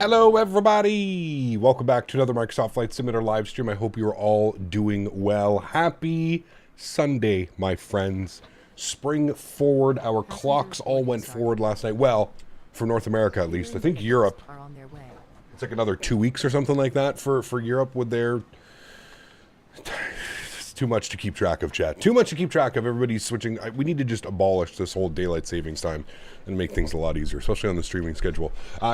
Hello everybody! Welcome back to another Microsoft Flight Simulator live stream. I hope you're all doing well. Happy Sunday, my friends. Spring forward. Our clocks all went forward last night. Well, for North America at least. I think Europe, it's like another 2 weeks or something like that for Europe with their... It's too much to keep track of, chat. Too much to keep track of. Everybody's switching. We need to just abolish this whole daylight savings time and make things a lot easier, especially on the streaming schedule.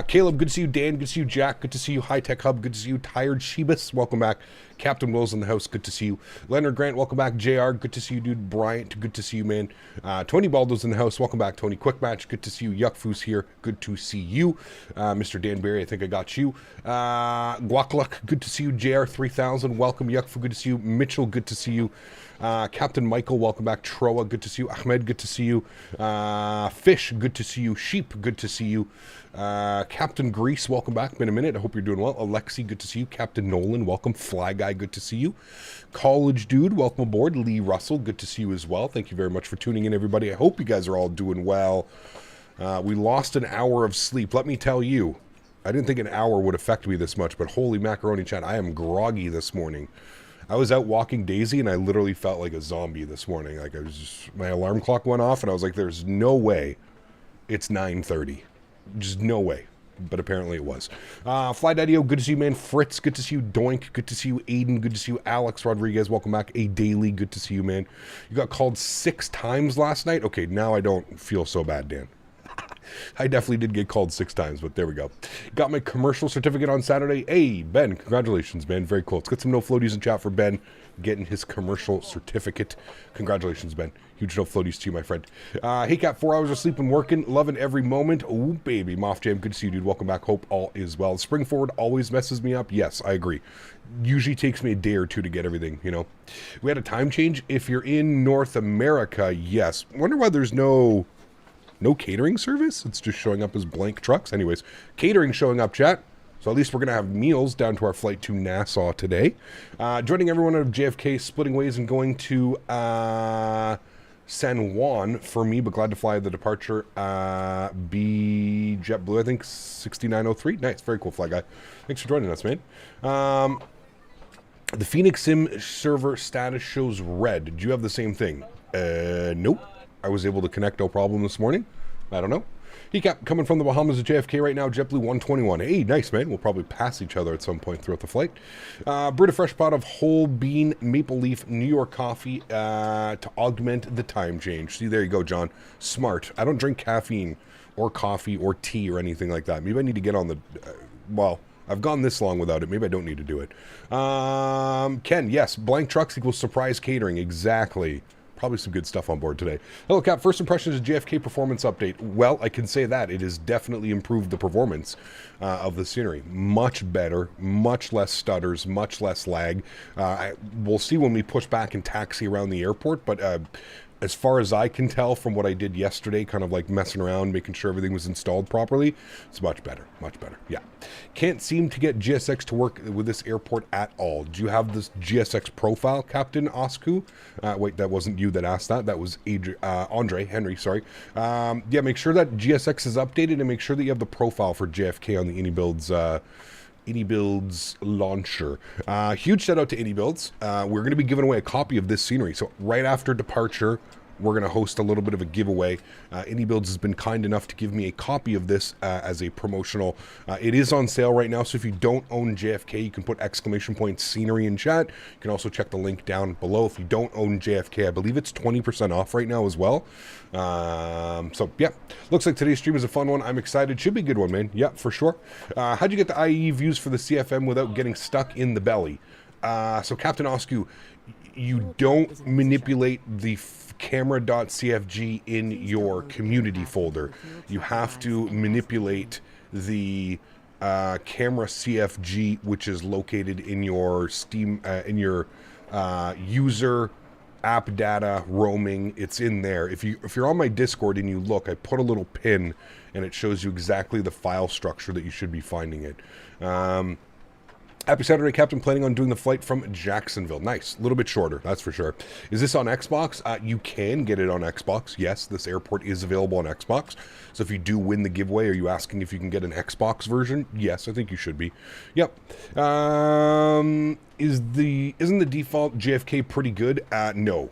Caleb, good to see you. Dan, good to see you. Jack, good to see you. High Tech Hub, good to see you. Tired Shebus, welcome back. Captain Will's in the house, good to see you. Leonard Grant, welcome back. JR, good to see you, dude. Bryant, good to see you, man. Tony Baldo's in the house, welcome back. Tony Quick Match, good to see you. Yuckfoos here, good to see you. Mr. Dan Barry, I think I got you. Guakluk, good to see you. JR3000, welcome. Yuckfoo, good to see you. Mitchell, good to see you. Captain Michael, welcome back. Troa, good to see you. Ahmed, good to see you. Fish, good to see you. Sheep, good to see you. Captain Grease, welcome back. Been a minute. I hope you're doing well. Alexi, good to see you. Captain Nolan, welcome. Fly Guy, good to see you. College Dude, welcome aboard. Lee Russell, good to see you as well. Thank you very much for tuning in, everybody. I hope you guys are all doing well. We lost an hour of sleep. Let me tell you, I didn't think an hour would affect me this much, but holy macaroni chat, I am groggy this morning. I was out walking Daisy and I literally felt like a zombie this morning. Like I was just, my alarm clock went off and I was like, there's no way it's 9:30. Just no way. But apparently it was. Fly Daddy-O, good to see you, man. Fritz, good to see you. Doink, good to see you. Aiden, good to see you. Alex Rodriguez, welcome back. A Daily, good to see you, man. You got called 6 times last night? Okay, now I don't feel so bad, Dan. I definitely did get called 6 times, but there we go. Got my commercial certificate on Saturday. Hey, Ben, congratulations, man. Very cool. Let's get some no floaties in chat for Ben getting his commercial certificate. Congratulations, Ben. Huge no floaties to you, my friend. Hey, Cat, 4 hours of sleep and working. Loving every moment. Oh, baby. Moff Jam, good to see you, dude. Welcome back. Hope all is well. Spring forward always messes me up. Yes, I agree. Usually takes me a day or two to get everything, you know. We had a time change. If you're in North America, yes. Wonder why there's no catering service. It's just showing up as blank trucks. Anyways, catering showing up, chat. So at least we're going to have meals down to our flight to Nassau today. Joining everyone out of JFK, splitting ways and going to San Juan for me, but glad to fly the departure. B JetBlue, I think, 6903. Nice, very cool flight guy. Thanks for joining us, man. The Fenix Sim server status shows red. Did you have the same thing? Nope. I was able to connect, no problem this morning. I don't know. He kept coming from the Bahamas to JFK right now, JetBlue 121. Hey, nice, man. We'll probably pass each other at some point throughout the flight. Brewed a fresh pot of whole bean maple leaf New York coffee to augment the time change. See, there you go, John. Smart. I don't drink caffeine or coffee or tea or anything like that. Maybe I need to get on the... well, I've gone this long without it. Maybe I don't need to do it. Ken, yes, blank trucks equals surprise catering. Exactly. Probably some good stuff on board today. Hello, Cap. First impressions of JFK performance update. Well, I can say that. It has definitely improved the performance of the scenery. Much better, much less stutters, much less lag. We'll see when we push back and taxi around the airport, but as far as I can tell from what I did yesterday, kind of like messing around, making sure everything was installed properly, it's much better, yeah. Can't seem to get GSX to work with this airport at all. Do you have this GSX profile, Captain Osku? Wait, that wasn't you that asked that. That was Henry, sorry. Yeah, make sure that GSX is updated and make sure that you have the profile for JFK on the iniBuilds launcher. Huge shout out to iniBuilds. We're going to be giving away a copy of this scenery. So right after departure, we're going to host a little bit of a giveaway. iniBuilds has been kind enough to give me a copy of this as a promotional. It is on sale right now, so if you don't own JFK, you can put ! scenery in chat. You can also check the link down below. If you don't own JFK, I believe it's 20% off right now as well. So yeah, looks like today's stream is a fun one. I'm excited. Should be a good one, man. Yeah, for sure. How'd you get the IAE views for the CFM without getting stuck in the belly? So Captain Osku, you don't manipulate the camera.cfg in your community folder. You have to manipulate the camera CFG, which is located in your Steam, in your user app data roaming. It's in there. If you're on my Discord and you look, I put a little pin and it shows you exactly the file structure that you should be finding it. Happy Saturday, Captain. Planning on doing the flight from Jacksonville. Nice. A little bit shorter, that's for sure. Is this on Xbox? You can get it on Xbox. Yes, this airport is available on Xbox. So if you do win the giveaway, are you asking if you can get an Xbox version? Yes, I think you should be. Yep. Isn't the default JFK pretty good? No,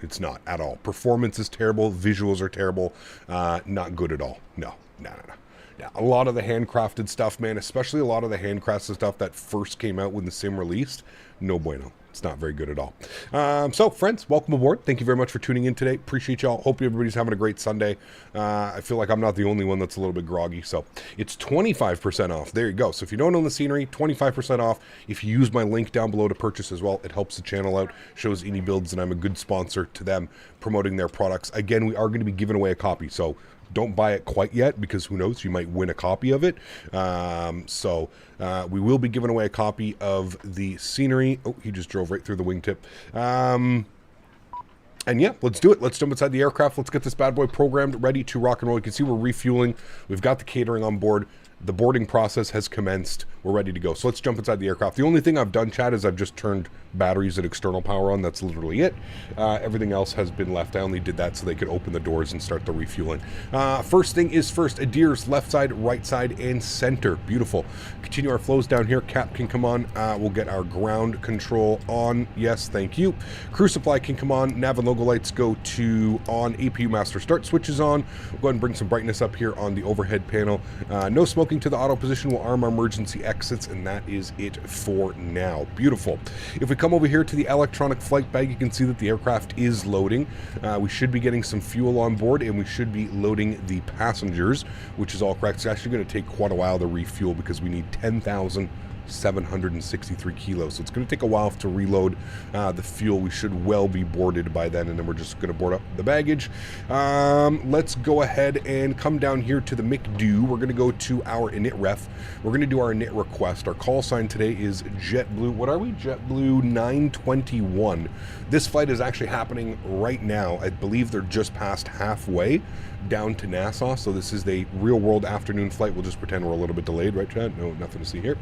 it's not at all. Performance is terrible. Visuals are terrible. Not good at all. No. Yeah, a lot of the handcrafted stuff, man, especially a lot of the handcrafted stuff that first came out when the sim released, no bueno. It's not very good at all. So, friends, welcome aboard. Thank you very much for tuning in today. Appreciate y'all. Hope everybody's having a great Sunday. I feel like I'm not the only one that's a little bit groggy. So, it's 25% off. There you go. So, if you don't own the scenery, 25% off. If you use my link down below to purchase as well, it helps the channel out, shows iniBuilds, and I'm a good sponsor to them promoting their products. Again, we are going to be giving away a copy. So, don't buy it quite yet because who knows, you might win a copy of it. We will be giving away a copy of the scenery. Oh, he just drove right through the wingtip. And yeah, let's do it. Let's jump inside the aircraft. Let's get this bad boy programmed, ready to rock and roll. You can see we're refueling. We've got the catering on board. The boarding process has commenced. We're ready to go. So let's jump inside the aircraft. The only thing I've done, Chad, is I've just turned batteries and external power on. That's literally it. Everything else has been left. I only did that so they could open the doors and start the refueling. First thing is first, Adir's left side, right side, and center. Beautiful. Continue our flows down here. Cap can come on. We'll get our ground control on. Yes, thank you. Crew supply can come on. Nav and logo lights go to on. APU master start switches on. We'll go ahead and bring some brightness up here on the overhead panel. No smoke smoking to the auto position will arm our emergency exits, and that is it for now. Beautiful. If we come over here to the electronic flight bag, you can see that the aircraft is loading. We should be getting some fuel on board, and we should be loading the passengers, which is all correct. It's actually going to take quite a while to refuel because we need 10,763 kilos. So it's going to take a while to reload the fuel. We should well be boarded by then, and then we're just going to board up the baggage. Let's go ahead and come down here to the McDo. We're going to go to our init ref. We're going to do our init request. Our call sign today is JetBlue. What are we? JetBlue 921. This flight is actually happening right now. I believe they're just past halfway down to Nassau, so this is the real-world afternoon flight. We'll just pretend we're a little bit delayed, right, Chad? No, nothing to see here.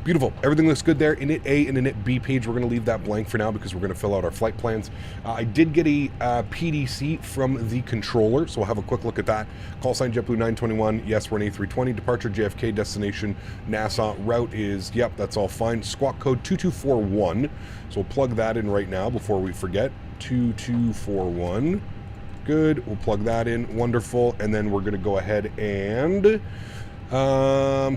Beautiful. Everything looks good there. Init A and Init B page, we're going to leave that blank for now because we're going to fill out our flight plans. I did get a PDC from the controller, so we'll have a quick look at that. Call sign JetBlue 921. Yes, we're an A320. Departure JFK, destination Nassau. Route is, yep, that's all fine. Squawk code 2241. So we'll plug that in right now before we forget. 2241. Good. We'll plug that in. Wonderful. And then we're going to go ahead and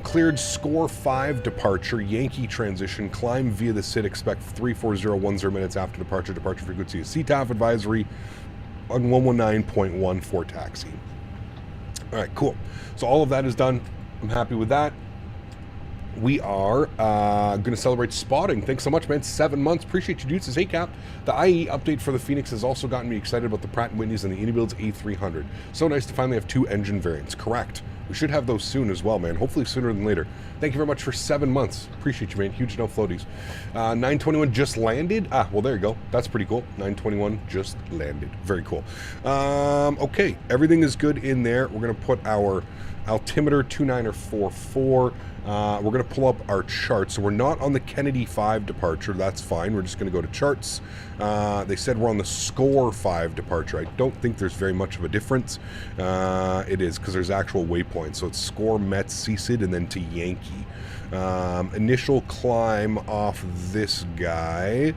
cleared score 5 departure, Yankee transition, climb via the SID, expect 34010 minutes after departure. Departure frequency is CTAF advisory on 119.1 for taxi. All right, cool. So all of that is done. I'm happy with that. We are going to celebrate spotting. Thanks so much, man. 7 months. Appreciate you, dudes. Says, hey, Cap. The IAE update for the Fenix has also gotten me excited about the Pratt & Whitneys and the iniBuilds A300. So nice to finally have 2 engine variants. Correct. We should have those soon as well, man. Hopefully sooner than later. Thank you very much for 7 months. Appreciate you, man. Huge no floaties. 921 just landed. Ah, well, there you go. That's pretty cool. 921 just landed. Very cool. Okay, everything is good in there. We're going to put our altimeter 2944. We're going to pull up our charts. So we're not on the Kennedy 5 departure. That's fine. We're just going to go to charts. They said we're on the score 5 departure. I don't think there's very much of a difference. It is because there's actual waypoints. So it's score, Mets, CSID, and then to Yankee. Initial climb off this guy.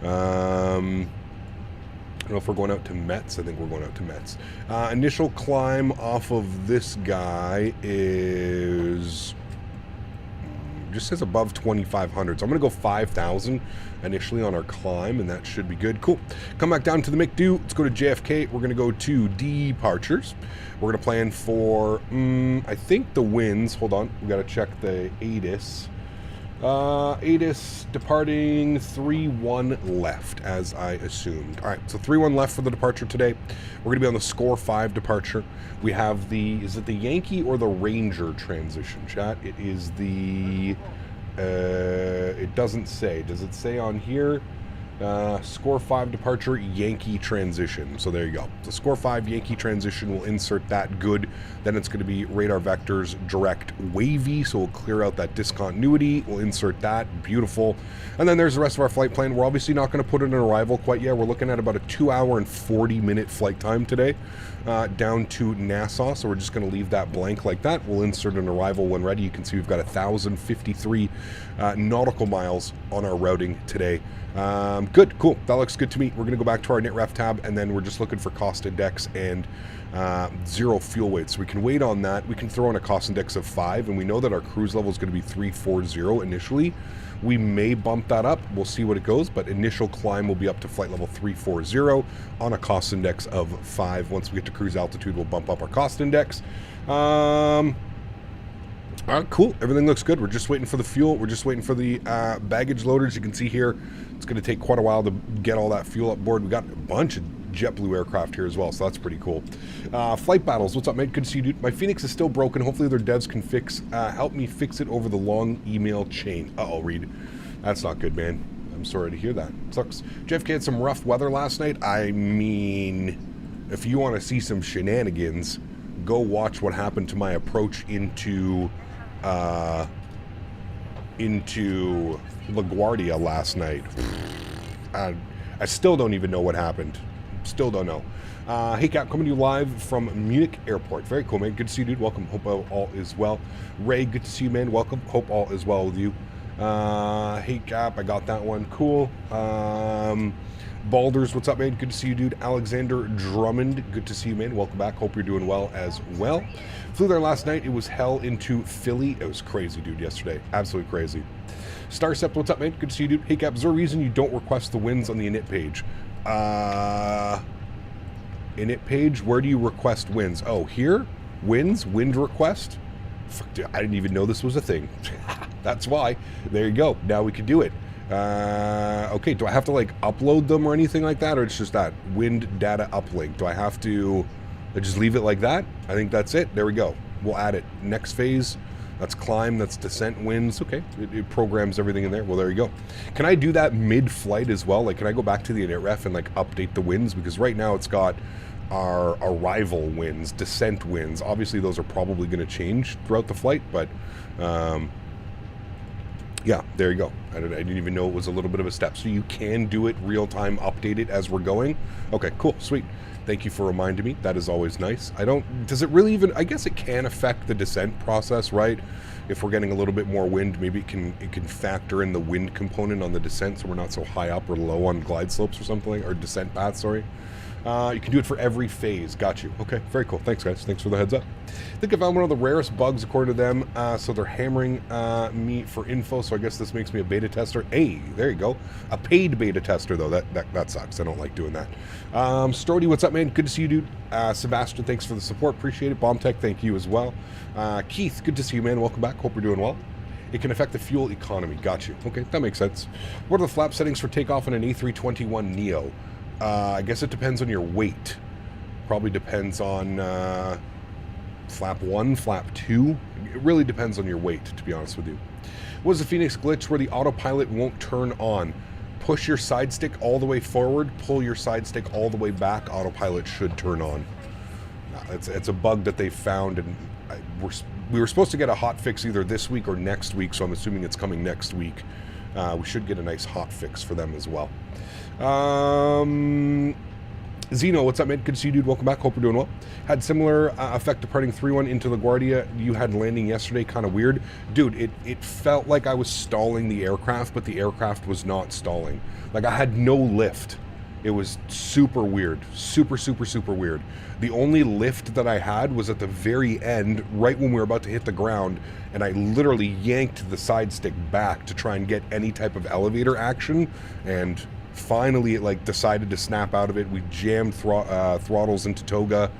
I don't know if we're going out to Mets. I think we're going out to Mets. Initial climb off of this guy is... just says above 2,500. So I'm going to go 5,000 initially on our climb, and that should be good. Cool. Come back down to the McDo. Let's go to JFK. We're going to go to departures. We're going to plan for, I think the winds. Hold on. We got to check the ATIS. ATIS departing 3-1 left, as I assumed. All right, so 3-1 left for the departure today. We're going to be on the score 5 departure. We have the, is it the Yankee or the Ranger transition, chat? It is the, it doesn't say. Does it say on here? Score 5 departure, Yankee transition. So there you go. The score 5 Yankee transition, we'll insert that. Good. Then it's going to be radar vectors direct wavy, so we'll clear out that discontinuity. We'll insert that. Beautiful. And then there's the rest of our flight plan. We're obviously not going to put in an arrival quite yet. We're looking at about a 2-hour and 40-minute flight time today down to Nassau, so we're just going to leave that blank like that. We'll insert an arrival when ready. You can see we've got 1,053 nautical miles on our routing today. Good, cool. That looks good to me. We're going to go back to our NitRef tab, and then we're just looking for cost index and 0 fuel weight. So we can wait on that. We can throw in a cost index of 5, and we know that our cruise level is going to be 340 initially. We may bump that up. We'll see what it goes, but initial climb will be up to flight level 340 on a cost index of 5. Once we get to cruise altitude, we'll bump up our cost index. All right, cool. Everything looks good. We're just waiting for the fuel. We're just waiting for the baggage loaders. You can see here, it's going to take quite a while to get all that fuel up board. We got a bunch of JetBlue aircraft here as well, so that's pretty cool. Flight battles. What's up, mate? Good to see you, dude. My Fenix is still broken. Hopefully their devs can help me fix it over the long email chain. Uh-oh, Reed. That's not good, man. I'm sorry to hear that. Sucks. JFK had some rough weather last night. I mean, if you want to see some shenanigans, go watch what happened to my approach into LaGuardia last night. I still don't even know what happened. Still don't know. Hey, Cap, coming to you live from Munich Airport. Very cool, man. Good to see you, dude. Welcome. Hope all is well. Ray, good to see you, man. Welcome. Hope all is well with you. Hey, Cap, I got that one. Cool. Balders, what's up, man? Good to see you, dude. Alexander Drummond, good to see you, man. Welcome back. Hope you're doing well as well. Flew there last night. It was hell into Philly. It was crazy, dude, yesterday. Absolutely crazy. Starcept, what's up, man? Good to see you, dude. Hey, Cap, is there a reason you don't request the wins on the init page? Init page? Where do you request wins? Oh, here? Wins? Wind request? Fuck, dude, I didn't even know this was a thing. That's why. There you go. Now we can do it. Okay, do I have to like upload them or anything like that, or it's just that wind data uplink? Do I have to just leave it like that? I think that's it. There we go. We'll add it. Next phase, that's climb, that's descent winds. Okay, it programs everything in there. Well, there you go. Can I do that mid-flight as well? Like, can I go back to the init ref and like update the winds? Because right now it's got our arrival winds, descent winds. Obviously those are probably going to change throughout the flight, but yeah, there you go. I didn't even know it was a little bit of a step. So you can do it real-time, update it as we're going. Okay, cool, sweet. Thank you for reminding me. That is always nice. Does it really even, I guess it can affect the descent process, right? If we're getting a little bit more wind, maybe it can factor in the wind component on the descent so we're not so high up or low on glide slopes or something, or descent paths, sorry. You can do it for every phase. Got you. Okay, very cool. Thanks, guys. Thanks for the heads up. I think I found one of the rarest bugs according to them, so they're hammering me for info, so I guess this makes me a beta tester. Hey, there you go. A paid beta tester, though. That sucks. I don't like doing that. Strody, what's up, man? Good to see you, dude. Sebastian, thanks for the support. Appreciate it. Bomb Tech, thank you as well. Keith, good to see you, man. Welcome back. Hope you're doing well. It can affect the fuel economy. Got you. Okay, that makes sense. What are the flap settings for takeoff on an A321neo? I guess it depends on your weight. Probably depends on flap 1, flap 2. It really depends on your weight, to be honest with you. What is the Fenix glitch where the autopilot won't turn on? Push your side stick all the way forward, pull your side stick all the way back, autopilot should turn on. It's a bug that they found, and we were supposed to get a hot fix either this week or next week, so I'm assuming it's coming next week. We should get a nice hot fix for them as well. Zeno, what's up, man? Good to see you, dude. Welcome back. Hope you're doing well. Had similar effect departing 3-1 into LaGuardia. You had landing yesterday, kind of weird. Dude, it felt like I was stalling the aircraft, but the aircraft was not stalling. Like, I had no lift. It was super weird. Super, super, super weird. The only lift that I had was at the very end, right when we were about to hit the ground, and I literally yanked the side stick back to try and get any type of elevator action, and finally it like decided to snap out of it. We jammed throttles into toga,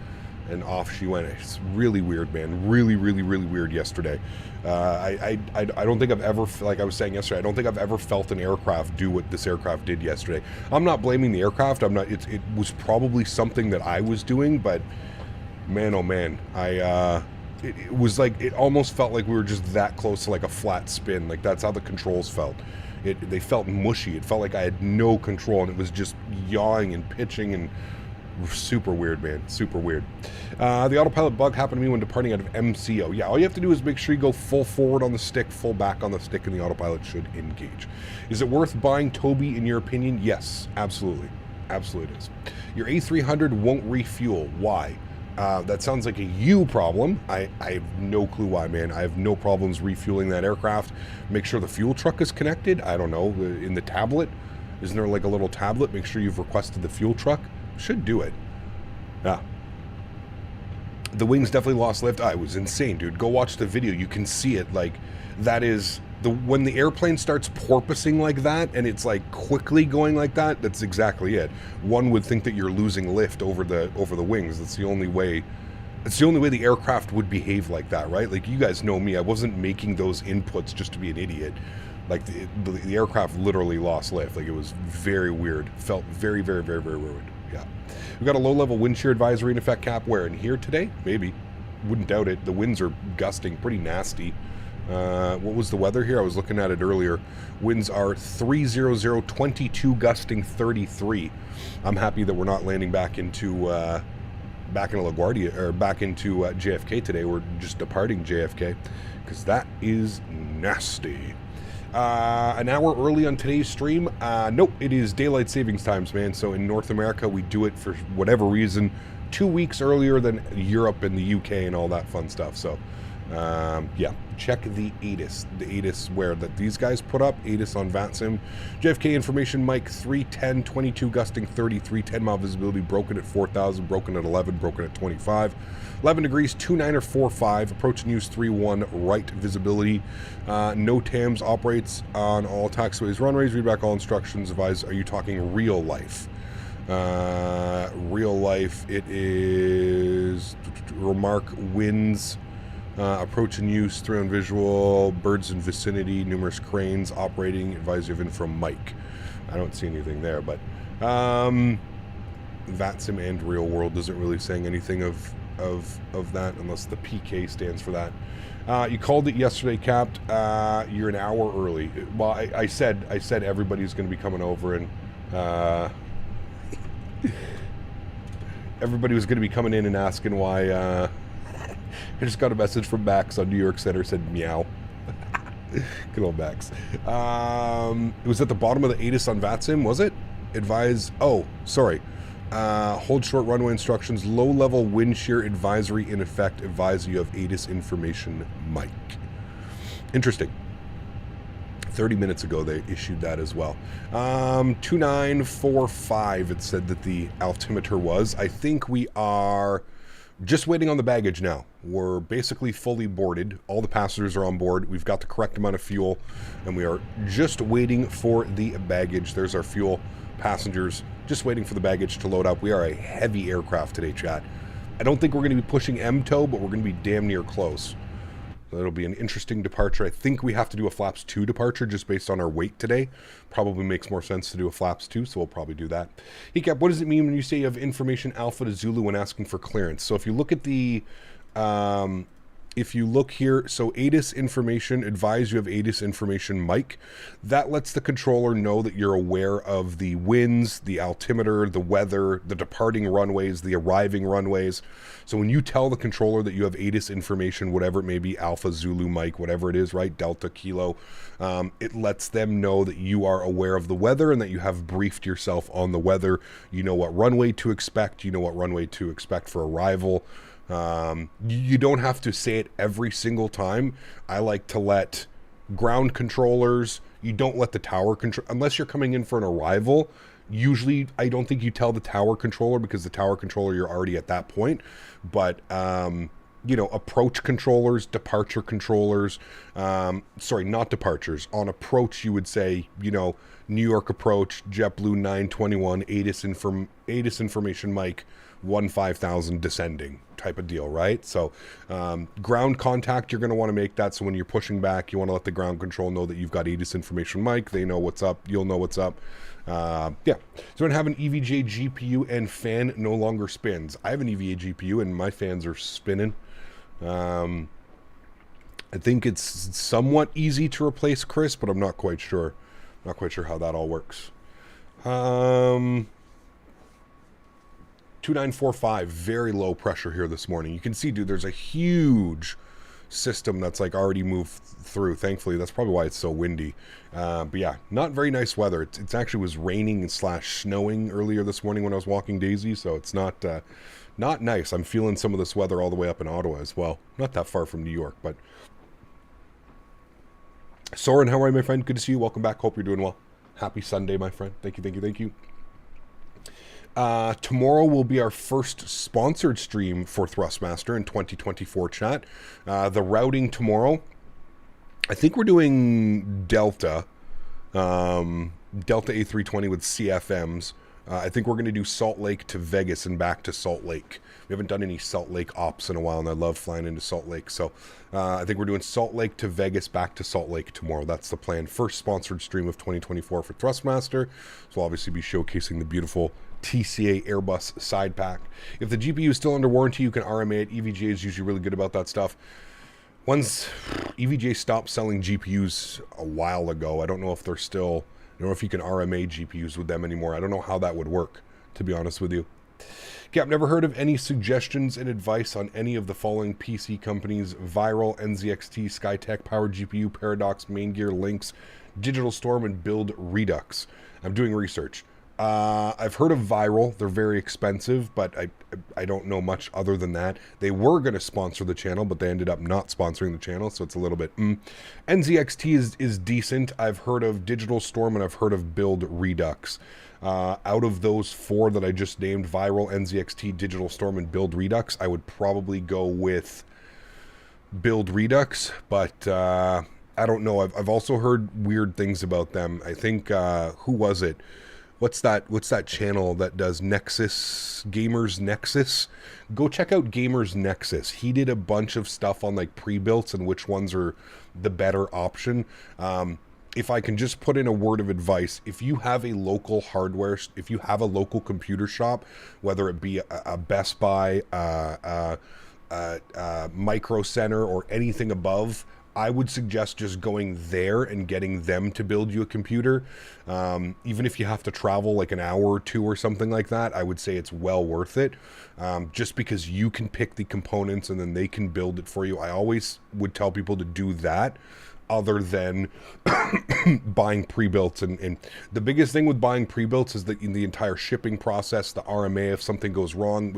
and off she went. It's really weird, man. Really, really, really weird yesterday. I don't think I've ever, like I was saying yesterday, I don't think I've ever felt an aircraft do what this aircraft did yesterday. I'm not blaming the aircraft. I'm not. It was probably something that I was doing, but man, oh man, it was like, it almost felt like we were just that close to like a flat spin. Like, that's how the controls felt. They felt mushy. It felt like I had no control, and it was just yawing and pitching, and super weird, man. Super weird. The autopilot bug happened to me when departing out of MCO. Yeah, all you have to do is make sure you go full forward on the stick, full back on the stick, and the autopilot should engage. Is it worth buying Toby, in your opinion? Yes, absolutely. Absolutely it is. Your A300 won't refuel. Why? That sounds like a you problem. I have no clue why, man. I have no problems refueling that aircraft. Make sure the fuel truck is connected. I don't know. In the tablet? Isn't there like a little tablet? Make sure you've requested the fuel truck. Should do it. Yeah. The wings definitely lost lift. It was insane, dude. Go watch the video. You can see it. Like, that is when the airplane starts porpoising like that, and it's like quickly going like that. That's exactly it. One would think that you're losing lift over the wings. That's the only way. It's the only way the aircraft would behave like that, right? Like, you guys know me. I wasn't making those inputs just to be an idiot. Like, the aircraft literally lost lift. Like, it was very weird. Felt very, very, very, very weird. Yeah. We got a low-level wind shear advisory in effect, Cap. Where? In here today? Maybe. Wouldn't doubt it. The winds are gusting pretty nasty. What was the weather here? I was looking at it earlier. Winds are 300, 22, gusting 33. I'm happy that we're not landing back into LaGuardia, or back into JFK today. We're just departing JFK, because that is nasty. An hour early on today's stream. Nope, it is daylight savings times, man. So in North America, we do it for whatever reason 2 weeks earlier than Europe and the UK and all that fun stuff. So Yeah, check the ATIS. The ATIS where that these guys put up. ATIS on VATSIM. JFK information, Mike 310, 22 gusting 33, 10 mile visibility, broken at 4,000, broken at 11, broken at 25. 11 degrees, 29 or 45, approach news 31, right visibility. No TAMS, operates on all taxiways, runways, read back all instructions, advise, are you talking real life? Real life, it is, remark, winds, approach and use, 3 on visual, birds in vicinity, numerous cranes, operating, advisory of info, Mike. I don't see anything there, but VATSIM and real world isn't really saying anything of that, unless the PK stands for that. You called it yesterday, Capt. You're an hour early. Well, I said everybody's going to be coming over, and everybody was going to be coming in and asking why. I just got a message from Max on New York Center, said meow. Good old Max. It was at the bottom of the ATIS on VATSIM, was it? Advise. Oh, sorry. Hold short runway instructions, low level wind shear advisory in effect, advise you of ATIS information, Mike. Interesting. 30 minutes ago they issued that as well. 2945 it said that the altimeter was. I think we are just waiting on the baggage now. We're basically fully boarded. All the passengers are on board. We've got the correct amount of fuel, and we are just waiting for the baggage. There's our fuel. Passengers just waiting for the baggage to load up. We are a heavy aircraft today, chat. I don't think we're going to be pushing MTOW, but we're going to be damn near close. So it'll be an interesting departure. I think we have to do a flaps 2 departure just based on our weight today. Probably makes more sense to do a flaps 2, so we'll probably do that. Hecap, what does it mean when you say you have information Alpha to Zulu when asking for clearance? So if you look at the if you look here, so ATIS information, advise you have ATIS information, Mike. That lets the controller know that you're aware of the winds, the altimeter, the weather, the departing runways, the arriving runways. So when you tell the controller that you have ATIS information, whatever it may be, Alpha, Zulu, Mike, whatever it is, right, Delta, Kilo, it lets them know that you are aware of the weather and that you have briefed yourself on the weather. You know what runway to expect. You know what runway to expect for arrival. You don't have to say it every single time. I like to let ground controllers, you don't let the tower control, unless you're coming in for an arrival. Usually, I don't think you tell the tower controller, because the tower controller, you're already at that point. But, you know, approach controllers, departure controllers, sorry, not departures. On approach, you would say, you know, New York approach, JetBlue 921, ATIS information, Mike, 15,000 descending type of deal, right? So ground contact, you're going to want to make that. So when you're pushing back, you want to let the ground control know that you've got ATIS information, Mike. They know what's up. You'll know what's up. Yeah. So when have an EVGA GPU and fan no longer spins. I have an EVGA GPU and my fans are spinning. I think it's somewhat easy to replace, Chris, but I'm not quite sure. Not quite sure how that all works. 2945, very low pressure here this morning. You can see, dude, there's a huge system that's like already moved through. Thankfully, that's probably why it's so windy. But yeah, not very nice weather. It actually was raining / snowing earlier this morning when I was walking Daisy, so it's not nice. I'm feeling some of this weather all the way up in Ottawa as well. Not that far from New York, but Soren, how are you, my friend? Good to see you. Welcome back. Hope you're doing well. Happy Sunday, my friend. Thank you. Tomorrow will be our first sponsored stream for Thrustmaster in 2024, chat. The routing tomorrow, I think we're doing Delta A320 with CFMs. I think we're going to do Salt Lake to Vegas and back to Salt Lake. We haven't done any Salt Lake ops in a while, and I love flying into Salt Lake. So I think we're doing Salt Lake to Vegas, back to Salt Lake tomorrow. That's the plan. First sponsored stream of 2024 for Thrustmaster. So we'll obviously be showcasing the beautiful TCA Airbus side pack. If the GPU is still under warranty, you can RMA it. EVGA is usually really good about that stuff. Once EVGA stopped selling GPUs a while ago, I don't know if they're still, I don't know if you can RMA GPUs with them anymore. I don't know how that would work, to be honest with you. Okay, I've never heard of any suggestions and advice on any of the following PC companies: Viral, NZXT, Skytech, Power GPU, Paradox, Main Gear, Lynx, Digital Storm, and Build Redux. I'm doing research. I've heard of Viral. They're very expensive, but I don't know much other than that. They were going to sponsor the channel, but they ended up not sponsoring the channel, so it's a little bit... NZXT is decent. I've heard of Digital Storm, and I've heard of Build Redux. Out of those four that I just named, Viral, NZXT, Digital Storm, and Build Redux, I would probably go with Build Redux, but I don't know. I've also heard weird things about them. I think, who was it? What's that channel that does Nexus, Gamers Nexus? Go check out Gamers Nexus. He did a bunch of stuff on like pre-builts and which ones are the better option. If I can just put in a word of advice, if you have a local hardware, if you have a local computer shop, whether it be a Best Buy, Micro Center, or anything above, I would suggest just going there and getting them to build you a computer. Even if you have to travel like an hour or two or something like that, I would say it's well worth it. Just because you can pick the components and then they can build it for you. I always would tell people to do that other than buying pre-builts. And the biggest thing with buying pre-builts is that in the entire shipping process, the RMA, if something goes wrong,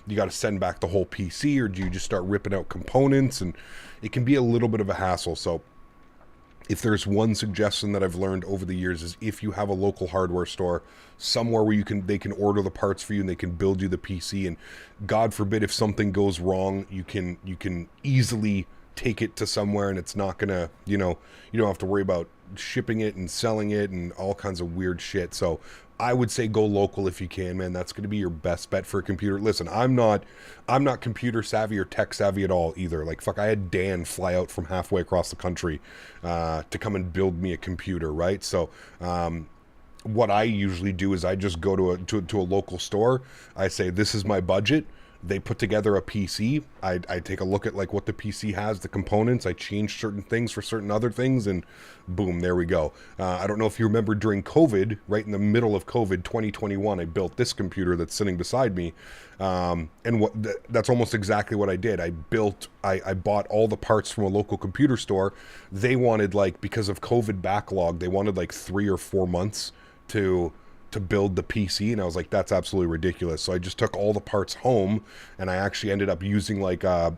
you got to send back the whole PC, or do you just start ripping out components? And it can be a little bit of a hassle. So if there's one suggestion that I've learned over the years is if you have a local hardware store somewhere where they can order the parts for you and they can build you the PC, and God forbid if something goes wrong, you can easily take it to somewhere and it's not gonna, you don't have to worry about shipping it and selling it and all kinds of weird shit. So I would say go local if you can, man. That's going to be your best bet for a computer. Listen, I'm not computer savvy or tech savvy at all either. Like, fuck, I had Dan fly out from halfway across the country to come and build me a computer, right? So what I usually do is I just go to a local store. I say, this is my budget. They put together a PC. I take a look at like what the PC has, the components. I change certain things for certain other things, and boom, there we go. I don't know if you remember during COVID, right in the middle of COVID 2021, I built this computer that's sitting beside me. And that's almost exactly what I did. I bought all the parts from a local computer store. They wanted, like, because of COVID backlog, they wanted like 3 or 4 months to build the PC, and I was like, that's absolutely ridiculous. So I just took all the parts home, and I actually ended up using like a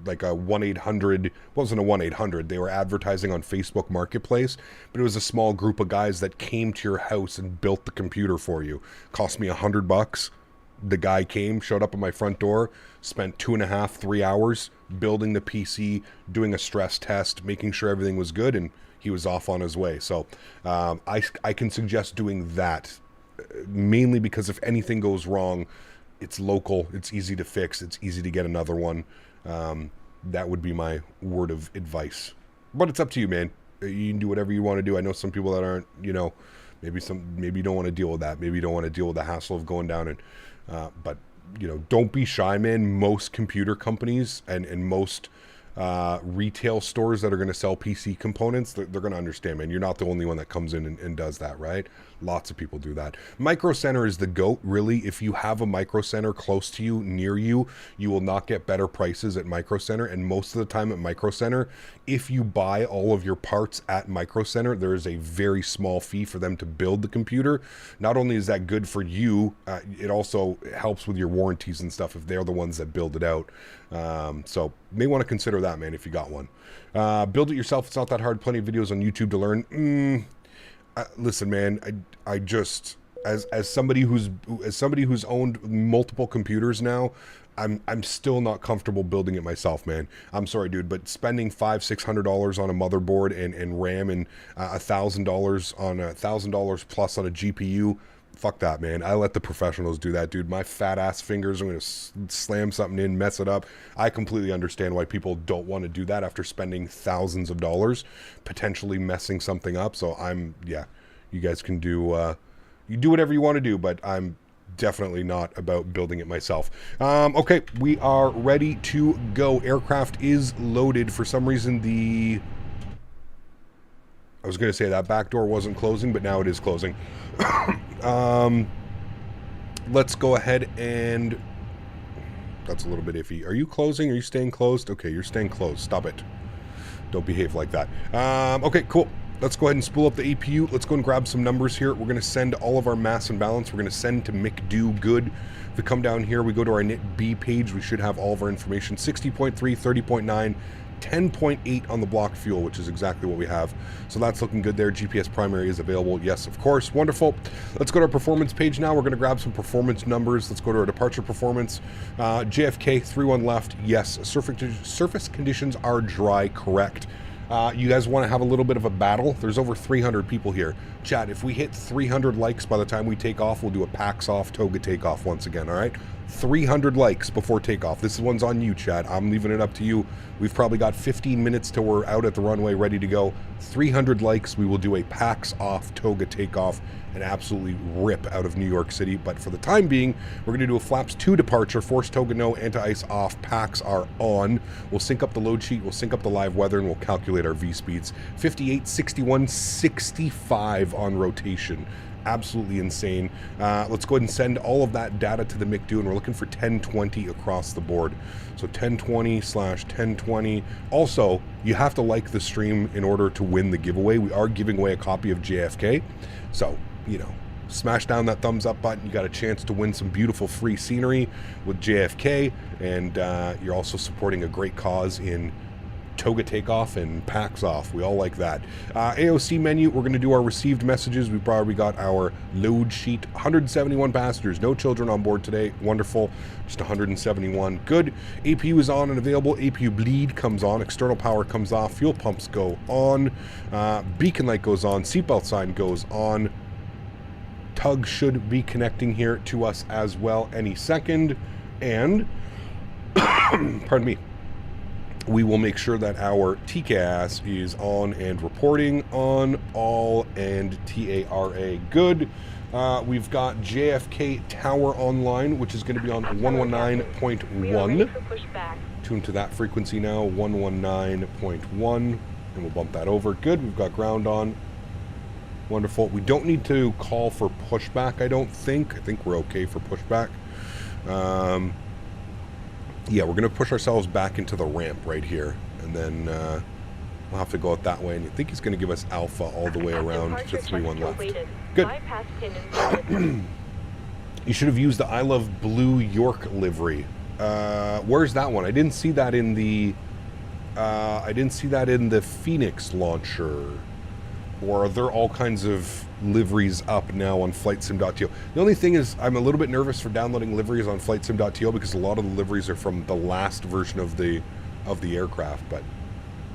1-800, wasn't a 1-800, they were advertising on Facebook Marketplace, but it was a small group of guys that came to your house and built the computer for you. Cost me $100. The guy came, showed up at my front door, spent 2.5-3 hours building the PC, doing a stress test, making sure everything was good, and he was off on his way. So I can suggest doing that, mainly because if anything goes wrong, it's local, it's easy to fix, it's easy to get another one. That would be my word of advice. But it's up to you, man. You can do whatever you want to do. I know some people that aren't, maybe you don't want to deal with that. Maybe you don't want to deal with the hassle of going down and, but don't be shy, man. Most computer companies and most retail stores that are going to sell PC components, they're going to understand, man. You're not the only one that comes in and does that, right? Lots of people do that. Micro Center is the GOAT, really. If you have a Micro Center close to you, near you, you will not get better prices at Micro Center. And most of the time at Micro Center, if you buy all of your parts at Micro Center, there is a very small fee for them to build the computer. Not only is that good for you, it also helps with your warranties and stuff if they're the ones that build it out. So may want to consider that, man, if you got one. Build it yourself. It's not that hard. Plenty of videos on YouTube to learn. Listen, man, I just, as somebody who's owned multiple computers now, I'm still not comfortable building it myself, man. I'm sorry, dude, but spending $500-600 on a motherboard and RAM and $1,000 on $1,000 plus on a GPU, fuck that, man. I let the professionals do that, dude. My fat ass fingers are going to slam something in, mess it up. I completely understand why people don't want to do that after spending thousands of dollars, potentially messing something up. So you guys can do, you do whatever you want to do, but I'm definitely not about building it myself. Okay, we are ready to go. Aircraft is loaded. For some reason, I was going to say that back door wasn't closing, but now it is closing. Let's go ahead and... That's a little bit iffy. Are you closing? Are you staying closed? Okay, you're staying closed. Stop it. Don't behave like that. Okay, cool. let's go ahead and spool up the APU. Let's go and grab some numbers here. We're going to send all of our mass and balance. We're going to send to McDo Good. If we come down here, we go to our NIT-B page. We should have all of our information. 60.3, 30.9, 10.8 on the block fuel, which is exactly what we have. So that's looking good there. GPS primary is available. Yes, of course. Wonderful. Let's go to our performance page now. We're going to grab some performance numbers. Let's go to our departure performance. JFK, 3-1 left. Yes. Surface conditions are dry. Correct. You guys want to have a little bit of a battle? There's over 300 people here. Chat, if we hit 300 likes by the time we take off, we'll do a PAX off toga takeoff once again, all right? 300 likes before takeoff. This one's on you, chat. I'm leaving it up to you. We've probably got 15 minutes till we're out at the runway ready to go. 300 likes, we will do a PAX off toga takeoff and absolutely rip out of New York City. But for the time being, we're going to do a flaps 2 departure, force toga no, anti-ice off, PAX are on. We'll sync up the load sheet, we'll sync up the live weather, and we'll calculate our V speeds. 58, 61, 65 on rotation. Absolutely insane. Let's go ahead and send all of that data to the McDo, and we're looking for 1020 across the board. So 1020/1020. Also, you have to like the stream in order to win the giveaway. We are giving away a copy of JFK. So, you know, smash down that thumbs up button. You got a chance to win some beautiful free scenery with JFK, and you're also supporting a great cause in toga takeoff and PAX off. We all like that. AOC menu, we're going to do our received messages. We've probably got our load sheet. 171 passengers, no children on board today. Wonderful. Just 171. Good. APU is on and available. APU bleed comes on. External power comes off. Fuel pumps go on. Beacon light goes on. Seatbelt sign goes on. Tug should be connecting here to us as well any second. And, pardon me, we will make sure that our TCAS is on and reporting on all and TARA good. We've got JFK Tower online, which is going to be on 119.1. Tune to that frequency now, 119.1, and we'll bump that over. Good. We've got ground on. Wonderful. We don't need to call for pushback, I don't think. I think we're okay for pushback. Yeah, we're going to push ourselves back into the ramp right here, and then we'll have to go out that way, and I think he's going to give us alpha all the way around to 3-1 left. Good. You should have used the I Love Blue York livery. Where's that one? I didn't see that in the Fenix launcher. Or are there all kinds of liveries up now on FlightSim.to? The only thing is, I'm a little bit nervous for downloading liveries on FlightSim.to because a lot of the liveries are from the last version of the aircraft, but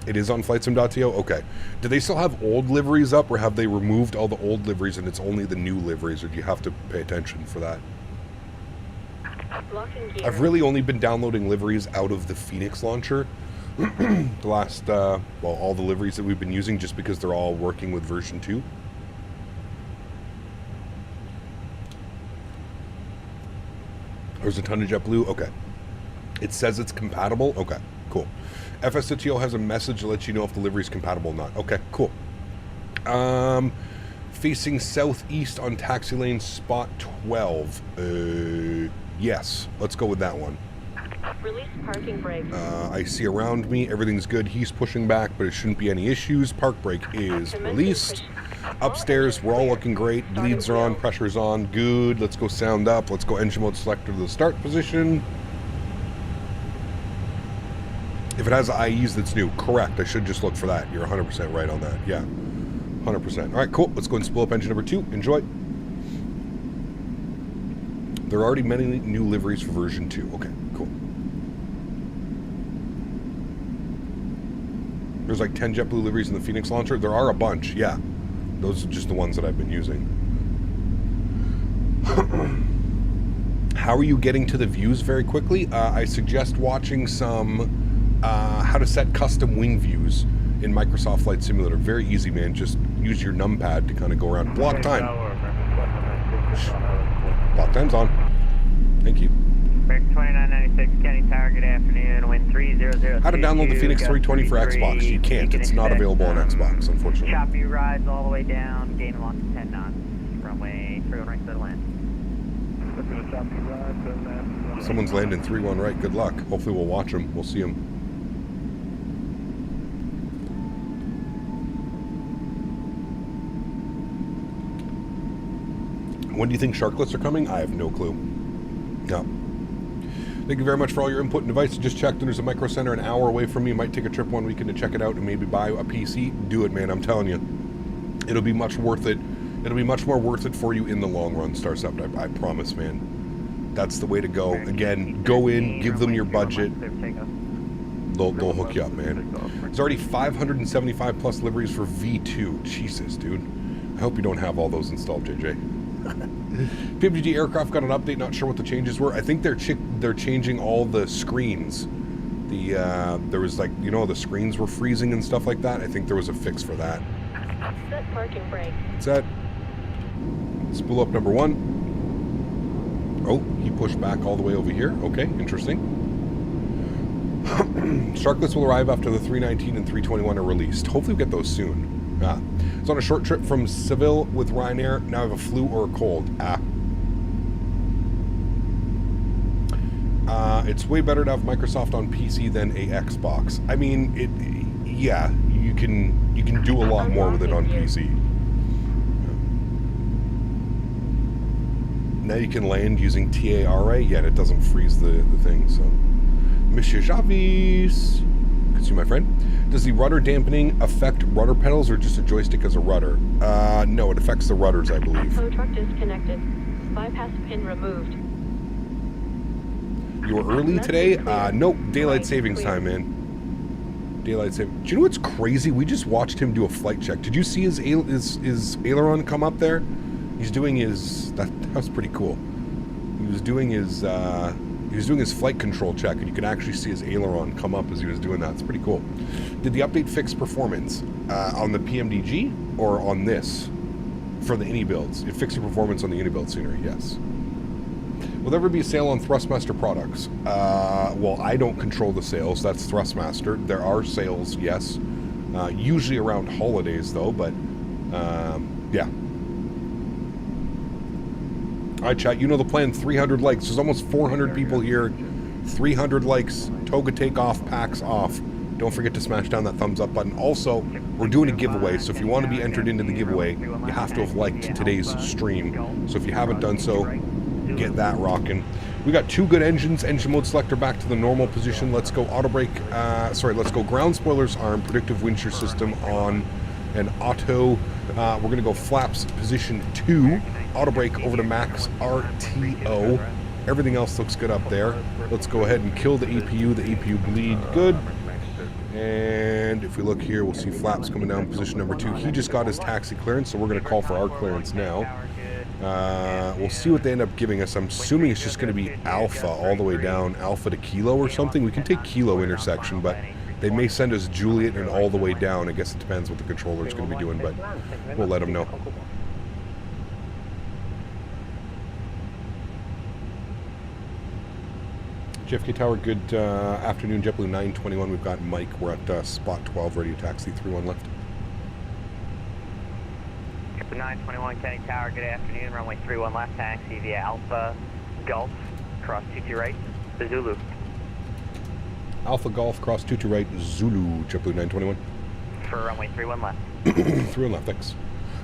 it is on FlightSim.to? Okay. Do they still have old liveries up, or have they removed all the old liveries and it's only the new liveries, or do you have to pay attention for that? I've really only been downloading liveries out of the Fenix launcher. The last, well, all the liveries that we've been using, just because they're all working with version 2. There's a ton of JetBlue. Okay. It says it's compatible. Okay, cool. FSTO has a message to let you know if the livery is compatible or not. Okay, cool. Facing southeast on taxi lane spot 12. Yes, let's go with that one. Release parking brake. I see around me, everything's good. He's pushing back, but it shouldn't be any issues. Park brake is released. Upstairs, we're all looking great. Bleeds are on, pressure's on. Good. Let's go sound up. Let's go engine mode selector to the start position. If it has IEs, that's new. Correct. I should just look for that. You're 100% right on that. Yeah. 100%. All right, cool. Let's go and spool up engine number 2. Enjoy. There are already many new liveries for version 2. Okay, cool. There's like 10 JetBlue liveries in the Fenix launcher. There are a bunch, yeah. Those are just the ones that I've been using. How are you getting to the views very quickly? I suggest watching some how to set custom wing views in Microsoft Flight Simulator. Very easy, man. Just use your numpad to kind of go around. Block time. Block time's on. Thank you. 2996, Kenny Tower, good afternoon, wind 300. How to download the Fenix 320 for Xbox? You can't. It's not available on Xbox, unfortunately. Choppy rides all the way down, gain launch 10 knots, runway 31 right to the land. Someone's landing 3-1 right. Good luck. Hopefully we'll watch them. We'll see them. When do you think sharklets are coming? I have no clue. No. Thank you very much for all your input and advice. Just checked, and there's a Micro Center an hour away from me. Might take a trip one weekend to check it out and maybe buy a PC. Do it, man. I'm telling you. It'll be much worth it. It'll be much more worth it for you in the long run, Starcept. I promise, man. That's the way to go. Again, go in, give them your budget. They'll hook you up, man. There's already 575 plus liveries for V2. Jesus, dude. I hope you don't have all those installed, JJ. PMGG aircraft got an update. Not sure what the changes were. I think they're changing all the screens. There was like, you know, the screens were freezing and stuff like that. I think there was a fix for that. Set parking brake. Set. Spool up number 1. Oh, he pushed back all the way over here. Okay, interesting. Sharklets will arrive after the 319 and 321 are released. Hopefully we'll get those soon. I was on a short trip from Seville with Ryanair. Now I have a flu or a cold. It's way better to have Microsoft on PC than a Xbox. I mean, yeah, you can do a lot more with it on PC. Now you can land using TARA, yet it doesn't freeze the thing. So, Monsieur Javis, good to see you, my friend. Does the rudder dampening affect rudder pedals or just a joystick as a rudder? No, it affects the rudders, I believe. Tow truck disconnected. Bypass pin removed. You were early today? Nope, daylight savings time, man. Daylight saving. Do you know what's crazy? We just watched him do a flight check. Did you see his aileron come up there? He's doing his. That was pretty cool. He was doing his flight control check, and you can actually see his aileron come up as he was doing that. It's pretty cool. Did the update fix performance on the PMDG or on this for the iniBuilds? It fixed the performance on the iniBuild scenery. Yes. Will there ever be a sale on Thrustmaster products? Well, I don't control the sales. That's Thrustmaster. There are sales, yes. Usually around holidays, though, but yeah. All right, chat, you know the plan, 300 likes. There's almost 400 people here. 300 likes. Toga takeoff, packs off. Don't forget to smash down that thumbs up button. Also, we're doing a giveaway, so if you want to be entered into the giveaway, you have to have liked today's stream. So if you haven't done so, get that rocking. We got 2 good engines. Engine mode selector back to the normal position. Let's go auto brake. Let's go ground spoilers arm, predictive wind shear system on, and auto. We're going to go flaps position 2. Auto brake over to max RTO. Everything else looks good up there. Let's go ahead and kill the APU. The APU bleed good. And if we look here, we'll see flaps coming down position number 2. He just got his taxi clearance, so we're going to call for our clearance now. We'll see what they end up giving us. I'm assuming it's just going to be alpha all the way down, alpha to kilo or something. We can take kilo intersection, but they may send us Juliet and all the way down. I guess it depends what the controller is going to be doing, but we'll let them know. JFK Tower, good afternoon. JetBlue 921. We've got Mike. We're at spot 12, ready to taxi. 31 left. 921 Kenny Tower, good afternoon. Runway 31 left, taxi via Alpha Golf, cross 22 right, the Zulu. Alpha Golf, cross 22 right, Zulu, JetBlue 921. For runway 31 left. 31 left, thanks.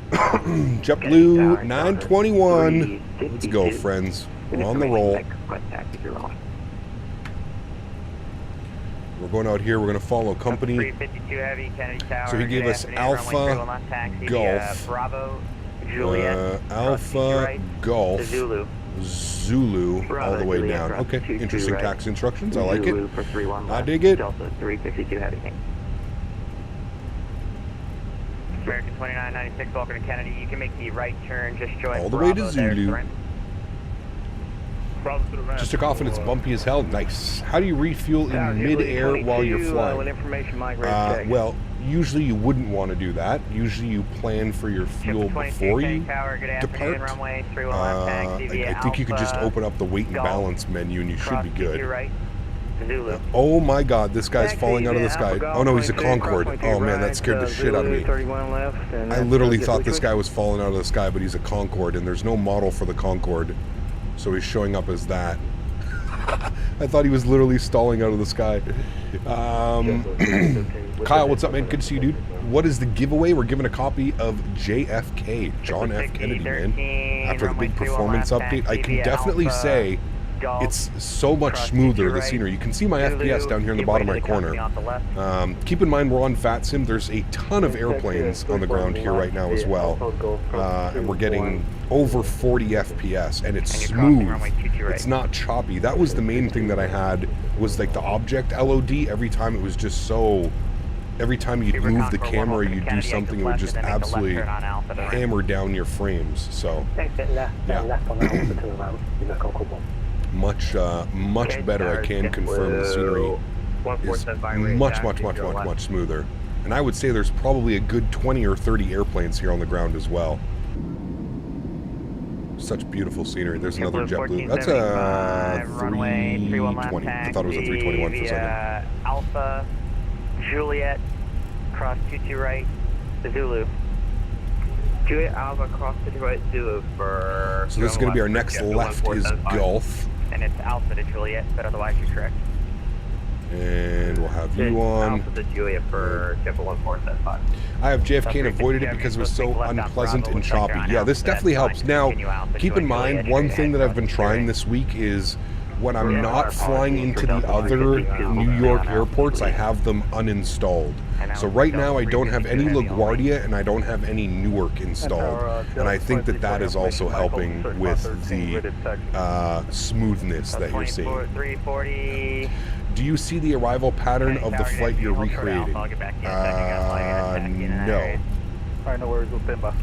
JetBlue 921. Let's go, friends. We're on the roll. We're going out here. We're going to follow company. 352 heavy, Kennedy Tower. So he gave us Alpha Golf. Bravo, Juliet. Alpha Golf. Zulu. Zulu all the way down. Okay, interesting taxi instructions. I like it. I dig it. Delta 352 heavy. American 2996, welcome to Kennedy. You can make the right turn. Just join all the way to Zulu. Just took off and it's bumpy as hell. Nice. How do you refuel in mid-air while you're flying? Well, usually you wouldn't want to do that. Usually you plan for your fuel before you depart. I think you could just open up the weight and balance menu and you should be good. Oh my god, this guy's falling out of the sky. Oh no, he's a Concorde. Oh man, that scared the shit out of me. I literally thought this guy was falling out of the sky, but he's a Concorde and there's no model for the Concorde. So he's showing up as that. I thought he was literally stalling out of the sky. Kyle, what's up, man? Good to see you, dude. what is the giveaway? We're giving a copy of JFK, John F. Kennedy, man. After the big performance update, I can definitely say it's so much smoother, the scenery. You can see my FPS down here in the bottom right corner. Keep in mind we're on FatSim. There's a ton of airplanes on the ground here right now as well. And we're getting over 40 FPS, and it's smooth. It's not choppy. That was the main thing that I had, was like the object LOD. Every time it was just so... Every time you'd move the camera, you'd do something, it would just absolutely hammer down your frames. So, yeah. Much better. I can confirm the scenery is much smoother. And I would say there's probably a good 20 or 30 airplanes here on the ground as well. Such beautiful scenery. There's another JetBlue. That's a 320. I thought it was a 321 for a second. Alpha, Juliet, cross 22 right, Zulu. Juliet Alpha, cross 22 right, Zulu for... So this is going to be our next left is Gulf. And it's Alpha to Juliet, but otherwise you're correct. And we'll have you on. Alpha to Juliet for Jeffel 1475. I have JFK and avoided it because it was so unpleasant and choppy. Yeah, this definitely helps. Now, keep in mind, one thing that I've been trying this week is when I'm not flying into the other New York airports, I have them uninstalled. So right now I don't have any LaGuardia and I don't have any Newark installed. And I think that that is also helping with the smoothness that you're seeing. 340. Do you see the arrival pattern of the flight you're recreating? No. Alright, no worries, we'll stand by.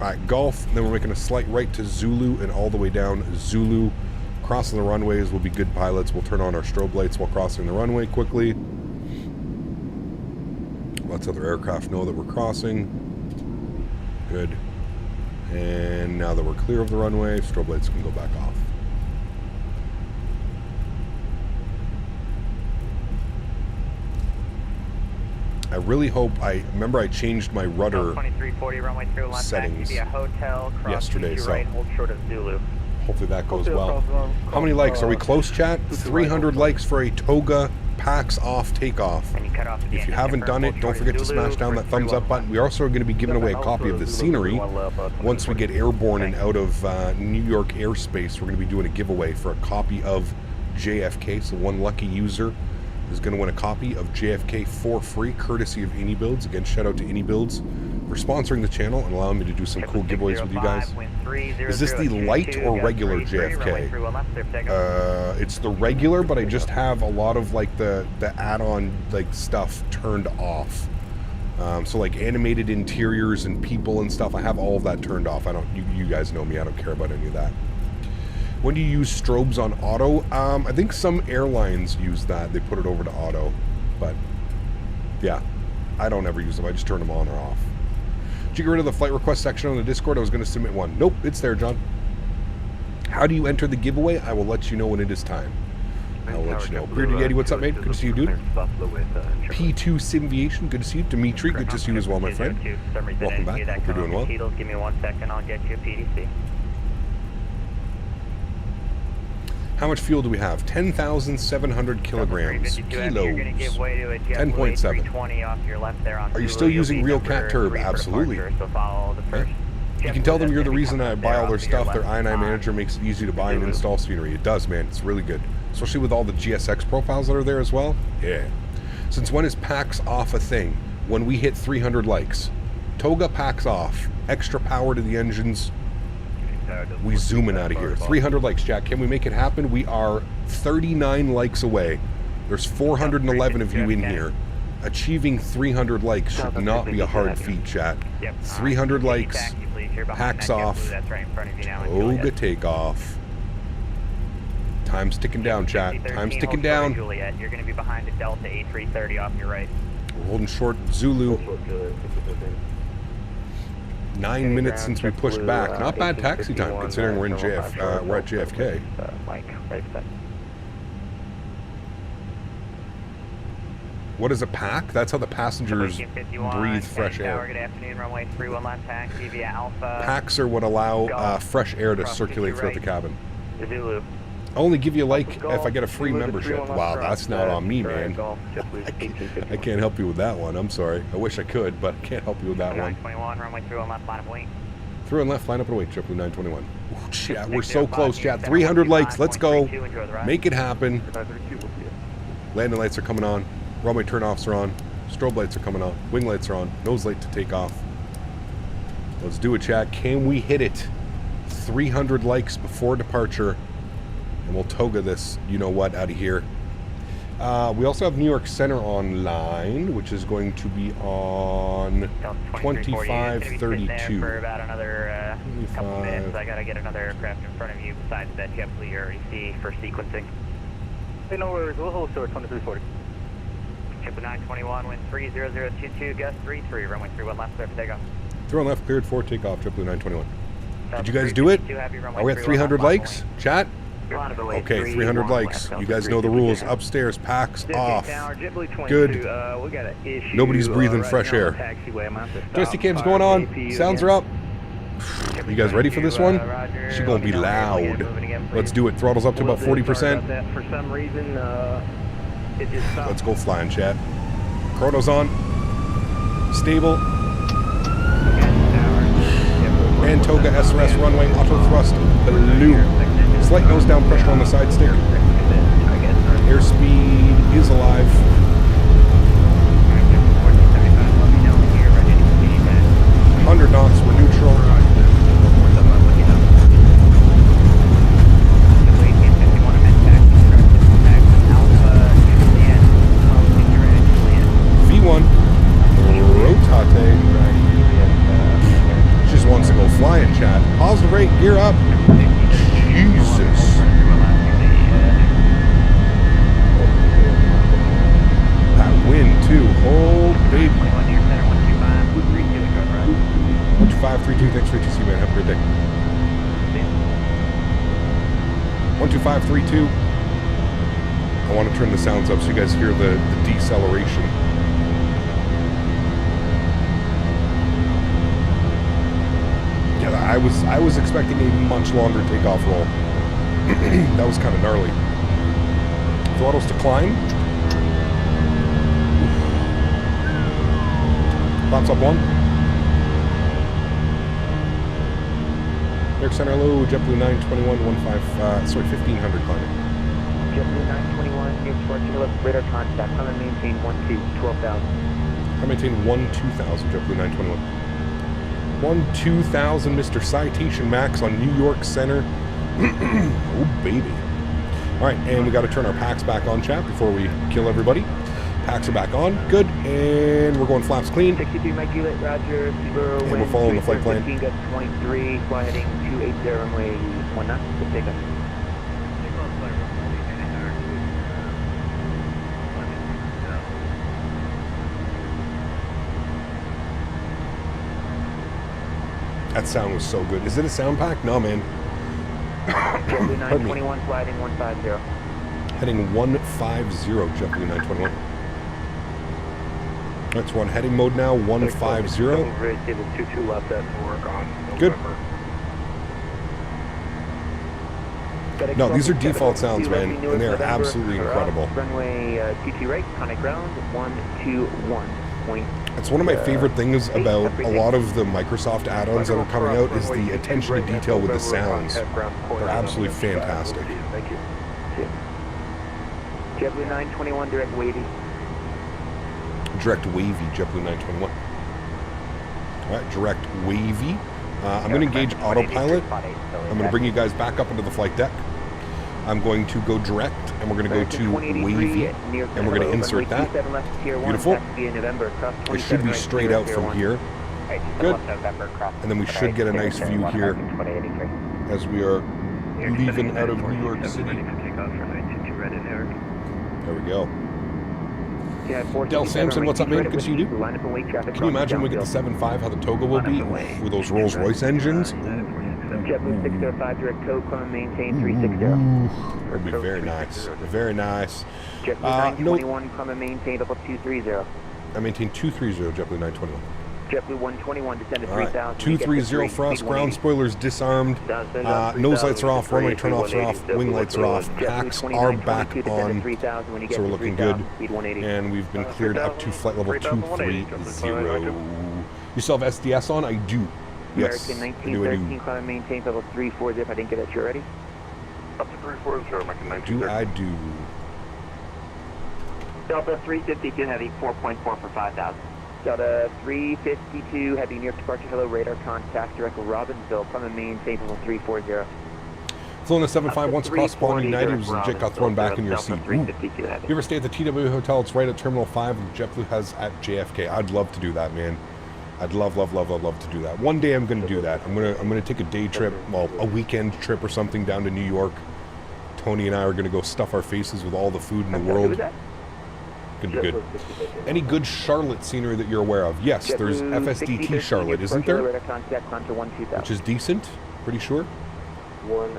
Alright, Golf, then we're making a slight right to Zulu and all the way down Zulu. Crossing the runways, we'll be good pilots. We'll turn on our strobe lights while crossing the runway quickly. Let other aircraft know that we're crossing. Good. And now that we're clear of the runway, strobe lights can go back off. I really hope remember I changed my rudder 2340 runway 31 settings hotel, yesterday, so right, hold short of Zulu. Hopefully that goes well. How many likes? Are we close, chat? 300 likes for a Toga PAX off takeoff. If you haven't done it, don't forget to smash down that thumbs up button. We also are going to be giving away a copy of the scenery. Once we get airborne and out of New York airspace, we're going to be doing a giveaway for a copy of JFK. So one lucky user is going to win a copy of JFK for free, courtesy of iniBuilds. Again, shout out to iniBuilds for sponsoring the channel and allowing me to do some cool giveaways with you guys. Is this the light or regular JFK? It's the regular, but I just have a lot of like the add-on like stuff turned off. So like animated interiors and people and stuff, I have all of that turned off. You guys know me, I don't care about any of that. When do you use strobes on auto? I think some airlines use that. They put it over to auto. But, yeah. I don't ever use them. I just turn them on or off. Did you get rid of the flight request section on the Discord? I was going to submit one. Nope, it's there, John. How do you enter the giveaway? I will let you know when it is time. I'll let you know. Bearded Yeti, what's up, mate? Good to see you, dude. P2 Simviation, good to see you. Dimitri, good to see you as well, my friend. Welcome back. Hope you're doing well. Give me 1 second, I'll get you a PDC. How much fuel do we have? 10,700 kilograms. Kilos. 10.7. Are you still using real cat turb? Absolutely. Yeah. You can tell them you're the reason I buy all their stuff. Their INI manager makes it easy to buy and install scenery. It does, man. It's really good. Especially with all the GSX profiles that are there as well. Yeah. Since when is PAX off a thing? When we hit 300 likes. Toga PAX off. Extra power to the engines. We zooming out of here. 300 likes, Jack. Can we make it happen? We are 39 likes away. There's 411 of you in here. Achieving 300 likes should not be a hard feat, chat. 300 likes. Packs off. Toga takeoff. Time's ticking down, chat. Time's ticking down. Juliet, you're going to be behind the Delta A330 off your right. We're holding short Zulu. 9 minutes since we pushed back. Not bad taxi time, considering we're in we're at JFK. Mike, right set. What is a pack? That's how the passengers breathe fresh air. Good afternoon, runway 31 left taxi via Alpha. Packs are what allow fresh air to circulate throughout the cabin. Zulu. I'll only give you a like if I get a free membership. Wow, that's not on me, man. I can't help you with that one. I'm sorry. I wish I could, but I can't help you with that one. 921, runway 31 left, line up and wait. Through and left, line up and wait, JetBlue 921. Ooh, chat, we're so close, chat. 300 likes. Let's go. Make it happen. Landing lights are coming on. Runway turnoffs are on. Strobe lights are coming on. Wing lights are on. Nose light to take off. Let's do it, chat. Can we hit it? 300 likes before departure. And we'll toga this, you know what, out of here. We also have New York Center online, which is going to be on 2532. For about another couple minutes. I gotta get another aircraft in front of you besides that JetBlue you already see for sequencing. Hey, no worries. We'll hold short 2340. JetBlue 921, wind 30022, gust 33, runway 31 left, clear for takeoff. Through and left, cleared for takeoff, JetBlue 921. Did you guys do it? Are we at 300 likes? Chat? Okay, 300 likes. You guys know the rules. Upstairs, packs off. Good. Nobody's breathing fresh air. Joystick cam's going on. Sounds are up. You guys ready for this one? She's gonna be loud. Let's do it. Throttle's up to about 40%. For some reason, it just stopped. Let's go flying, chat. Chrono's on. Stable. Mantoga SRS runway auto thrust blue. Slight nose down pressure on the side stick. Airspeed is alive. 100 knots, we're neutral. V1, rotate. She just wants to go flying, chat. Positive rate, gear up. Jesus. That wind too. Oh baby. 12532, thanks for HTC, man. Have a great day. 12532. I want to turn the sounds up so you guys hear the deceleration. Yeah, I was expecting a much longer takeoff roll. That was kind of gnarly. Throttles to climb. Flaps up 1. New York Center low, JetBlue 921, 1500 climbing. JetBlue 921, near departure left radar contact. I'm going to maintain 12,000. I maintain 12,000, JetBlue 921. 12,000, Mr. Citation Max on New York Center. Oh, baby. All right, and we got to turn our packs back on, chat, before we kill everybody. Packs are back on. Good. And we're going flaps clean. 63 Mike Roger. And we're following the flight plan. 23, fly heading 280, runway 1 knot. Good takeoff. That sound was so good. Is it a sound pack? No, man. JetBlue 921, fly heading 150. Heading 150, JetBlue 921. That's one heading mode now, 150. Good. No, these are default sounds, man, and they are absolutely incredible. Runway 22 right, connect ground, 121. It's one of my favorite things about a lot of the Microsoft add-ons that are coming out is the attention to detail with the sounds. They're absolutely fantastic. Thank you. JetBlue 921, direct wavy. Direct wavy, JetBlue 921. All right, direct wavy. I'm going to engage autopilot. I'm going to bring you guys back up into the flight deck. I'm going to go direct, and we're going to go to wavy, and we're going to insert that. Beautiful. It should be straight out from here. Good. And then we should get a nice view here as we are leaving out of New York City. There we go. Del Sampson, what's up, man? Good to see you, dude. Can you imagine when we get the 7.5 how the toga will be with those Rolls Royce engines? JetBlue 605, direct code, climb, maintain 360. That'd be very nice. Very nice. JetBlue 921, climb and maintain up 230. I maintain 230, JetBlue 921. JetBlue 121, descend to All right, 3000. 230 frost, ground spoilers disarmed, nose lights are off, runway turn-offs are off, wing lights are off, packs are back on, so we're looking good, and we've been cleared up to flight level 230. You still have SDS on? I do. Yes, American I 1913, climb and maintain level 340 if I didn't get it, you ready? Up to 340, American do. 1913. I do. Delta 352 heavy, 4.4 for 5,000. Delta 352, heavy near departure, hello, radar contact, direct Robbinsville, climb and maintain level 340. Flown a 75 once across spawn, United was legit, got thrown back in your seat. Ooh. You 352 heavy. ever stay at the TW Hotel? It's right at Terminal 5 and JetBlue has at JFK. I'd love to do that, man. I'd love to do that. One day I'm going to do that. I'm going to take a day trip, well, a weekend trip or something down to New York. Tony and I are going to go stuff our faces with all the food in the world. Gonna be good. Any good Charlotte scenery that you're aware of? Yes, there's FSDT Charlotte, isn't there? Which is decent, pretty sure. 1-2.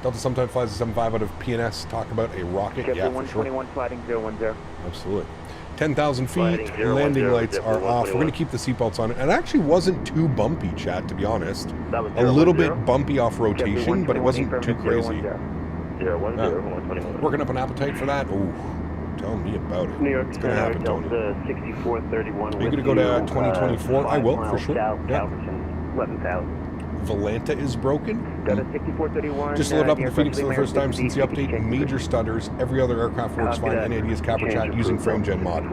Delta sometimes flies a 75 out of PNS. Talk about a rocket. Yeah, for sure. 121 sliding 010. Absolutely. 10,000 feet, Sliding 010, landing lights are JetBlue off. We're 121. going to keep the seatbelts on. It actually wasn't too bumpy, chat, to be honest. That was A little bit 010. bumpy off rotation, but it wasn't too crazy. 010, 121. Working up an appetite for that? Ooh, tell me about it. New York It's going to happen, Tony. Delta 6431. Are you going to go to 2024? I will, for sure. Yeah. 11,000. Volanta is broken. Delta 6431. Just loaded up in the Phoenix for the first time since the update. Major stutters. Every other aircraft works fine. NAD is Capra Chat using FrameGen mod.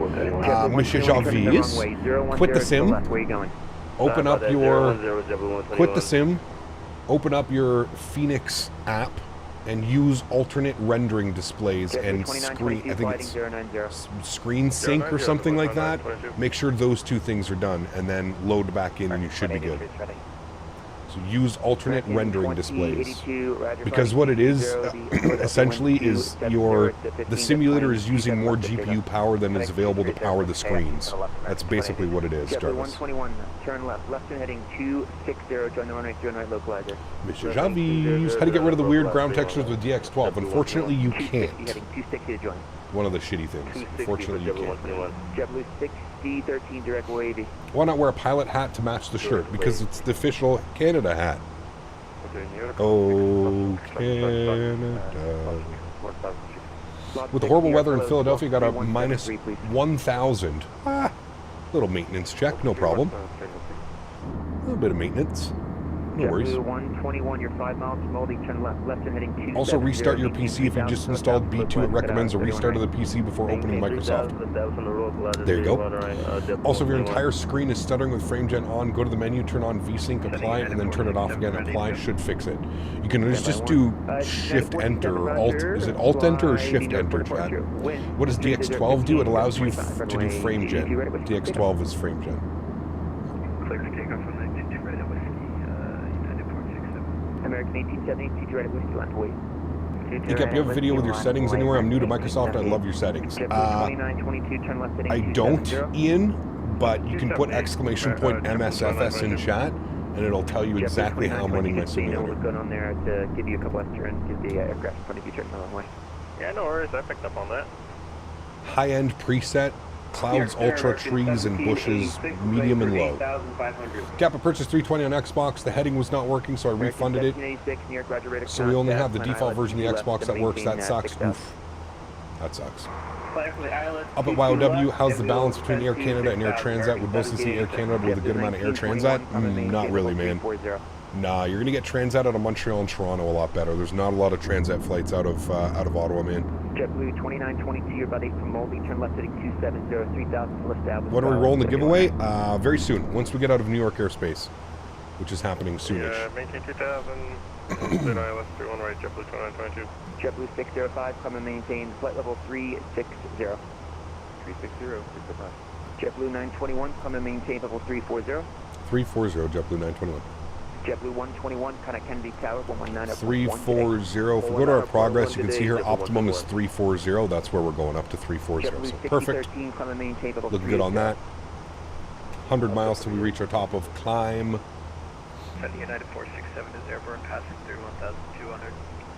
Monsieur Javies, quit the sim. Where you going? Open up your... Quit the sim. Open up your Phoenix app and use alternate rendering displays and screen... I think it's screen sync or something like that. Make sure those two things are done and then load back in and you should be good. So use alternate rendering displays. Because what it is, essentially, is the simulator is using more GPU power than is available to power the screens. That's basically what it is, Jarvis. 121, turn left, left turn heading 260, join the runway 09 localizer. Mr. Javis, how to get rid of the weird ground textures with DX12? Unfortunately, you can't. Heading 260 to join. One of the shitty things. Unfortunately, you can't. JetBlue 6013, direct wavy. Why not wear a pilot hat to match the shirt? Because it's the official Canada hat. Oh, Canada. With the horrible weather in Philadelphia, got a minus 1,000. Ah, little maintenance check, no problem. A little bit of maintenance. No worries. JetBlue 121, you're 5 miles from Moldy, turn left, left turn heading 270. Also restart your PC if you just installed B2. It recommends a restart of the PC before opening Microsoft. There you go. Also, if your entire screen is stuttering with FrameGen on, go to the menu, turn on VSync, apply it, and then turn it off again. Apply should fix it. You can just do Shift Enter or Alt. Is it Alt Enter or Shift Enter, Chad? What does DX12 do? It allows you to do FrameGen. DX12 is FrameGen. American 1870, CT right at Whiskey Land, wait. Ecap, you have a video with your settings anywhere? I'm new to Microsoft. I love your settings. I don't, Ian, but you can put exclamation point MSFS in chat, and it'll tell you exactly how I'm running my simulator. What's going on there to give you a couple extra and give the aircraft in front of you turn the wrong way. Yeah, no worries. I picked up on that. High-end preset, clouds, ultra, trees, and bushes, medium and low. Kappa purchased 320 on Xbox. The heading was not working, so I refunded it. So we only have the default version of the Xbox that works. That sucks. Oof. That sucks. Up at YOW, how's the balance between Air Canada and Air Transat? Would mostly see Air Canada with a good amount of Air Transat? Not really, man. Nah, you're going to get Transat out of Montreal and Toronto a lot better. There's not a lot of Transat flights out of Ottawa, man. JetBlue 2922, you're about 8 from Moldy, turn left heading 270, 3000 full established. When are we rolling the giveaway? Very soon, once we get out of New York airspace, which is happening soonish. Yeah, maintain 2000. Then ILS 31 right, JetBlue 2922. JetBlue 605, come and maintain flight level 360. 360, 605. JetBlue 921, come and maintain level 340. 340, JetBlue 921. JetBlue 121, Connect Kennedy Tower, 119 up 340. If we go to our progress, you can see here optimum is 340. That's where we're going, up to 340. So perfect. Looking good on that. 100 miles till we reach our top of climb. United 467 is airborne, passing through 1,200.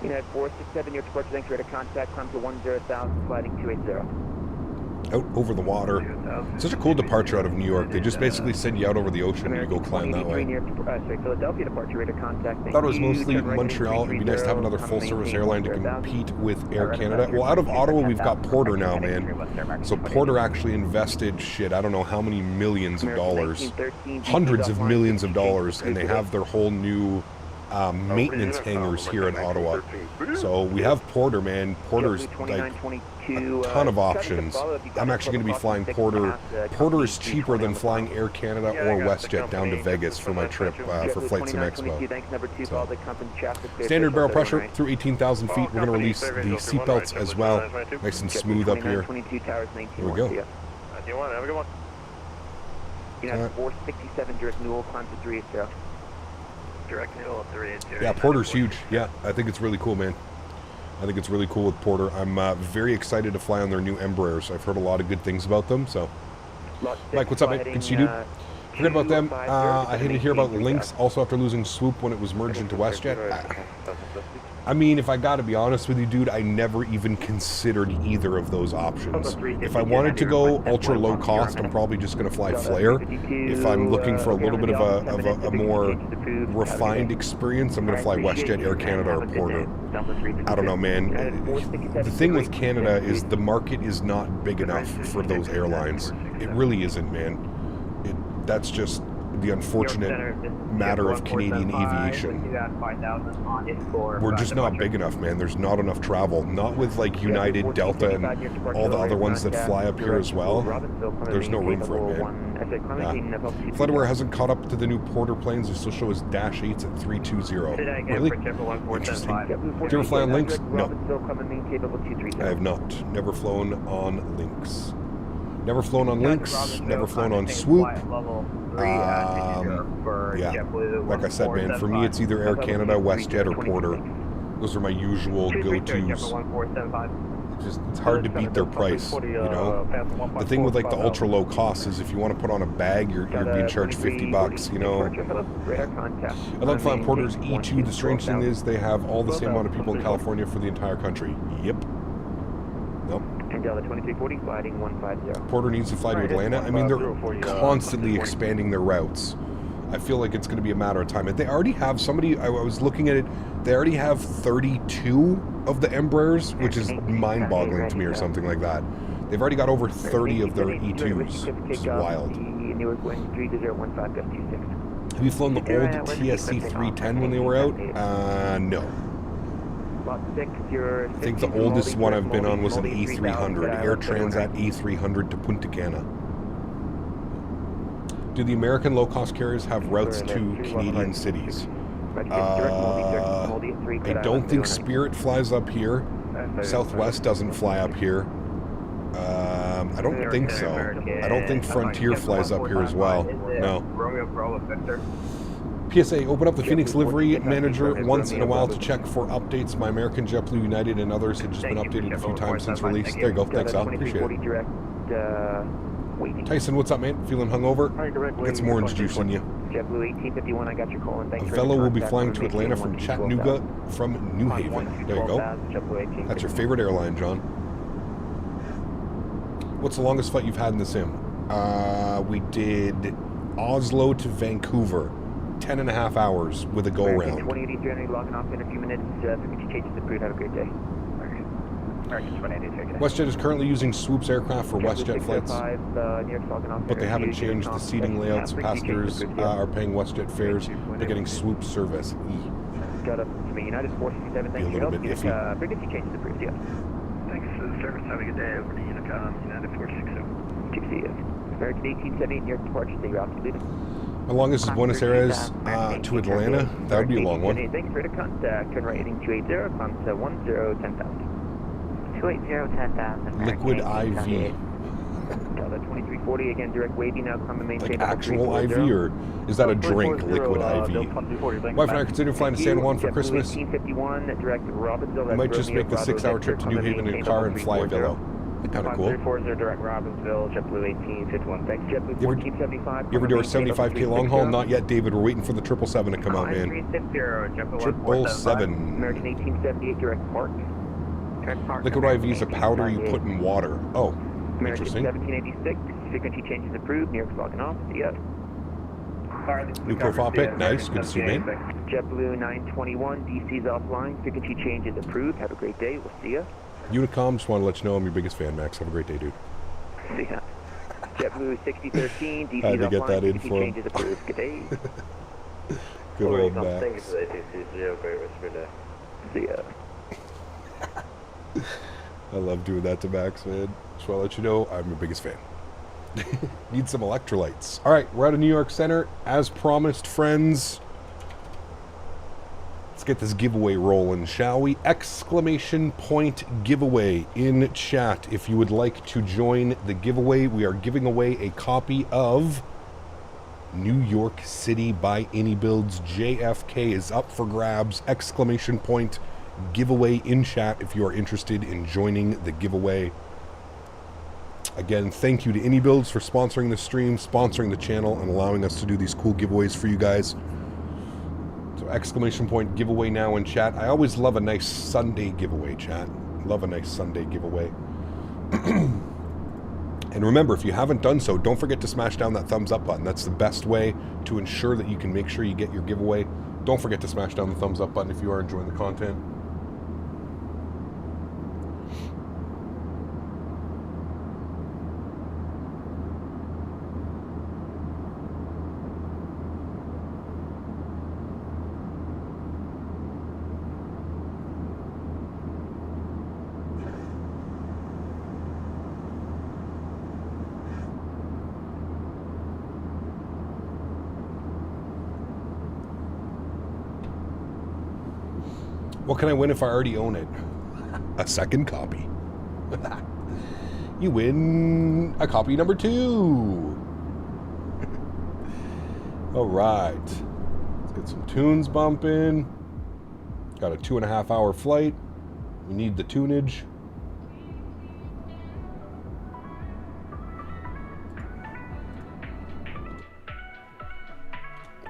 United 467, your departure, thanks for the contact, climb to 10,000, sliding 280. out over the water. Such a cool departure out of New York. They just basically send you out over the ocean and you go climb that way. Philadelphia departure radar contact. I thought it was mostly Montreal. It'd be nice to have another full-service airline to compete with Air Canada. Well, out of Ottawa, we've got Porter now, man. So Porter actually invested, shit, I don't know how many millions of dollars, hundreds of millions of dollars, and they have their whole new maintenance hangars here in Ottawa. So we have Porter, man. Porter's like a ton of options. I'm actually going to be flying Porter. Porter is cheaper than flying Air Canada or WestJet down to Vegas for my trip for Flight Sim Expo. So, standard barrel pressure through 18,000 feet. We're going to release the seatbelts as well. Nice and smooth up here. Here we go. You want have a good one. United 467 direct Newell, climb to 380. Direct Newell 380. Yeah, Porter's huge. Yeah, I think it's really cool, man. I think it's really cool with Porter. I'm very excited to fly on their new Embraers. I've heard a lot of good things about them. So, Mike, what's up, mate? Good to see you, dude. Forget about them. I hate to hear about Lynx. Also, after losing Swoop when it was merged into WestJet. I mean, if I got to be honest with you, dude, I never even considered either of those options. If I wanted to go ultra low cost, I'm probably just going to fly Flare. If I'm looking for a little bit of a more refined experience, I'm going to fly WestJet, Air Canada, or Porter. I don't know, man. The thing with Canada is the market is not big enough for those airlines. It really isn't, man. That's just the unfortunate matter of Canadian aviation. We're just not big enough, man. There's not enough travel. Not with like United, Delta, and all the other ones that fly up here as well. There's no room for it, man. FlightAware hasn't caught up to the new Porter planes. They still show us Dash 8s at 320. Really? Interesting. Did you ever fly on Lynx? No. I have not. Never flown on Lynx. Never flown on Lynx. Never flown on Swoop. Yeah, like I said, man, for me it's either Air Canada, WestJet, or Porter. Those are my usual go-tos. It's hard to beat their price, you know. The thing with like the ultra low cost is if you want to put on a bag, you're being charged $50, you know. I like flying Porter's E2. The strange thing is they have all the same amount of people in California for the entire country. Yep. Nope. Porter needs to fly to Atlanta. I mean, they're constantly expanding their routes. I feel like it's going to be a matter of time. And they already have somebody, I was looking at it, they already have 32 of the Embraers, which is mind-boggling to me or something like that. They've already got over 30 of their E2s, which is wild. Have you flown the old TSC 310 when they were out? No. I think the oldest one I've been on was an A300, Air Transat A300 to Punta Cana. Do the American low-cost carriers have routes to Canadian cities? I don't think Spirit flies up here. Southwest doesn't fly up here. I don't think so. I don't think Frontier flies up here as well. No. PSA, open up the Fenix livery manager once in a while to check for updates. My American, JetBlue, United, and others have just been updated a few times since release. There you go. Thanks, Al. Appreciate it. Tyson, what's up, man? Feeling hungover? Get some orange juice in you. JetBlue 1851, I got your call. A fellow will be flying to Atlanta from Chattanooga from New Haven. There you go. That's your favorite airline, John. What's the longest flight you've had in the sim? We did Oslo to Vancouver. 10.5 hours with a go-around. 2083, logging off in a few minutes. Changes the food. Have a great day. WestJet is currently using Swoop's aircraft for WestJet flights, but they haven't changed the seating layouts. Passengers are paying WestJet fares. They're getting Swoop service. Got up to United 467. Be a little bit iffy. Frequency changes the food. Yeah. Thanks for the service. Have a good day. Over to Unicom, United 467. Keep seeing you. American 1878, near departure. Stay route completed. How long is Buenos Aires to Atlanta? That would be a long one. Thank you for the contact. Turn right heading 280, climb to 10,000. 280, 10,000. Liquid IV. Delta 2340, again, direct wavy now, climb and maintain. Like actual IV, or is that a drink, liquid IV? Wife and I are considering flying to San Juan for Christmas. 1851, direct Robbinsville. I might just make the 6-hour trip to New Haven in a car and fly a Velo. Kind of cool. 340, direct Robbinsville, JetBlue 1851. Thanks, JetBlue 1475. You ever do a 75K long haul? Not yet, David. We're waiting for the 777 to come out, man. 777. American 1878, direct Park. Liquid IV is a powder you put in water. Oh. American Interesting. 1786, frequency changes approved, New York's logging off, see ya. New profile pic, nice, good to see you, man. JetBlue 921, DC's offline, frequency changes approved, have a great day, we'll see ya. Unicom, just want to let you know I'm your biggest fan, Max. Have a great day, dude. See ya. JetBlue 6013, DC's I had to get offline, that in frequency for him. changes approved, good day. Good old Max. Thank you for the A320, great rest of your day. See ya. I love doing that to Max, man. Just want to let you know I'm your biggest fan. Need some electrolytes. All right, we're out of New York Center. As promised, friends. Let's get this giveaway rolling, shall we? Exclamation point giveaway in chat. If you would like to join the giveaway, we are giving away a copy of New York City by iniBuilds. JFK is up for grabs. Exclamation point giveaway in chat if you are interested in joining the giveaway. Again, thank you to iniBuilds for sponsoring the stream, sponsoring the channel, and allowing us to do these cool giveaways for you guys. So exclamation point giveaway now in chat. I always love a nice Sunday giveaway, chat. Love a nice Sunday giveaway. And remember, if you haven't done so, don't forget to smash down that thumbs up button. That's the best way to ensure that you can make sure you get your giveaway. Don't forget to smash down the thumbs up button if you are enjoying the content. What can I win if I already own it? A second copy. You win a copy number 2. All right. Let's get some tunes bumping. Got a 2.5 hour flight. We need the tunage.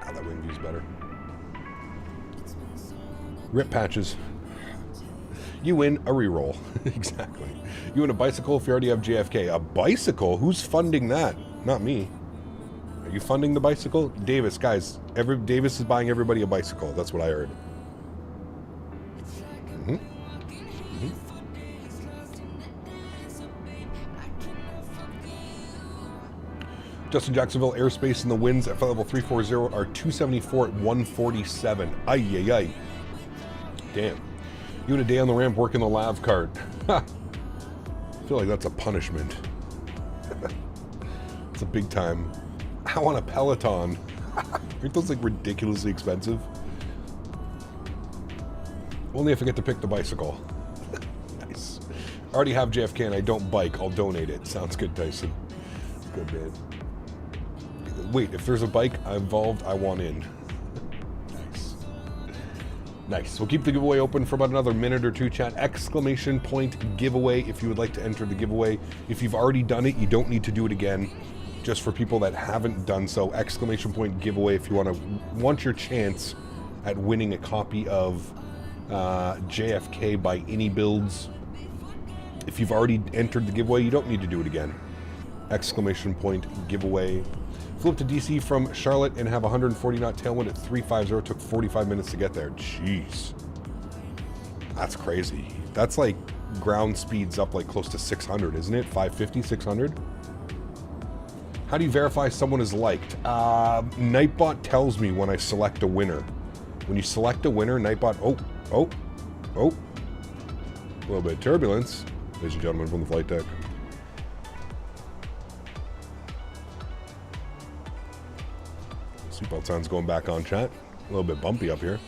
Ah, that wing view's better. Rip patches. You win a reroll. Exactly. You win a bicycle if you already have JFK. A bicycle? Who's funding that? Not me. Are you funding the bicycle? Davis, guys. Davis is buying everybody a bicycle. That's what I heard. Justin Jacksonville airspace and the winds at flight level 340 are 274 at 147. Ay, ay, ay. Damn. You had a day on the ramp working the lav cart. I feel like that's a punishment. It's a big time. I want a Peloton. Aren't those like ridiculously expensive? Only if I get to pick the bicycle. Nice. I already have JFK and I don't bike. I'll donate it. Sounds good, Tyson. Good, man. Wait, if there's a bike involved, I want in. Nice. We'll keep the giveaway open for about another minute or two, chat. Exclamation point giveaway if you would like to enter the giveaway. If you've already done it, you don't need to do it again. Just for people that haven't done so, exclamation point giveaway if you want your chance at winning a copy of JFK by iniBuilds. If you've already entered the giveaway, you don't need to do it again. Exclamation point giveaway. Flew up to DC from Charlotte and have 140 knot tailwind at 350. Took 45 minutes to get there. Jeez. That's crazy. That's like ground speeds up like close to 600, isn't it? 550, 600? How do you verify someone is liked? Nightbot tells me when I select a winner. When you select a winner, Nightbot... Oh. A little bit of turbulence, ladies and gentlemen, from the flight deck. Seatbelt sounds going back on, chat. A little bit bumpy up here.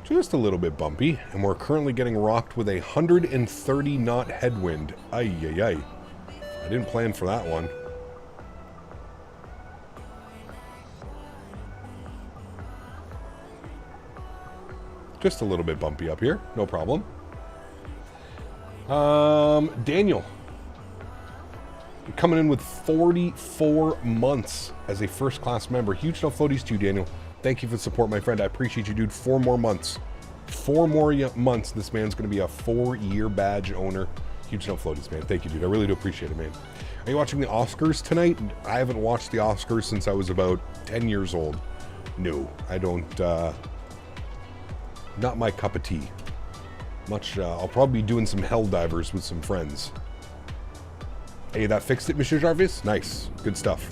Just a little bit bumpy, and we're currently getting rocked with a 130 knot headwind. Ay, ay, ay. I didn't plan for that one. Just a little bit bumpy up here, no problem. Daniel. Coming in with 44 months as a first-class member. Huge no floaties to you, Daniel. Thank you for the support, my friend. I appreciate you, dude. 4 more months. 4 more months, this man's going to be a 4-year badge owner. Huge no floaties, man. Thank you, dude. I really do appreciate it, man. Are you watching the Oscars tonight? I haven't watched the Oscars since I was about 10 years old. No, I don't. Not my cup of tea. I'll probably be doing some hell divers with some friends. Hey, that fixed it, Monsieur Jarvis? Nice. Good stuff.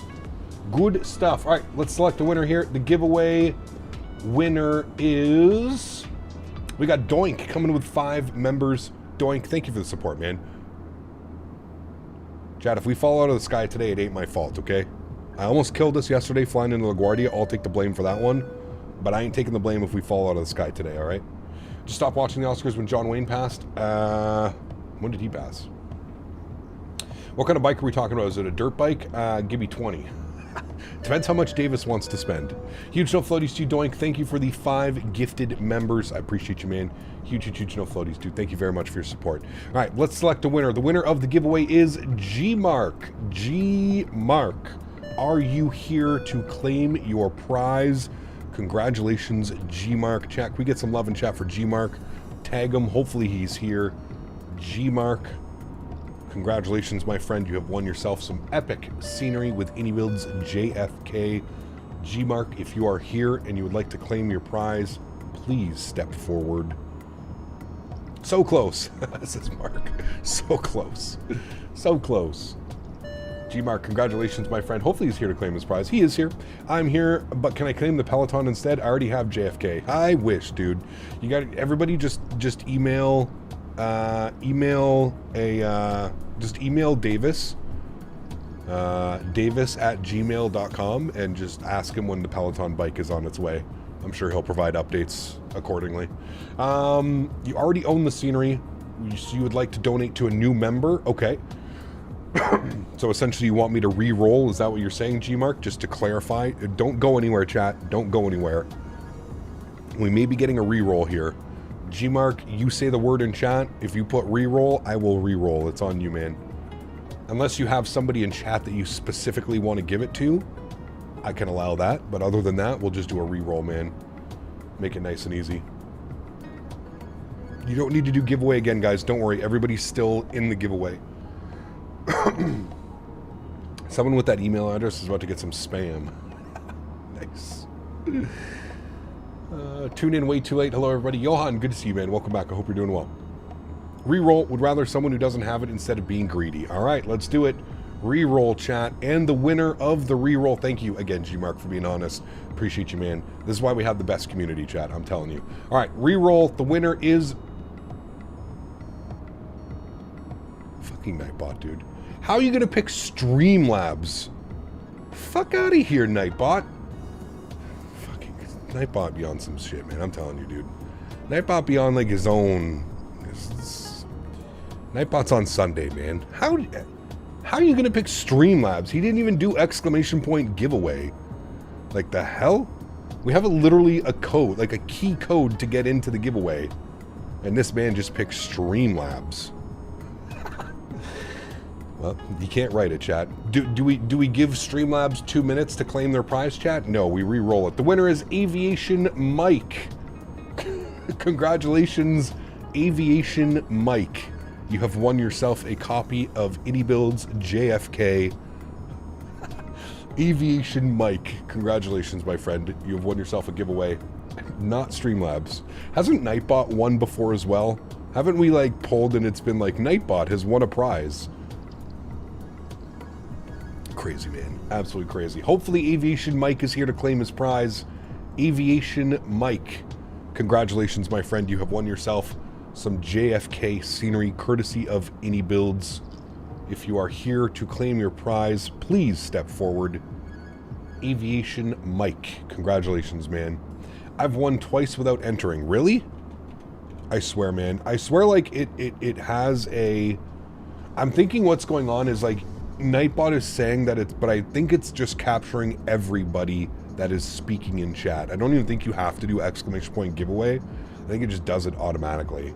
Good stuff. All right, let's select the winner here. The giveaway winner is... We got Doink coming with 5 members. Doink, thank you for the support, man. Chad, if we fall out of the sky today, it ain't my fault, okay? I almost killed us yesterday flying into LaGuardia. I'll take the blame for that one. But I ain't taking the blame if we fall out of the sky today, all right? Just stop watching the Oscars when John Wayne passed. When did he pass? What kind of bike are we talking about? Is it a dirt bike? Give me 20. Depends how much Davis wants to spend. Huge no floaties to you, Doink. Thank you for the 5 gifted members. I appreciate you, man. Huge no floaties, dude. Thank you very much for your support. All right, let's select a winner. The winner of the giveaway is G-Mark. G-Mark, are you here to claim your prize? Congratulations, G-Mark. Chat, can we get some love in chat for G-Mark? Tag him. Hopefully he's here. G-Mark. Congratulations, my friend. You have won yourself some epic scenery with iniBuilds JFK. G-Mark, if you are here and you would like to claim your prize, please step forward. So close, says Mark. So close. So close. G-Mark, congratulations, my friend. Hopefully he's here to claim his prize. He is here. I'm here, but can I claim the Peloton instead? I already have JFK. I wish, dude. You got everybody just email just email Davis davis@gmail.com and just ask him when the Peloton bike is on its way. I'm sure he'll provide updates accordingly. You already own the scenery. You would like to donate to a new member? Okay. So essentially you want me to re-roll? Is that what you're saying, G-Mark? Just to clarify. Don't go anywhere, chat. Don't go anywhere. We may be getting a re-roll here. G-Mark, you say the word in chat. If you put re-roll, I will re-roll. It's on you, man. Unless you have somebody in chat that you specifically want to give it to, I can allow that. But other than that, we'll just do a re-roll, man. Make it nice and easy. You don't need to do giveaway again, guys. Don't worry. Everybody's still in the giveaway. Someone with that email address is about to get some spam. Nice. Tune in way too late. Hello, everybody. Johan, good to see you, man. Welcome back. I hope you're doing well. Reroll would rather someone who doesn't have it instead of being greedy. All right, let's do it. Reroll, chat. And the winner of the reroll, thank you again, G-Mark, for being honest. Appreciate you, man. This is why we have the best community, chat. I'm telling you. All right, reroll. The winner is... Fucking Nightbot, dude. How are you going to pick Streamlabs? Fuck out of here, Nightbot. Nightbot be on some shit, man. I'm telling you, dude. Nightbot be on like his own. Nightbot's on Sunday, man. How are you gonna pick Streamlabs? He didn't even do exclamation point giveaway. Like the hell? We have literally a code, like a key code to get into the giveaway, and this man just picked Streamlabs. Well, you can't write it, chat. Do we give Streamlabs 2 minutes to claim their prize, chat? No, we re-roll it. The winner is Aviation Mike. Congratulations, Aviation Mike. You have won yourself a copy of iniBuilds JFK. Aviation Mike. Congratulations, my friend. You have won yourself a giveaway. Not Streamlabs. Hasn't Nightbot won before as well? Haven't we like pulled and it's been like Nightbot has won a prize? Crazy, man. Absolutely crazy. Hopefully Aviation Mike is here to claim his prize. Aviation Mike. Congratulations, my friend. You have won yourself some JFK scenery courtesy of iniBuilds. If you are here to claim your prize, please step forward. Aviation Mike. Congratulations, man. I've won twice without entering. Really? I swear, man. I swear, like, it has a... I'm thinking what's going on is, like, Nightbot is saying that it's... But I think it's just capturing everybody that is speaking in chat. I don't even think you have to do exclamation point giveaway. I think it just does it automatically.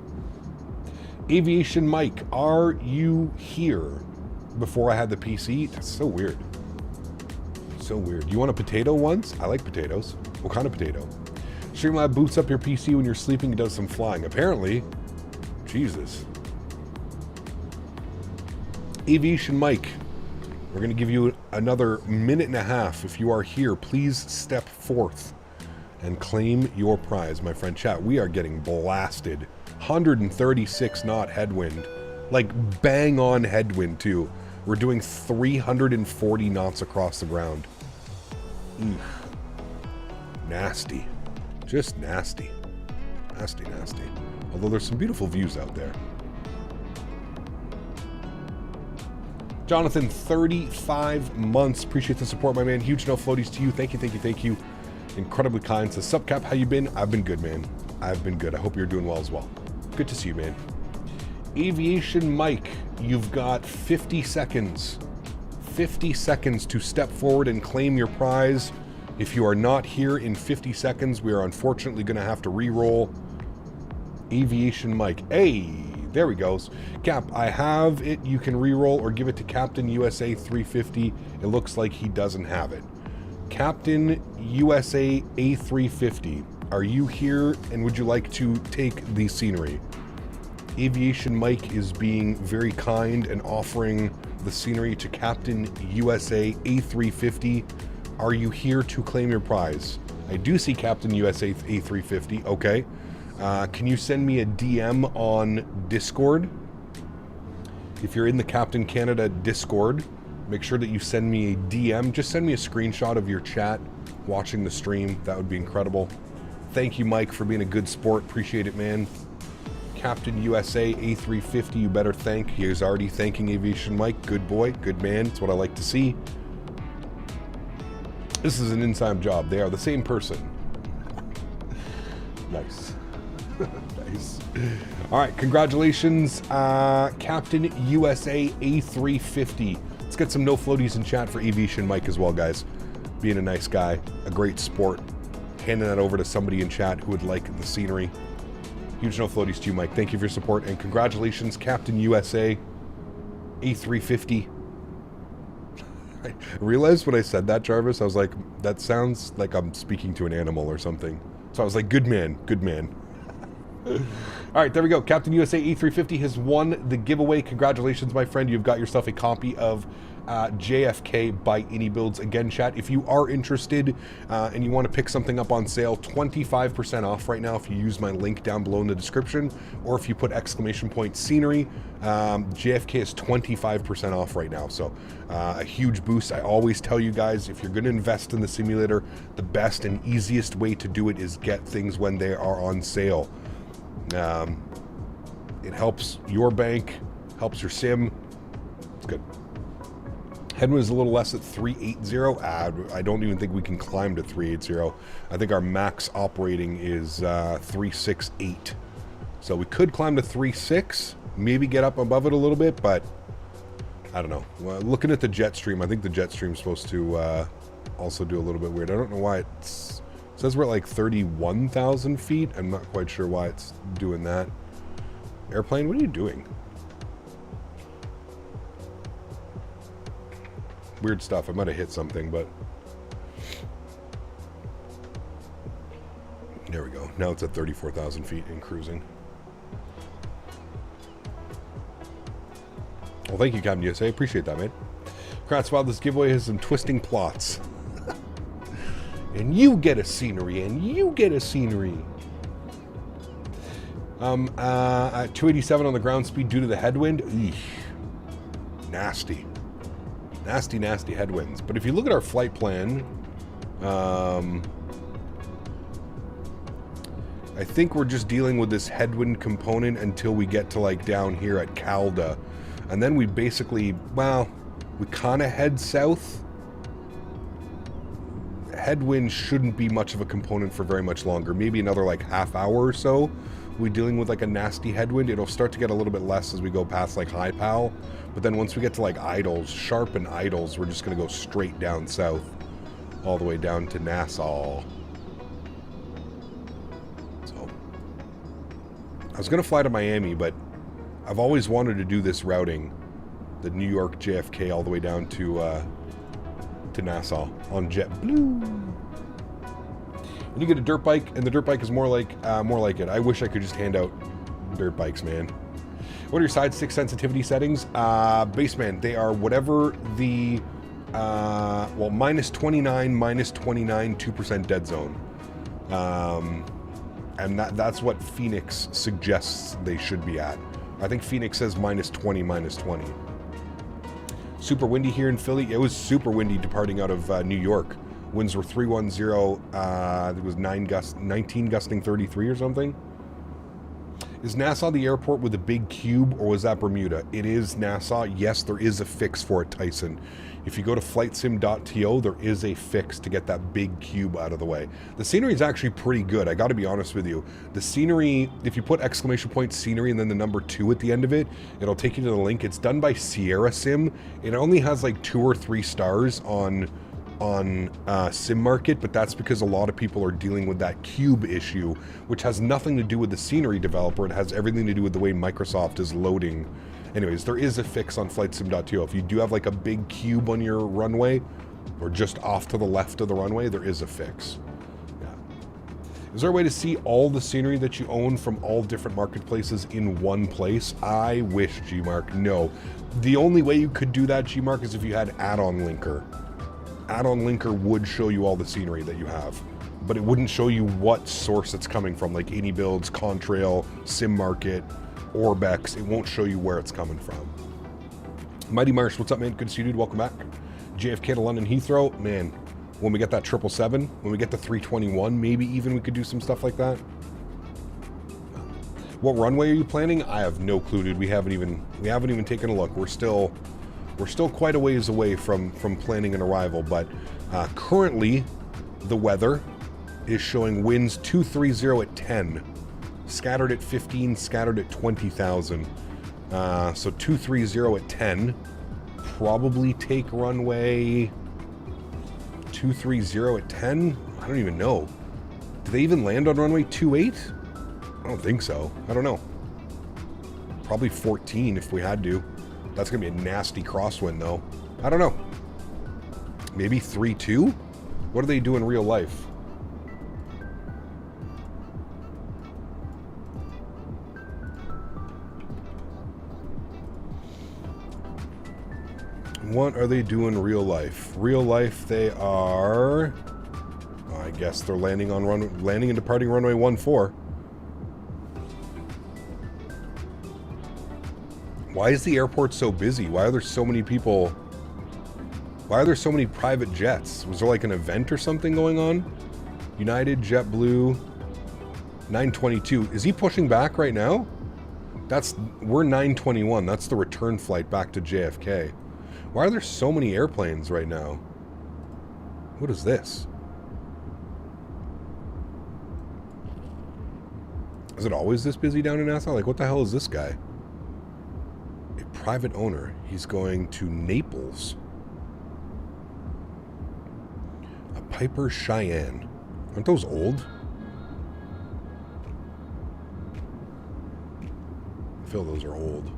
Aviation Mike, are you here? Before I had the PC? That's so weird. So weird. You want a potato once? I like potatoes. What kind of potato? Streamlab boots up your PC when you're sleeping and does some flying. Apparently. Jesus. Aviation Mike. We're going to give you another minute and a half. If you are here, please step forth and claim your prize, my friend. Chat, we are getting blasted. 136 knot headwind. Like bang on headwind too. We're doing 340 knots across the ground. Oof. Nasty. Just nasty. Nasty, nasty. Although there's some beautiful views out there. Jonathan, 35 months. Appreciate the support, my man. Huge no floaties to you. Thank you, thank you, thank you. Incredibly kind. Says, sup, Cap, how you been? I've been good, man. I've been good. I hope you're doing well as well. Good to see you, man. Aviation Mike, you've got 50 seconds. 50 seconds to step forward and claim your prize. If you are not here in 50 seconds, we are unfortunately going to have to re-roll. Aviation Mike. Hey, there he goes. Cap, I have it. You can re-roll or give it to Captain USA 350. It looks like he doesn't have it. Captain USA A350, are you here and would you like to take the scenery? Aviation Mike is being very kind and offering the scenery to Captain USA A350. Are you here to claim your prize? I do see Captain USA A350. Okay. Can you send me a DM on Discord? If you're in the Captain Canada Discord, make sure that you send me a DM. Just send me a screenshot of your chat watching the stream. That would be incredible. Thank you, Mike, for being a good sport. Appreciate it, man. Captain USA A350, you better thank. He is already thanking Aviation Mike. Good boy, good man. It's what I like to see. This is an inside job. They are the same person. Nice. Nice. All right, congratulations, Captain USA A350. Let's get some no floaties in chat for Aviation Mike as well, guys. Being a nice guy, a great sport. Handing that over to somebody in chat who would like the scenery. Huge no floaties to you, Mike. Thank you for your support, and congratulations, Captain USA A350. I realized when I said that, Jarvis, I was like, that sounds like I'm speaking to an animal or something. So I was like, good man, good man. All right, there we go. Captain USA A350 has won the giveaway. Congratulations, my friend. You've got yourself a copy of JFK by iniBuilds. Again, chat, if you are interested and you want to pick something up on sale, 25% off right now if you use my link down below in the description, or if you put ! scenery, JFK is 25% off right now. So a huge boost. I always tell you guys, if you're going to invest in the simulator, the best and easiest way to do it is get things when they are on sale. It helps your bank, helps your sim. It's good. Headwind is a little less at 380. I don't even think we can climb to 380. I think our max operating is 368. So we could climb to 36, maybe get up above it a little bit, but I don't know. Well, looking at the jet stream, I think the jet stream is supposed to also do a little bit weird. I don't know why it says we're at like 31,000 feet. I'm not quite sure why it's doing that. Airplane, what are you doing? Weird stuff. I might have hit something, but there we go. Now it's at 34,000 feet and cruising. Well, thank you, Captain USA. Appreciate that, man. Congrats, wow, this giveaway has some twisting plots. And you get a scenery, and you get a scenery. At 287 on the ground speed due to the headwind. Eesh. Nasty. Nasty, nasty headwinds. But if you look at our flight plan, I think we're just dealing with this headwind component until we get to like down here at Calda. And then we basically, well, we kind of head south. Headwind shouldn't be much of a component for very much longer. Maybe another like half hour or so. We're dealing with like a nasty headwind. It'll start to get a little bit less as we go past like High Pal. But then once we get to like Idles, Sharp and Idles, we're just going to go straight down south. All the way down to Nassau. So, I was going to fly to Miami, but I've always wanted to do this routing. The New York JFK all the way down to Nassau on JetBlue. When you get a dirt bike, and the dirt bike is more like it. I wish I could just hand out dirt bikes, man. What are your side stick sensitivity settings? Baseman, they are whatever the, well, minus 29, 2% dead zone. And that's what Fenix suggests they should be at. I think Fenix says minus 20. Super windy here in Philly. It was super windy departing out of New York. Winds were 310. It was 19 gusting 33 or something. Is Nassau the airport with a big cube, or was that Bermuda? It is Nassau. Yes, there is a fix for it, Tyson. If you go to flightsim.to, there is a fix to get that big cube out of the way. The scenery is actually pretty good, I gotta be honest with you. The scenery, if you put exclamation point scenery and then the number 2 at the end of it, it'll take you to the link. It's done by Sierra Sim. It only has like 2 or 3 stars on Sim Market, but that's because a lot of people are dealing with that cube issue, which has nothing to do with the scenery developer. It has everything to do with the way Microsoft is loading. Anyways, there is a fix on flightsim.to. If you do have like a big cube on your runway, or just off to the left of the runway, there is a fix. Yeah. Is there a way to see all the scenery that you own from all different marketplaces in one place? I wish, Gmark. No. The only way you could do that, Gmark, is if you had add-on linker. Add-on linker would show you all the scenery that you have, but it wouldn't show you what source it's coming from, like iniBuilds, Contrail, Sim Market, Orbex. It won't show you where it's coming from. Mighty Marsh, what's up, man? Good to see you, dude. Welcome back. JFK to London Heathrow. Man, when we get that 777, when we get the 321, maybe even we could do some stuff like that. What runway are you planning? I have no clue, dude. We haven't even taken a look. We're still quite a ways away from planning an arrival, but currently the weather is showing winds 230 at 10, scattered at 15, scattered at 20,000. So 230 at 10, probably take runway 230 at 10. I don't even know. Do they even land on runway 28? I don't think so. I don't know. Probably 14 if we had to. That's going to be a nasty crosswind, though. I don't know. Maybe 3-2? What do they do in real life? What are they doing in real life? Real life, they are... I guess they're landing and departing runway 14. Why is the airport so busy? Why are there so many people? Why are there so many private jets? Was there like an event or something going on? United, JetBlue, 922. Is he pushing back right now? We're 921. That's the return flight back to JFK. Why are there so many airplanes right now? What is this? Is it always this busy down in Nassau? Like, what the hell is this guy? A private owner. He's going to Naples. A Piper Cheyenne. Aren't those old? I feel those are old.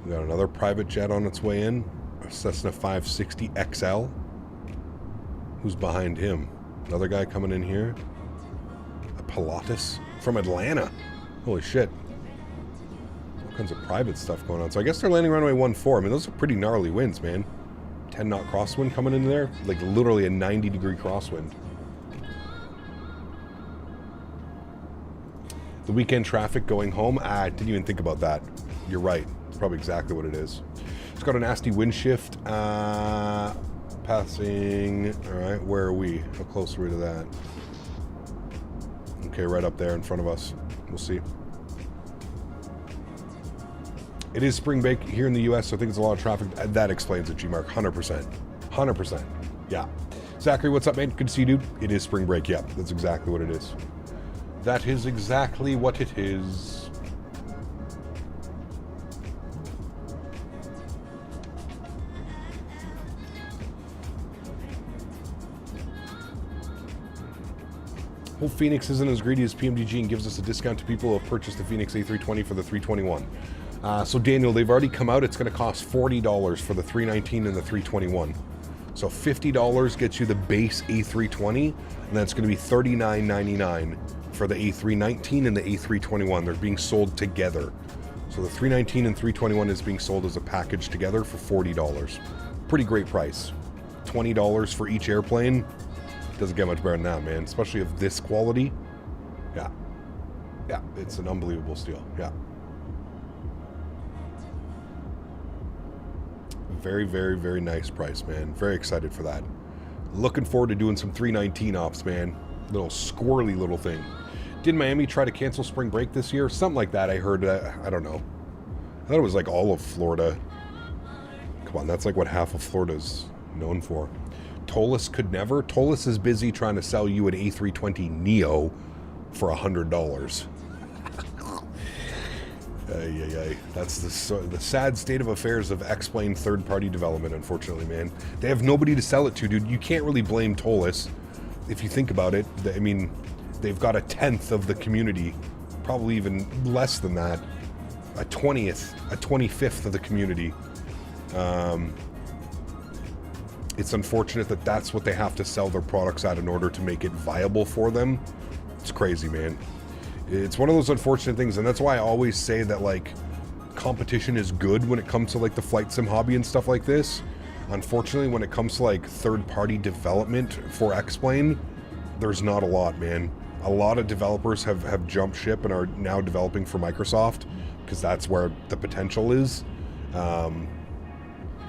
We got another private jet on its way in. A Cessna 560 XL. Who's behind him? Another guy coming in here. A Pilatus from Atlanta. Holy shit. All kinds of private stuff going on. So I guess they're landing runway 14. I mean, those are pretty gnarly winds, man. 10 knot crosswind coming in there. Like literally a 90-degree crosswind. The weekend traffic going home. I didn't even think about that. You're right. It's probably exactly what it is. It's got a nasty wind shift. Passing. All right, where are we? How close are we to that? Okay, right up there in front of us. We'll see. It is spring break here in the U.S., so I think it's a lot of traffic. That explains it, G-Mark. 100%. 100%. Yeah. Zachary, what's up, man? Good to see you, dude. It is spring break. Yeah, that's exactly what it is. That is exactly what it is. Hope Fenix isn't as greedy as PMDG and gives us a discount to people who have purchased the Fenix A320 for the 321. So Daniel, they've already come out. It's going to cost $40 for the 319 and the 321. So $50 gets you the base A320, and then it's going to be $39.99 for the A319 and the A321. They're being sold together. So the 319 and 321 is being sold as a package together for $40. Pretty great price. $20 for each airplane. Doesn't get much better than that, man. Especially of this quality. Yeah. Yeah, it's an unbelievable steal. Yeah. Very, very, very nice price, man. Very excited for that. Looking forward to doing some 319 ops, man. Little squirrely little thing. Did Miami try to cancel spring break this year? Something like that, I heard. I don't know. I thought it was like all of Florida. Come on, that's like what half of Florida's known for. Tolis could never. Tolis is busy trying to sell you an A320 Neo for $100. That's the sad state of affairs of X-Plane third-party development, unfortunately, man. They have nobody to sell it to, dude. You can't really blame Tolis if you think about it. I mean, they've got a 10th of the community, probably even less than that, a 25th of the community. It's unfortunate that that's what they have to sell their products at in order to make it viable for them. It's crazy, man. It's one of those unfortunate things, and that's why I always say that, like, competition is good when it comes to, like, the flight sim hobby and stuff like this. Unfortunately, when it comes to, like, third-party development for X-Plane, there's not a lot, man. A lot of developers have jumped ship and are now developing for Microsoft, because that's where the potential is.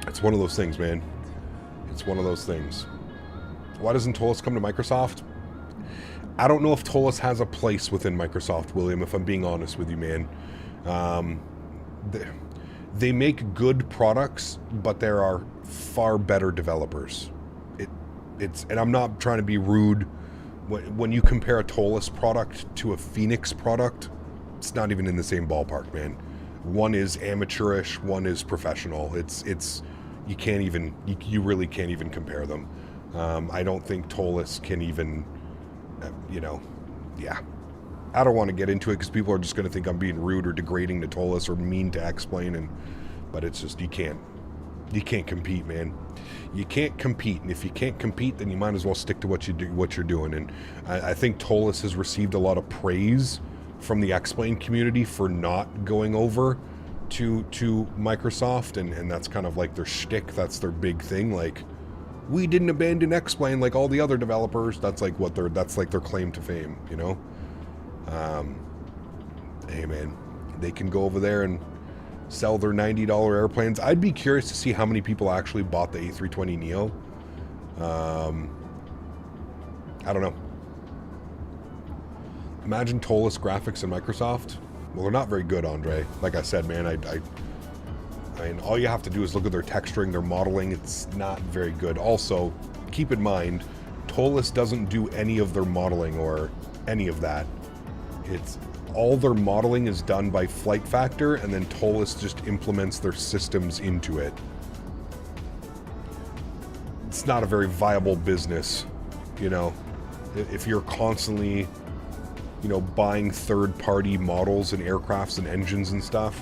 It's one of those things, man. It's one of those things. Why doesn't Tolis come to Microsoft? I don't know if Tolis has a place within Microsoft, William, if I'm being honest with you, man. They make good products, but there are far better developers. And I'm not trying to be rude. When you compare a Tolis product to a Fenix product, it's not even in the same ballpark, man. One is amateurish, one is professional. You can't even, you really can't even compare them. I don't think Tolis can even, yeah. I don't want to get into it because people are just going to think I'm being rude or degrading to Tolis or mean to X-Plane, but it's just, you can't compete, man. You can't compete, and if you can't compete, then you might as well stick to what you're doing. And I think Tolis has received a lot of praise from the X-Plane community for not going over to Microsoft, and that's kind of like their shtick. That's their big thing. Like, we didn't abandon X-Plane like all the other developers. That's like that's like their claim to fame, you know? Hey, man, they can go over there and sell their $90 airplanes. I'd be curious to see how many people actually bought the A320 Neo. I don't know. Imagine Tolis graphics in Microsoft. Well, they're not very good, Andre. Like I said, man, I mean, all you have to do is look at their texturing, their modeling. It's not very good. Also, keep in mind, Tolis doesn't do any of their modeling or any of that. It's all their modeling is done by Flight Factor, and then Tolis just implements their systems into it. It's not a very viable business, you know, if you're constantly, you know, buying third-party models and aircrafts and engines and stuff.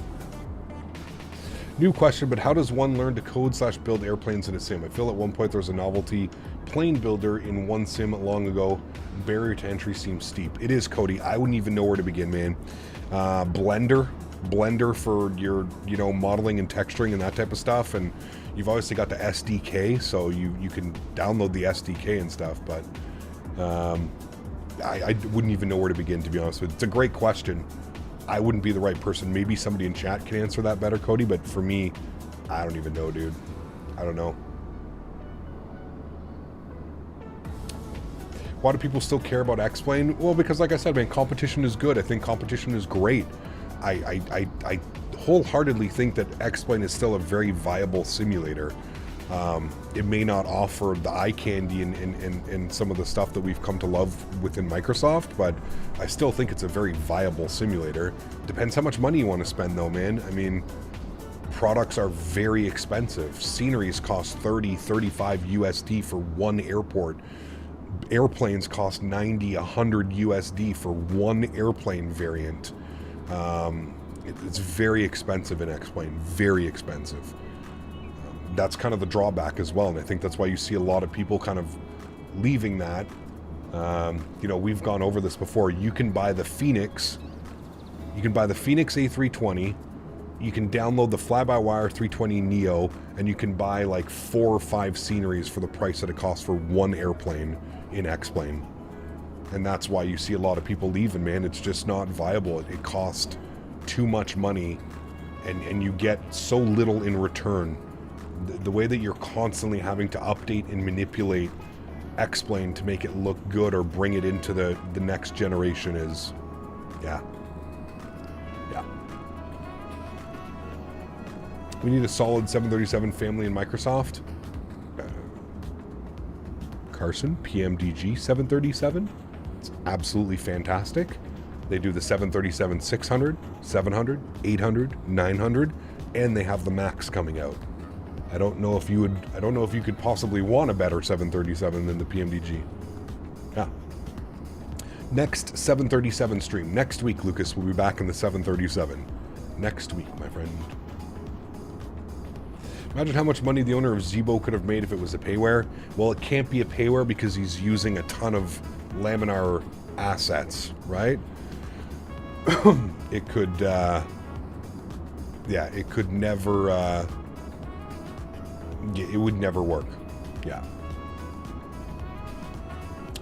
New question, but how does one learn to code/build airplanes in a sim? I feel at one point there was a novelty plane builder in one sim long ago. Barrier to entry seems steep. It is, Cody. I wouldn't even know where to begin, man. Blender for your, you know, modeling and texturing and that type of stuff. And you've obviously got the SDK, so you can download the SDK and stuff. But I wouldn't even know where to begin, to be honest with you. It's a great question. I wouldn't be the right person. Maybe somebody in chat can answer that better, Cody, but for me, I don't even know, dude. I don't know. Why do people still care about X-Plane? Well, because like I said, man, competition is good. I think competition is great. I wholeheartedly think that X-Plane is still a very viable simulator. It may not offer the eye candy and some of the stuff that we've come to love within Microsoft, but I still think it's a very viable simulator. Depends how much money you want to spend, though, man. I mean, products are very expensive. Sceneries cost 30, 35 USD for one airport. Airplanes cost 90, 100 USD for one airplane variant. It's very expensive in X-Plane, very expensive. that's kind of the drawback as well. And I think that's why you see a lot of people kind of leaving that. You know, we've gone over this before. You can buy the Fenix. You can buy the Fenix A320. You can download the fly-by-wire 320 Neo, and you can buy like 4 or 5 sceneries for the price that it costs for one airplane in X-Plane. And that's why you see a lot of people leaving, man. It's just not viable. It costs too much money, and you get so little in return. The way that you're constantly having to update and manipulate X-Plane to make it look good or bring it into the next generation is, yeah. We need a solid 737 family in Microsoft. Carson, PMDG 737. It's absolutely fantastic. They do the 737-600, 700, 800, 900, and they have the MAX coming out. I don't know if you could possibly want a better 737 than the PMDG. Yeah. Next 737 stream. Next week, Lucas, will be back in the 737. Next week, my friend. Imagine how much money the owner of Zibo could have made if it was a payware. Well, it can't be a payware because he's using a ton of laminar assets, right? It could, yeah, it could never, it would never work. Yeah.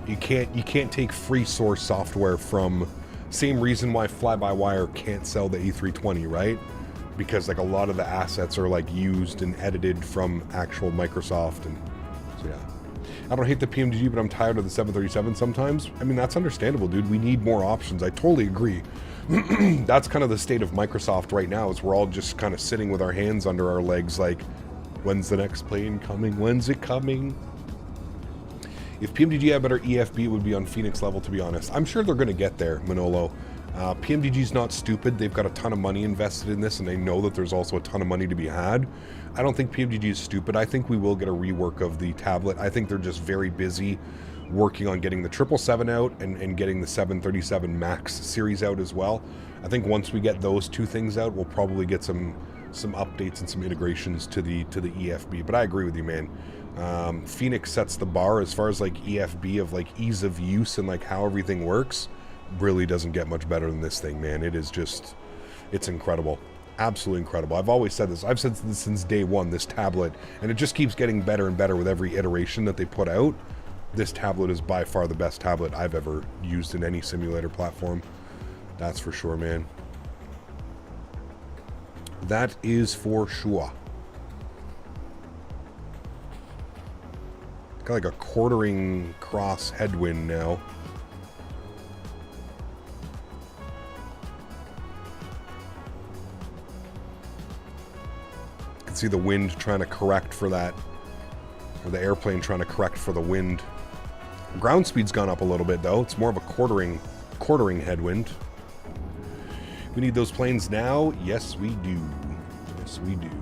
You can't take free source software from, same reason why fly-by-wire can't sell the A320, right? Because like a lot of the assets are like used and edited from actual Microsoft, and so yeah. I don't hate the PMDG, but I'm tired of the 737 sometimes. I mean, that's understandable, dude. We need more options. I totally agree. That's kind of the state of Microsoft right now, is we're all just kind of sitting with our hands under our legs like, when's the next plane coming? When's it coming? If PMDG had better EFB, it would be on Phoenix level, to be honest. I'm sure they're going to get there, Manolo. PMDG's not stupid. They've got a ton of money invested in this, and they know that there's also a ton of money to be had. I don't think PMDG is stupid. I think we will get a rework of the tablet. I think they're just very busy working on getting the 777 out and getting the 737 MAX series out as well. I think once we get those two things out, we'll probably get some updates and some integrations to the EFB. But I agree with you, man. Phoenix sets the bar as far as like EFB of like ease of use and like how everything works. Really doesn't get much better than this thing, man. It is just, it's incredible. Absolutely incredible. I've always said this. I've said this since day one, this tablet, and it just keeps getting better and better with every iteration that they put out. This tablet is by far the best tablet I've ever used in any simulator platform. That's for sure, man. That is for sure. Got like a quartering cross headwind now. See the wind trying to correct for that, or the airplane trying to correct for the wind. Ground speed's gone up a little bit though. It's more of a quartering headwind. We need those planes now. Yes, we do. Yes, we do. Do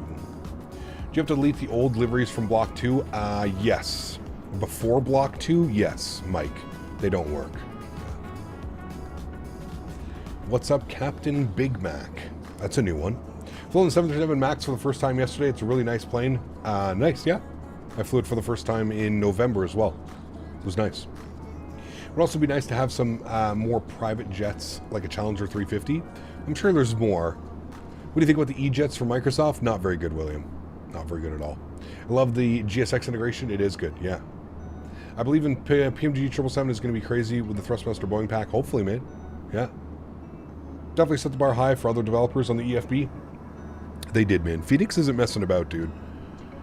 you have to delete the old liveries from Block 2? Yes. Before Block 2, yes, Mike. They don't work. What's up, Captain Big Mac? That's a new one. Flew in the 737 MAX for the first time yesterday. It's a really nice plane. Nice, yeah. I flew it for the first time in November as well. It was nice. It would also be nice to have some more private jets, like a Challenger 350. I'm sure there's more. What do you think about the E-jets from Microsoft? Not very good, William. Not very good at all. I love the GSX integration. It is good, yeah. I believe in PMDG 777 is going to be crazy with the Thrustmaster Boeing pack. Hopefully, man. Yeah. Definitely set the bar high for other developers on the EFB. They did, man. Phoenix isn't messing about, dude.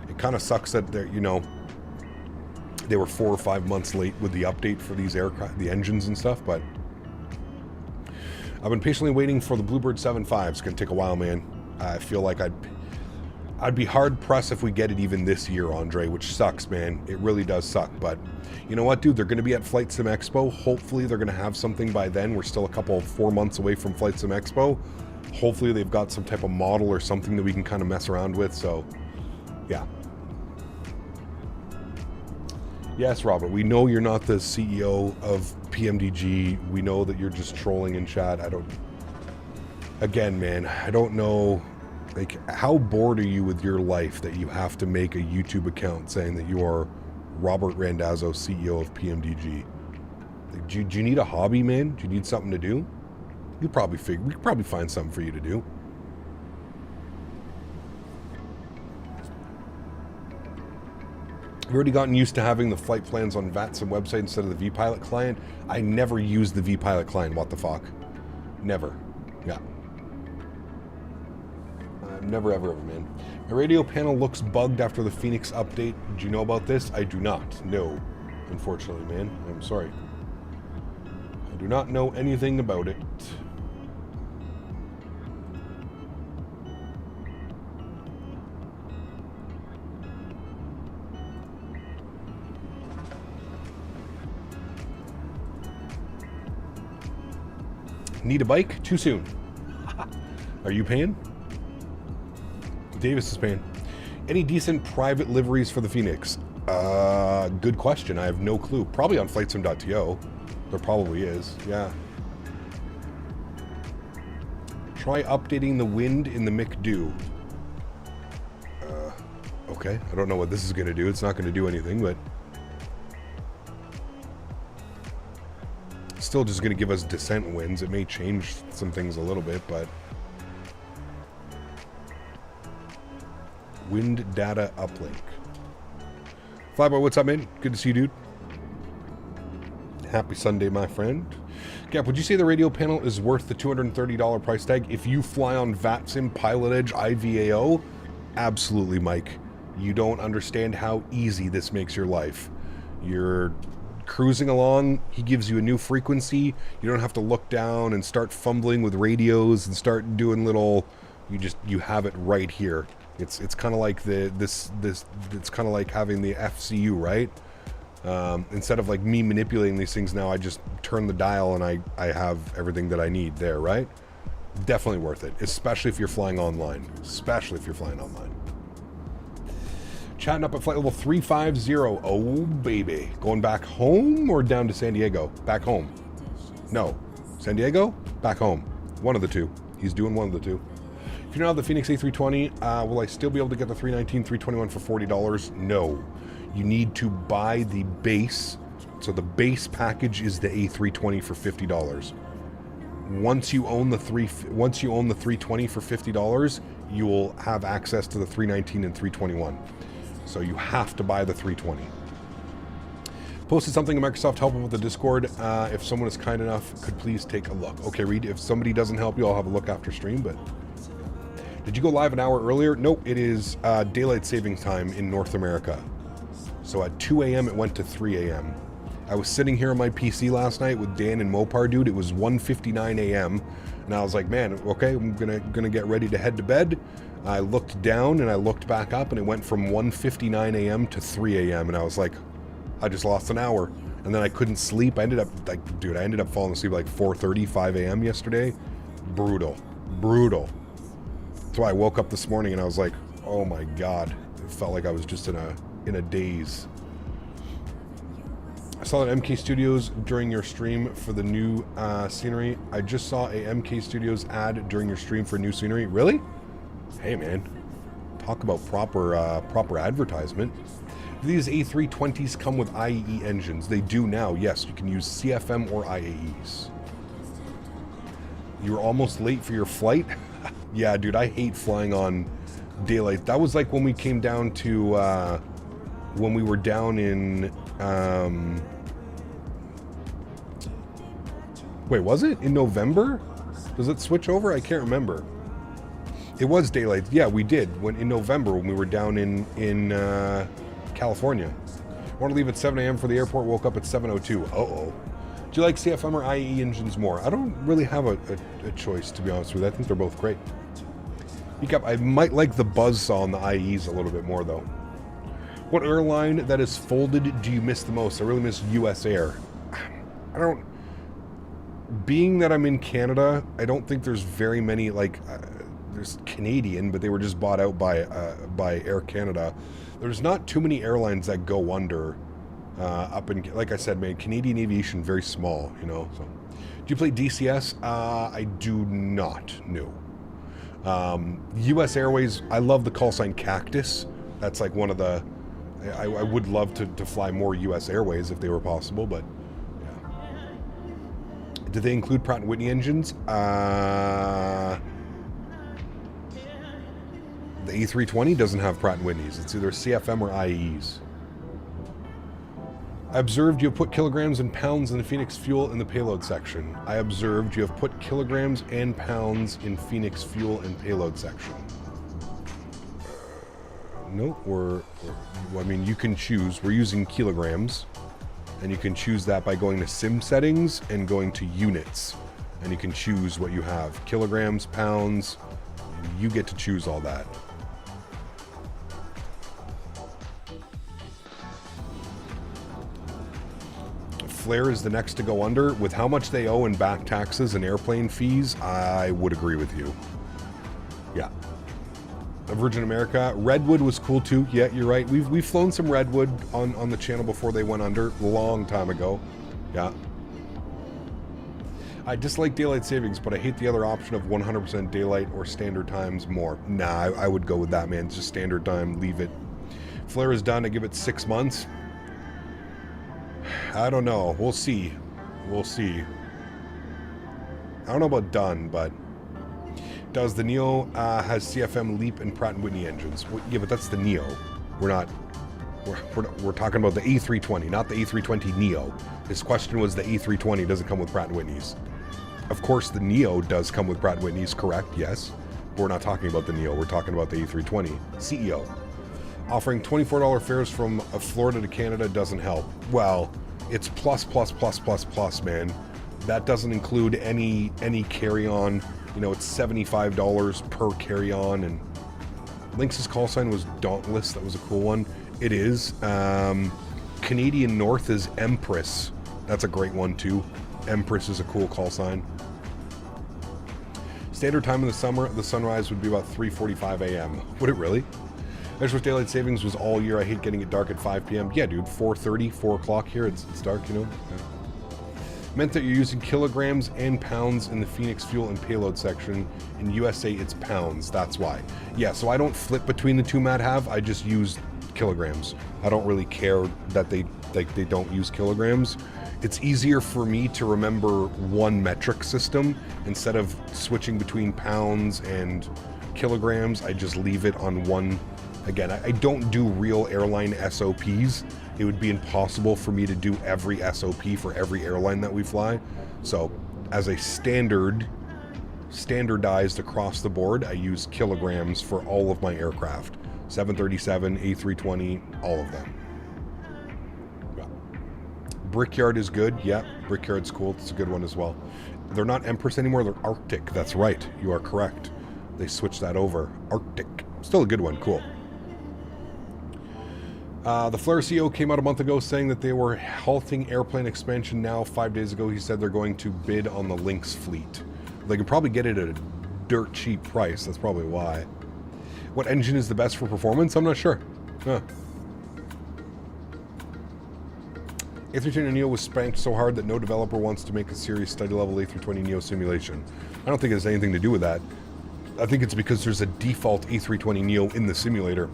It kind of sucks that they're, you know, they were 4 or 5 months late with the update for these aircraft, the engines and stuff, but I've been patiently waiting for the Bluebird 7.5. It's going to take a while, man. I feel like I'd be hard pressed if we get it even this year, Andre, which sucks, man. It really does suck, but you know what, dude? They're going to be at Flight Sim Expo. Hopefully they're going to have something by then. We're still a 4 months away from Flight Sim Expo. Hopefully they've got some type of model or something that we can kind of mess around with, so yeah. Yes, Robert, we know you're not the CEO of PMDG. We know that you're just trolling in chat. Again, man, I don't know Like, how bored are you with your life that you have to make a YouTube account saying that you are Robert Randazzo, CEO of PMDG? Like, do you need a hobby, man? Do you need something to do? We could probably find something for you to do. I've already gotten used to having the flight plans on VATSIM website instead of the vPilot client. I never use the vPilot client. What the fuck? Never. Yeah. Never, ever, man. My radio panel looks bugged after the Fenix update. Do you know about this? I do not. No. Unfortunately, man. I'm sorry. I do not know anything about it. Need a bike? Too soon. Are you paying? Davis is paying. Any decent private liveries for the Fenix? Good question. I have no clue. Probably on flightsim.to. There probably is. Yeah. Try updating the wind in the McDo. Okay. I don't know what this is going to do. It's not going to do anything, but still just going to give us descent winds. It may change some things a little bit, but wind data uplink. Flyboy, what's up, man? Good to see you, dude. Happy Sunday, my friend. Gap, would you say the radio panel is worth the $230 price tag if you fly on VATSIM, Pilot Edge, IVAO? Absolutely, Mike. You don't understand how easy this makes your life. You're cruising along, he gives you a new frequency. You don't have to look down and start fumbling with radios and start doing little. You have it right here. It's kind of like it's kind of like having the FCU, right? Instead of like me manipulating these things now, I just turn the dial and I have everything that I need there, right? Definitely worth it, especially if you're flying online. Chatting up at flight level 350. Oh, baby. Going back home or down to San Diego? Back home. No. San Diego? Back home. One of the two. He's doing one of the two. If you don't have the Fenix A320, will I still be able to get the 319, 321 for $40? No. You need to buy the base. So the base package is the A320 for $50. Once you own the 320 for $50, you will have access to the 319 and 321. So you have to buy the 320. Posted something in Microsoft Help with the Discord. If someone is kind enough, could please take a look. Okay, Reed, if somebody doesn't help you, I'll have a look after stream, but did you go live an hour earlier? Nope, it is daylight savings time in North America. So at 2 a.m. it went to 3 a.m. I was sitting here on my PC last night with Dan and Mopar, dude. It was 1:59 a.m. and I was like, man, okay, I'm gonna get ready to head to bed. I looked down and I looked back up and it went from 1:59 a.m. to 3 a.m. and I was like, I just lost an hour. And then I couldn't sleep. I ended up falling asleep like 4:30, 5 a.m. yesterday. Brutal. So I woke up this morning and I was like, oh my God. It felt like I was just in a daze. I saw that MK Studios during your stream for the new scenery. I just saw a MK Studios ad during your stream for new scenery. Really? Hey man, talk about proper advertisement. Do these A320s come with IAE engines? They do now. Yes, you can use CFM or IAEs. You were almost late for your flight? Yeah, dude, I hate flying on daylight. That was like when we came down to when we were down in wait, was it in November? Does it switch over? I can't remember. It was daylight. Yeah, we did in November when we were down in California. I want to leave at 7 a.m. for the airport. Woke up at 7:02. Uh-oh. Do you like CFM or IAE engines more? I don't really have a choice, to be honest with you. I think they're both great. I might like the buzzsaw on the IAEs a little bit more, though. What airline that is folded do you miss the most? I really miss US Air. Being that I'm in Canada, I don't think there's very many, there's Canadian, but they were just bought out by Air Canada. There's not too many airlines that go under up in, like I said, man, Canadian aviation, very small, you know. So, do you play DCS? I do not, no. US Airways, I love the call sign Cactus. That's like one of the... I would love to fly more US Airways if they were possible, but yeah. Do they include Pratt & Whitney engines? The A320 doesn't have Pratt & Whitneys. It's either CFM or IAEs. I observed you have put kilograms and pounds in the Fenix fuel in the payload section. I observed you have put kilograms and pounds in Fenix fuel and payload section. No, I mean, you can choose. We're using kilograms, and you can choose that by going to sim settings and going to units, and you can choose what you have. Kilograms, pounds, you get to choose all that. Flair is the next to go under. With how much they owe in back taxes and airplane fees, I would agree with you. Yeah. Virgin America. Redwood was cool too. Yeah, you're right. We've flown some Redwood on the channel before they went under, a long time ago. Yeah. I dislike daylight savings, but I hate the other option of 100% daylight or standard times more. Nah, I would go with that, man. Just standard time, leave it. Flare is done. I give it 6 months. I don't know. We'll see. We'll see. I don't know about done, but does the Neo has CFM LEAP and Pratt & Whitney engines? Well, yeah, but that's the Neo. We're talking about the A320, not the A320 Neo. His question was the A320 doesn't come with Pratt & Whitneys. Of course, the Neo does come with Pratt & Whitneys, correct? Yes. But we're not talking about the Neo. We're talking about the A320 CEO. Offering $24 fares from Florida to Canada doesn't help. Well, it's plus, man. That doesn't include any carry-on. You know, it's $75 per carry-on. And Lynx's call sign was Dauntless. That was a cool one. It is. Canadian North is Empress. That's a great one, too. Empress is a cool call sign. Standard time in the summer, the sunrise would be about 3:45 a.m. Would it really? Measure with daylight savings was all year. I hate getting it dark at 5 p.m. Yeah, dude, 4:30, 4 o'clock here. It's dark, you know? Yeah. Meant that you're using kilograms and pounds in the Fenix fuel and payload section. In USA, it's pounds. That's why. Yeah, so I don't flip between the two, Matt have. I just use kilograms. I don't really care that they don't use kilograms. It's easier for me to remember one metric system instead of switching between pounds and kilograms. I just leave it on one. Again, I don't do real airline SOPs. It would be impossible for me to do every SOP for every airline that we fly. So as a standardized across the board, I use kilograms for all of my aircraft. 737, A320, all of them. Yeah. Brickyard is good. Yeah, Brickyard's cool. It's a good one as well. They're not Empress anymore. They're Arctic. That's right. You are correct. They switched that over. Arctic. Still a good one. Cool. The Flare CEO came out a month ago saying that they were halting airplane expansion now. 5 days ago, he said they're going to bid on the Lynx fleet. They can probably get it at a dirt cheap price. That's probably why. What engine is the best for performance? I'm not sure. Huh. A320 Neo was spanked so hard that no developer wants to make a serious study-level A320 Neo simulation. I don't think it has anything to do with that. I think it's because there's a default A320 Neo in the simulator.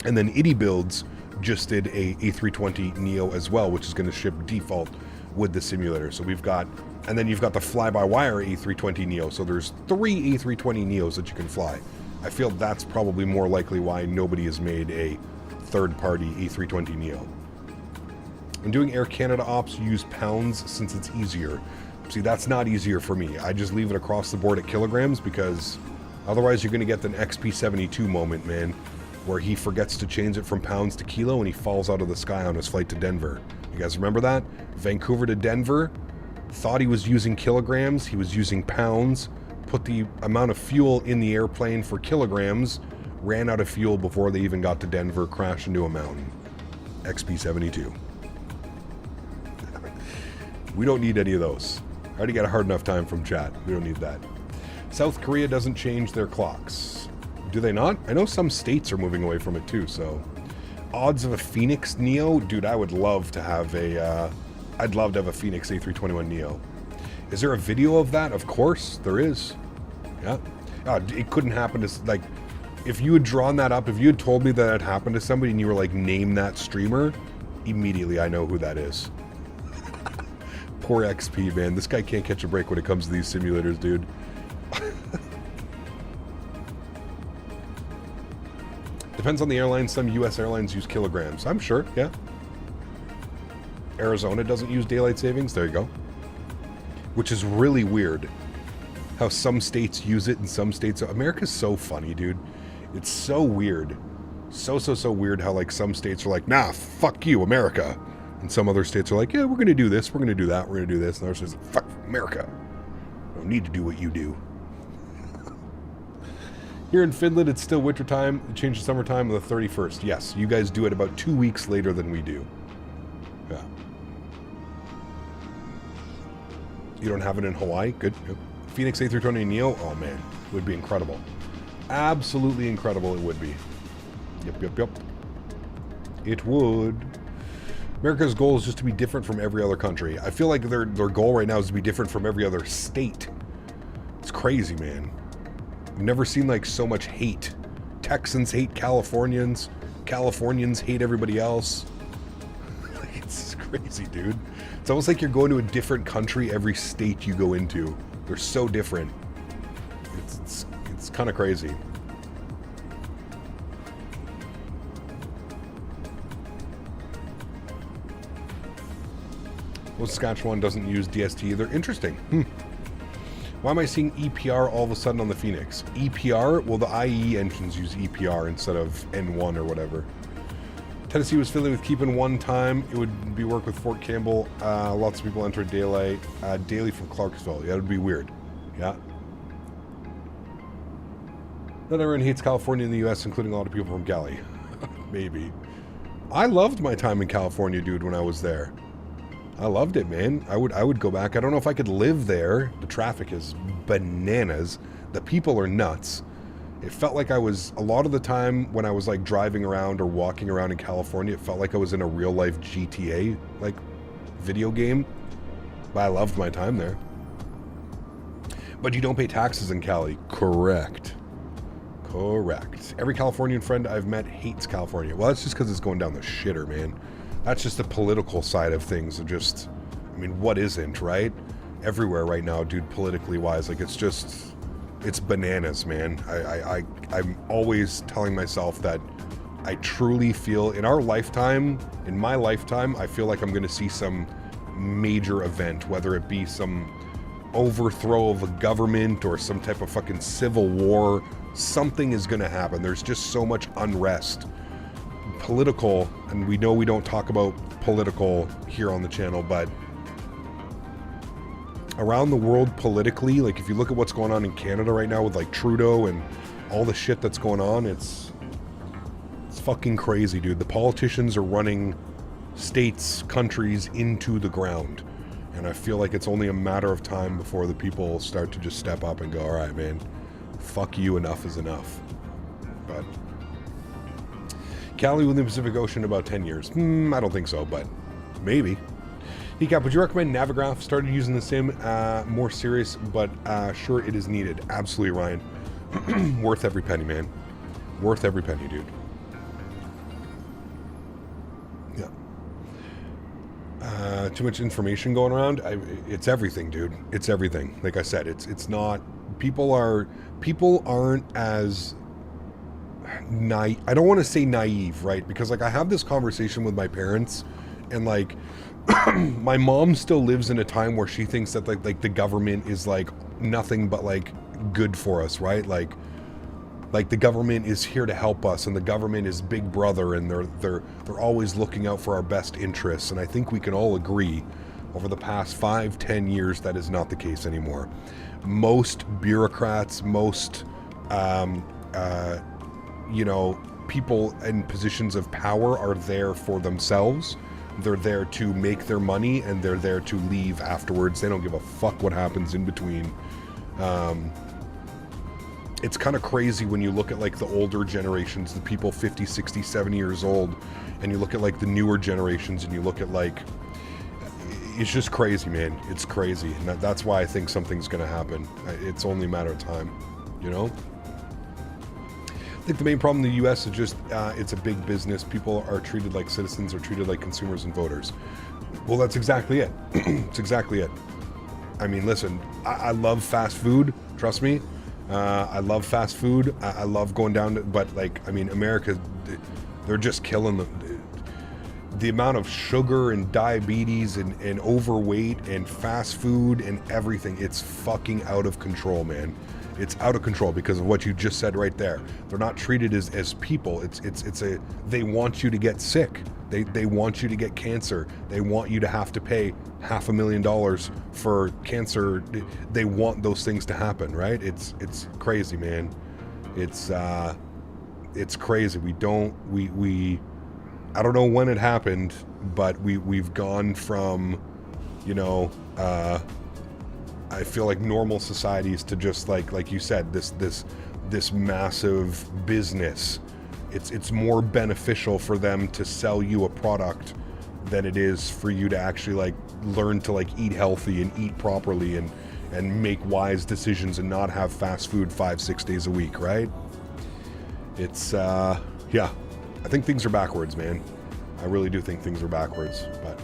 And then iniBuilds just did a A320 Neo as well, which is going to ship default with the simulator. So we've got, and then you've got the fly-by-wire A320 Neo. So there's 3 A320 Neos that you can fly. I feel that's probably more likely why nobody has made a third-party A320 Neo. When doing Air Canada ops, you use pounds since it's easier. See, that's not easier for me. I just leave it across the board at kilograms because otherwise you're going to get an XP72 moment, man, where he forgets to change it from pounds to kilo and he falls out of the sky on his flight to Denver. You guys remember that? Vancouver to Denver, thought he was using kilograms, he was using pounds, put the amount of fuel in the airplane for kilograms, ran out of fuel before they even got to Denver, crashed into a mountain. XP72. We don't need any of those. I already got a hard enough time from chat. We don't need that. South Korea doesn't change their clocks. Do they not? I know some states are moving away from it too, so. Odds of a Fenix Neo? Dude, I would love to have a, I'd love to have a Fenix A321 Neo. Is there a video of that? Of course, there is. Yeah. It couldn't happen to, like, if you had drawn that up, if you had told me that it happened to somebody and you were like, name that streamer, immediately I know who that is. Poor XP, man. This guy can't catch a break when it comes to these simulators, dude. Depends on the airline. Some U.S. airlines use kilograms. I'm sure, yeah. Arizona doesn't use daylight savings. There you go. Which is really weird. How some states use it and some states... America's so funny, dude. It's so weird. So weird how, like, some states are like, nah, fuck you, America. And some other states are like, yeah, we're going to do this, we're going to do that, we're going to do this. And others say, fuck America. I don't need to do what you do. Here in Finland, it's still wintertime. It changed to summertime on the 31st. Yes, you guys do it about 2 weeks later than we do. Yeah. You don't have it in Hawaii? Good. Yep. Fenix A320 Neo? Oh, man. It would be incredible. Absolutely incredible it would be. Yep. It would. America's goal is just to be different from every other country. I feel like their goal right now is to be different from every other state. It's crazy, man. I've never seen, like, so much hate. Texans hate Californians. Californians hate everybody else. It's crazy, dude. It's almost like you're going to a different country every state you go into. They're so different. It's kind of crazy. Well, Saskatchewan doesn't use DST either. Interesting. Why am I seeing EPR all of a sudden on the Fenix? EPR? Well, the IAE engines use EPR instead of N1 or whatever. Tennessee was filling with keeping one time. It would be work with Fort Campbell. Lots of people enter daily from Clarksville. Yeah, it would be weird. Yeah. Not everyone hates California in the U.S., including a lot of people from Cali. Maybe. I loved my time in California, dude, when I was there. I loved it, man. I would go back. I don't know if I could live there. The traffic is bananas. The people are nuts. It felt like I was, a lot of the time when I was like driving around or walking around in California, it felt like I was in a real life GTA like video game. But I loved my time there. But you don't pay taxes in Cali. Correct. Every Californian friend I've met hates California. Well, that's just because it's going down the shitter, man. That's just the political side of things. Just, I mean, what isn't, right? Everywhere right now, dude, politically wise, like it's bananas, man. I'm always telling myself that I truly feel in my lifetime, I feel like I'm going to see some major event, whether it be some overthrow of a government or some type of fucking civil war. Something is going to happen. There's just so much unrest. Political, and we know we don't talk about political here on the channel, but around the world politically, like if you look at what's going on in Canada right now with like Trudeau and all the shit that's going on, it's fucking crazy, dude. The politicians are running states, countries into the ground, and I feel like it's only a matter of time before the people start to just step up and go, all right, man, fuck you, enough is enough. But Cali within the Pacific Ocean about 10 years. I don't think so, but maybe. Decap, would you recommend Navigraph? Started using the sim, more serious, but sure it is needed. Absolutely, Ryan. Worth every penny, man. Worth every penny, dude. Yeah. Too much information going around. It's everything, dude. It's everything. Like I said, it's not. People aren't as naive. I don't want to say naive, right? Because like I have this conversation with my parents, and like my mom still lives in a time where she thinks that like the government is like nothing but like good for us, right? Like the government is here to help us, and the government is big brother, and they're always looking out for our best interests. And I think we can all agree over the past 5-10 years that is not the case anymore. Most bureaucrats, most people in positions of power are there for themselves. They're there to make their money, and they're there to leave afterwards. They don't give a fuck what happens in between. It's kind of crazy when you look at like the older generations, the people 50, 60, 70 years old, and you look at like the newer generations, and you look at like, it's just crazy, man. It's crazy. And that's why I think something's going to happen. It's only a matter of time. you know? I think the main problem in the U.S. is just it's a big business. People are treated like citizens, or treated like consumers and voters. Well, that's exactly it. It's exactly it. I mean, listen, I love fast food. Trust me. I love fast food. I love going down to, but like, I mean, America, they're just killing the amount of sugar and diabetes and overweight and fast food and everything. It's fucking out of control, man. It's out of control because of what you just said right there. They're not treated as people. They want you to get sick. They want you to get cancer. They want you to have to pay $500,000 for cancer. They want those things to happen, right? It's crazy, man. It's crazy. I don't know when it happened, but we've gone from, you know, I feel like normal societies to just like you said, this massive business. It's more beneficial for them to sell you a product than it is for you to actually like learn to like eat healthy and eat properly and make wise decisions and not have fast food 5-6 days a week, right? It's yeah, I think things are backwards, man. I really do think things are backwards. But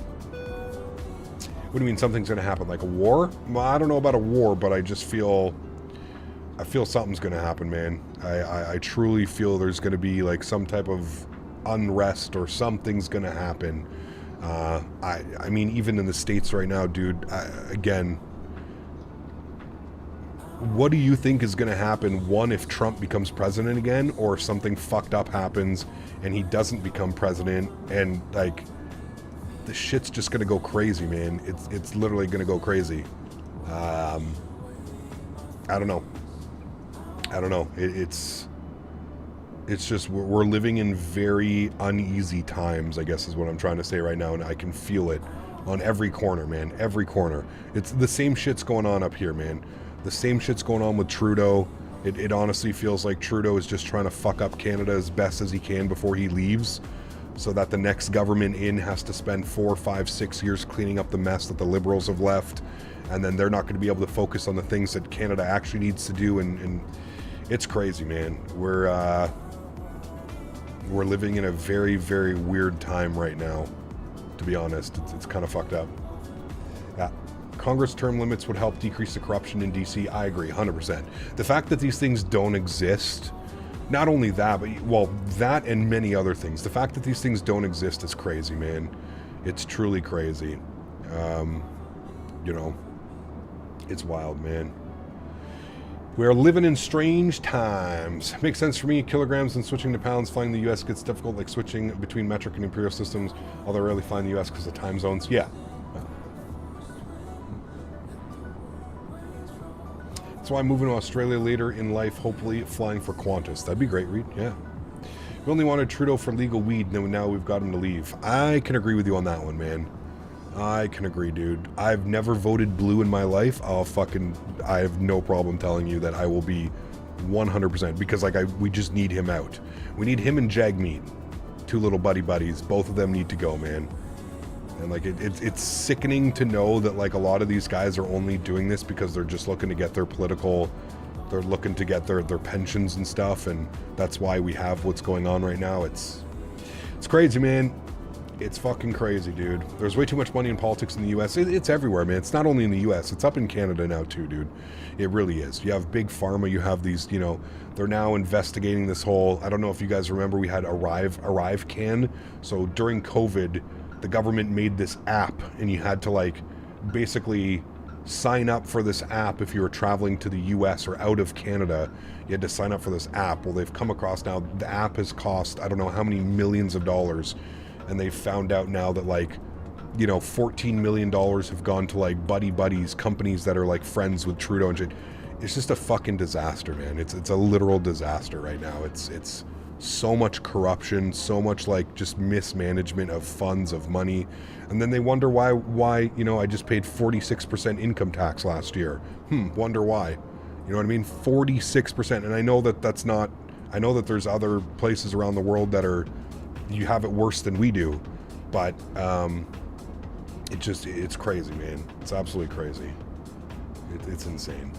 what do you mean something's gonna happen? Like a war? Well, I don't know about a war, but I just feel something's gonna happen, man. I truly feel there's gonna be like some type of unrest or something's gonna happen. I mean, even in the States right now, dude, again, what do you think is gonna happen? One, if Trump becomes president again, or something fucked up happens and he doesn't become president, and like the shit's just gonna go crazy, man. It's literally gonna go crazy. I don't know. It's just we're living in very uneasy times, I guess is what I'm trying to say right now, and I can feel it on every corner, man. Every corner. It's the same shit's going on up here, man. The same shit's going on with Trudeau. It honestly feels like Trudeau is just trying to fuck up Canada as best as he can before he leaves, so that the next government in has to spend 4, 5, 6 years cleaning up the mess that the Liberals have left, and then they're not going to be able to focus on the things that Canada actually needs to do, and it's crazy, man. We're living in a very, very weird time right now, to be honest. It's kind of fucked up. Yeah. Congress term limits would help decrease the corruption in DC. I agree, 100%. The fact that these things don't exist, not only that, but, well, that and many other things. The fact that these things don't exist is crazy, man. It's truly crazy. You know, it's wild, man. We're living in strange times. Makes sense for me. Kilograms and switching to pounds. Flying the U.S. gets difficult, like switching between metric and imperial systems, although rarely flying the U.S. because of time zones. Yeah. That's why I'm moving to Australia later in life, hopefully flying for Qantas. That'd be great, Reed. Yeah. We only wanted Trudeau for legal weed, and now we've got him to leave. I can agree with you on that one, man. I can agree, dude. I've never voted blue in my life. I have no problem telling you that I will be 100%, because like we just need him out. We need him and Jagmeet, two little buddies. Both of them need to go, man. And like it's sickening to know that like a lot of these guys are only doing this because they're just looking to get their political, they're looking to get their pensions and stuff, and that's why we have what's going on right now. It's crazy, man. It's fucking crazy, dude. There's way too much money in politics in the U.S. It's everywhere, man. It's not only in the U.S. It's up in Canada now too, dude. It really is. You have big pharma. You have these, you know, they're now investigating this whole, I don't know if you guys remember, we had Arrive Can. So during COVID, the government made this app, and you had to like basically sign up for this app if you were traveling to the US or out of Canada. You had to sign up for this app. Well, they've come across now, the app has cost I don't know how many millions of dollars, and they've found out now that like, you know, $14 million have gone to like buddies, companies that are like friends with Trudeau and shit. It's just a fucking disaster, man. It's a literal disaster right now. It's so much corruption, so much like just mismanagement of funds, of money, and then they wonder why you know, I just paid 46% income tax last year. Wonder why. You know what I mean? 46%. And I know that that's not, I know that there's other places around the world that are, you have it worse than we do, but it's crazy, man. It's absolutely crazy. It's insane.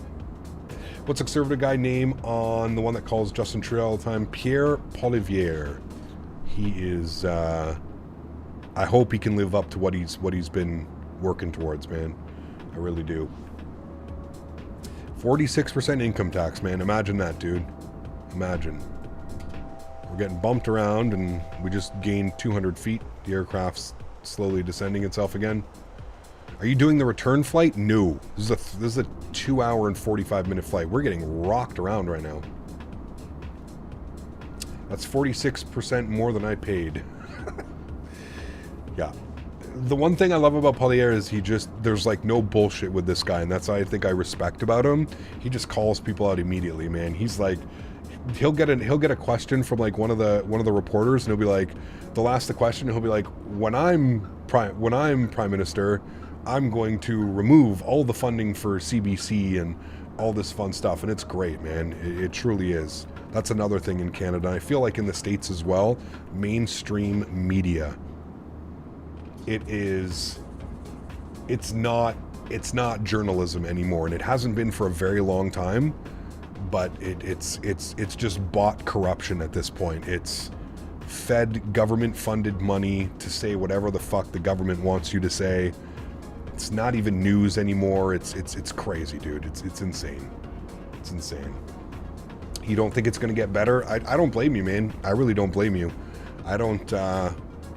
What's the conservative guy name on the one that calls Justin Trudeau all the time? Pierre Poilievre. He is, I hope he can live up to what he's been working towards, man. I really do. 46% income tax, man. Imagine that, dude. Imagine. We're getting bumped around and we just gained 200 feet. The aircraft's slowly descending itself again. Are you doing the return flight? No. This is a 2 hour and 45 minute flight. We're getting rocked around right now. That's 46% more than I paid. Yeah. The one thing I love about Poilievre is there's like no bullshit with this guy, and that's what I think I respect about him. He just calls people out immediately, man. He's like, he'll get a question from like one of the reporters, and he'll be like, they'll ask the question, and he'll be like, when I'm prime minister, I'm going to remove all the funding for CBC and all this fun stuff, and it's great, man. It truly is. That's another thing in Canada. I feel like in the States as well, mainstream media. It's not journalism anymore, and it hasn't been for a very long time, but it's just bought corruption at this point. It's fed government funded money to say whatever the fuck the government wants you to say. It's not even news anymore. It's crazy, dude. It's insane. It's insane. You don't think it's going to get better? I don't blame you, man. I really don't blame you. I don't,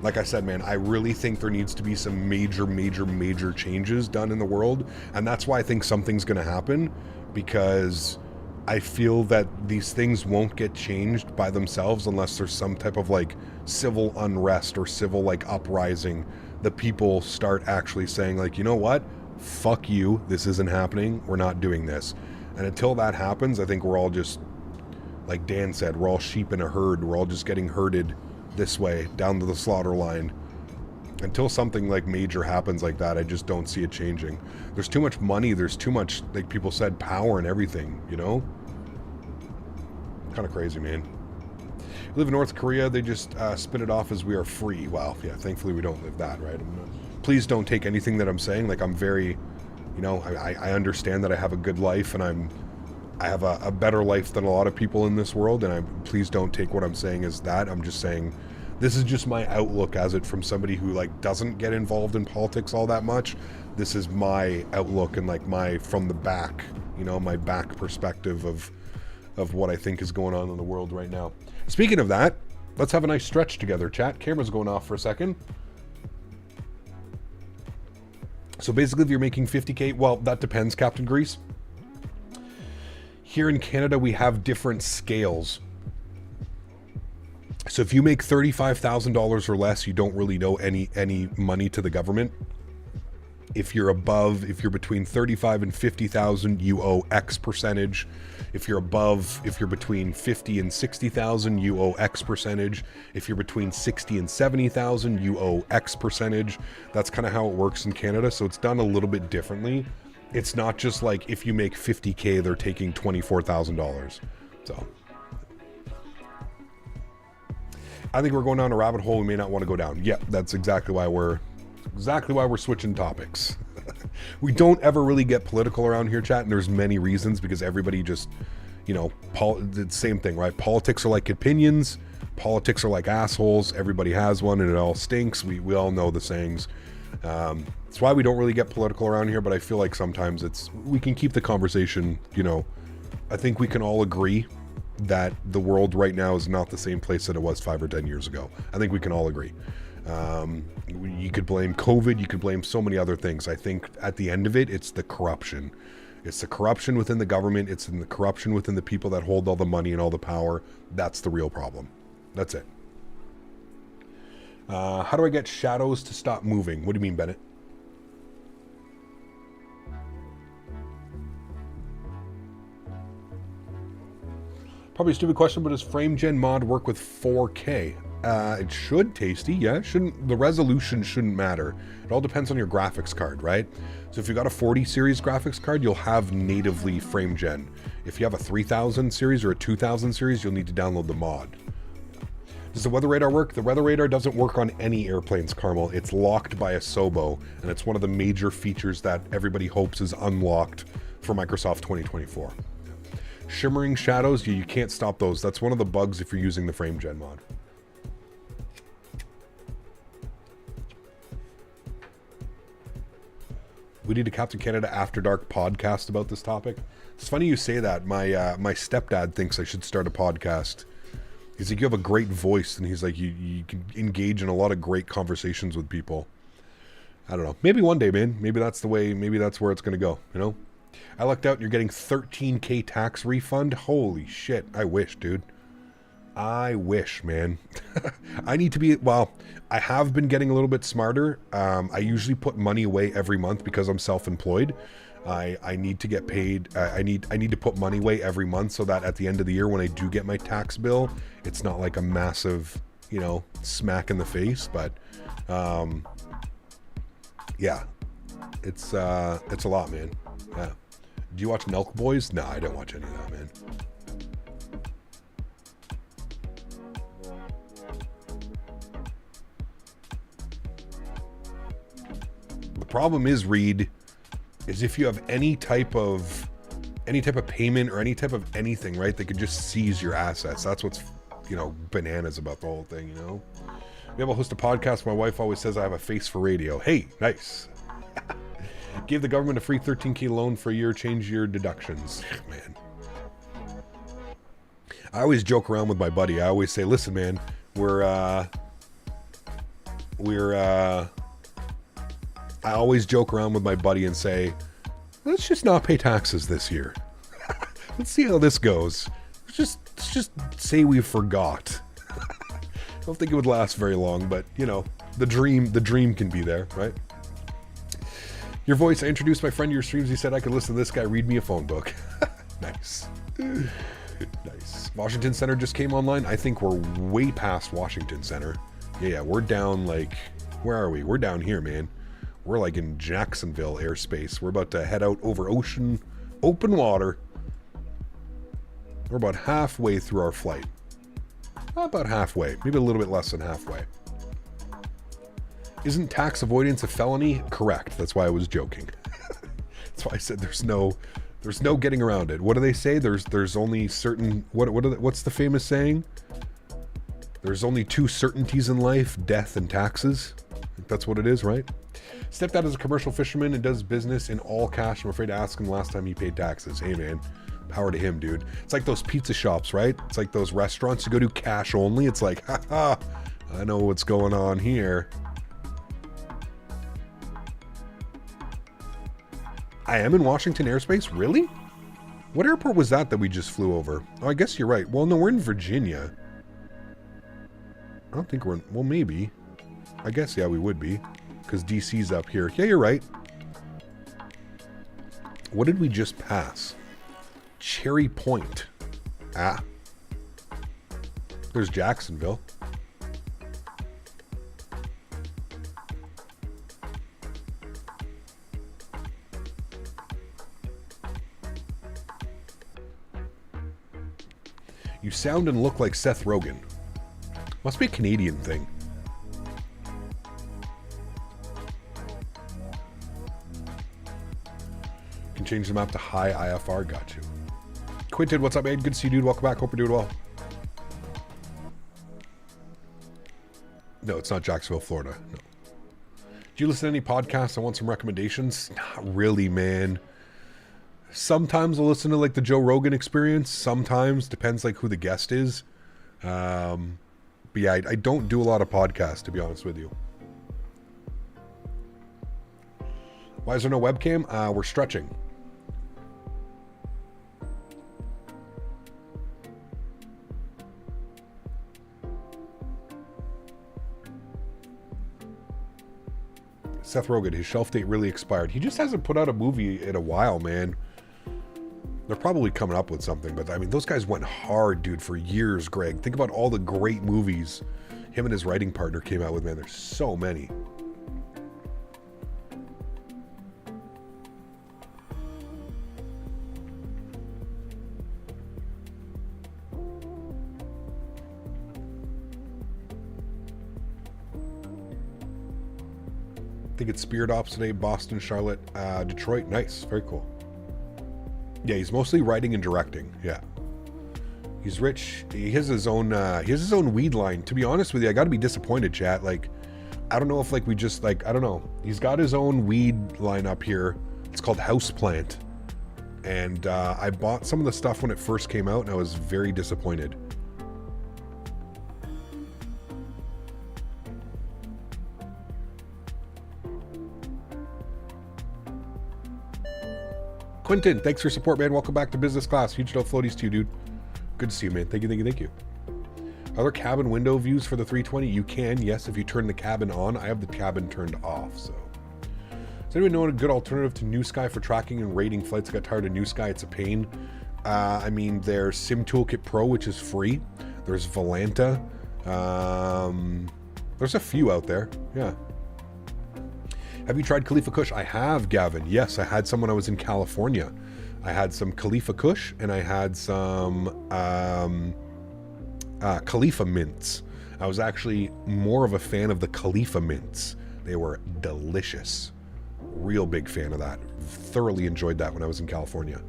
like I said, man, I really think there needs to be some major changes done in the world. And that's why I think something's going to happen, because I feel that these things won't get changed by themselves unless there's some type of like civil unrest or civil like uprising. The people start actually saying like, you know what? Fuck you. This isn't happening. We're not doing this. And until that happens, I think we're all just, like Dan said, we're all sheep in a herd. We're all just getting herded this way down to the slaughter line. Until something like major happens like that, I just don't see it changing. There's too much money. There's too much, like people said, power and everything, you know? Kind of crazy, man. We live in North Korea. They just spin it off as we are free. Well, yeah, thankfully we don't live that, right? Please don't take anything that I'm saying. Like, I'm very, you know, I understand that I have a good life, and I have a better life than a lot of people in this world, and please don't take what I'm saying as that. I'm just saying this is just my outlook as it from somebody who like doesn't get involved in politics all that much. This is my outlook and like my from the back, you know, my back perspective of what I think is going on in the world right now. Speaking of that, let's have a nice stretch together, chat. Camera's going off for a second. So basically, if you're making 50K, well, that depends, Captain Grease. Here in Canada, we have different scales. So if you make $35,000 or less, you don't really owe any money to the government. If you're between 35 and 50,000, you owe X percentage. If you're between 50 and 60,000, you owe X percentage. If you're between 60 and 70,000, you owe X percentage. That's kind of how it works in Canada. So it's done a little bit differently. It's not just like if you make 50K, they're taking $24,000. So I think we're going down a rabbit hole we may not want to go down. Yep, that's exactly why we're switching topics. We don't ever really get political around here, chat, and there's many reasons, because everybody just, you know, the same thing, right? Politics are like opinions. Politics are like assholes. Everybody has one, and it all stinks. We all know the sayings. That's why we don't really get political around here, but I feel like sometimes we can keep the conversation, you know. I think we can all agree that the world right now is not the same place that it was 5 or 10 years ago. I think we can all agree. You could blame COVID, you could blame so many other things. I think at the end of it, it's the corruption. It's the corruption within the government. It's in the corruption within the people that hold all the money and all the power. That's the real problem. That's it. How do I get shadows to stop moving? What do you mean, Bennett? Probably a stupid question, but does FrameGen mod work with 4K? It should, Tasty, yeah. The resolution shouldn't matter. It all depends on your graphics card, right? So if you got a 40 series graphics card, you'll have natively FrameGen. If you have a 3000 series or a 2000 series, you'll need to download the mod. Does the weather radar work? The weather radar doesn't work on any airplanes, Carmel. It's locked by a SOBO, and it's one of the major features that everybody hopes is unlocked for Microsoft 2024. Shimmering shadows, you can't stop those. That's one of the bugs if you're using the frame gen mod. We need a Captain Canada After Dark podcast about this topic. It's funny you say that. My stepdad thinks I should start a podcast. He's like, you have a great voice, and he's like, you can engage in a lot of great conversations with people. I don't know. Maybe one day, man. Maybe that's the way. Maybe that's where it's going to go, you know? I lucked out and you're getting $13K tax refund. Holy shit. I wish, dude. I wish, man. I need to be, well, I have been getting a little bit smarter. I usually put money away every month because I'm self-employed. I need to get paid. I need to put money away every month so that at the end of the year when I do get my tax bill, it's not like a massive, you know, smack in the face. But yeah, it's a lot, man. Yeah. Do you watch Nelk Boys? No, I don't watch any of that, man. The problem is, Reed, is if you have any type of payment or any type of anything, right? They could just seize your assets. That's what's, you know, bananas about the whole thing, you know? We have a host of podcasts. My wife always says I have a face for radio. Hey, nice. Give the government a free 13K loan for a year, change your deductions. Man. I always joke around with my buddy. I always say, listen, man, I always joke around with my buddy and say, let's just not pay taxes this year. Let's see how this goes. Let's just say we forgot. I don't think it would last very long, but you know, the dream can be there, right? Your voice, I introduced my friend to your streams. He said I could listen to this guy read me a phone book. Nice. Nice. Washington Center just came online. I think we're way past Washington Center. Yeah, we're down like, where are we? We're down here, man. We're like in Jacksonville airspace. We're about to head out over open water. We're about halfway through our flight. About halfway, maybe a little bit less than halfway. Isn't tax avoidance a felony? Correct. That's why I was joking. That's why I said there's no getting around it. What do they say? There's only certain what's the famous saying? There's only two certainties in life: death and taxes. I think that's what it is, right? Stepdad is a commercial fisherman and does business in all cash. I'm afraid to ask him last time he paid taxes. Hey, man. Power to him, dude. It's like those pizza shops, right? It's like those restaurants you go to cash only. It's like, haha, I know what's going on here. I am in Washington airspace? Really? What airport was that we just flew over? Oh, I guess you're right. Well, no, we're in Virginia. I don't think we're in, well, maybe. I guess, yeah, we would be. Because DC's up here. Yeah, you're right. What did we just pass? Cherry Point. Ah. There's Jacksonville. You sound and look like Seth Rogen. Must be a Canadian thing. Can change the map to high IFR. Got you. Quinted, what's up, man? Good to see you, dude. Welcome back. Hope you're doing well. No, it's not Jacksonville, Florida. No. Do you listen to any podcasts? I want some recommendations. Not really, man. Sometimes I'll listen to like the Joe Rogan Experience. Sometimes, depends like who the guest is. But yeah, I don't do a lot of podcasts, to be honest with you. Why is there no webcam? We're stretching. Seth Rogen, his shelf date really expired. He just hasn't put out a movie in a while, man. They're probably coming up with something, but I mean, those guys went hard, dude, for years, Greg. Think about all the great movies him and his writing partner came out with, man. There's so many. I think it's Spirit Ops today, Boston, Charlotte, Detroit. Nice. Very cool. Yeah, he's mostly writing and directing. Yeah. He's rich. He has his own weed line. To be honest with you, I got to be disappointed, chat. Like, I don't know if like we just like, I don't know. He's got his own weed line up here. It's called Houseplant. And I bought some of the stuff when it first came out and I was very disappointed. Quentin, thanks for your support, man. Welcome back to business class. Huge no floaties to you, dude. Good to see you, man. Thank you, thank you, thank you. Are there cabin window views for the 320? You can, yes, if you turn the cabin on. I have the cabin turned off, so. Does anyone know a good alternative to New Sky for tracking and rating flights? I got tired of New Sky. It's a pain. I mean, there's Sim Toolkit Pro, which is free. There's Volanta. There's a few out there. Yeah. Have you tried Khalifa Kush? I have, Gavin. Yes, I had some when I was in California. I had some Khalifa Kush and I had some Khalifa mints. I was actually more of a fan of the Khalifa mints. They were delicious. Real big fan of that. Thoroughly enjoyed that when I was in California.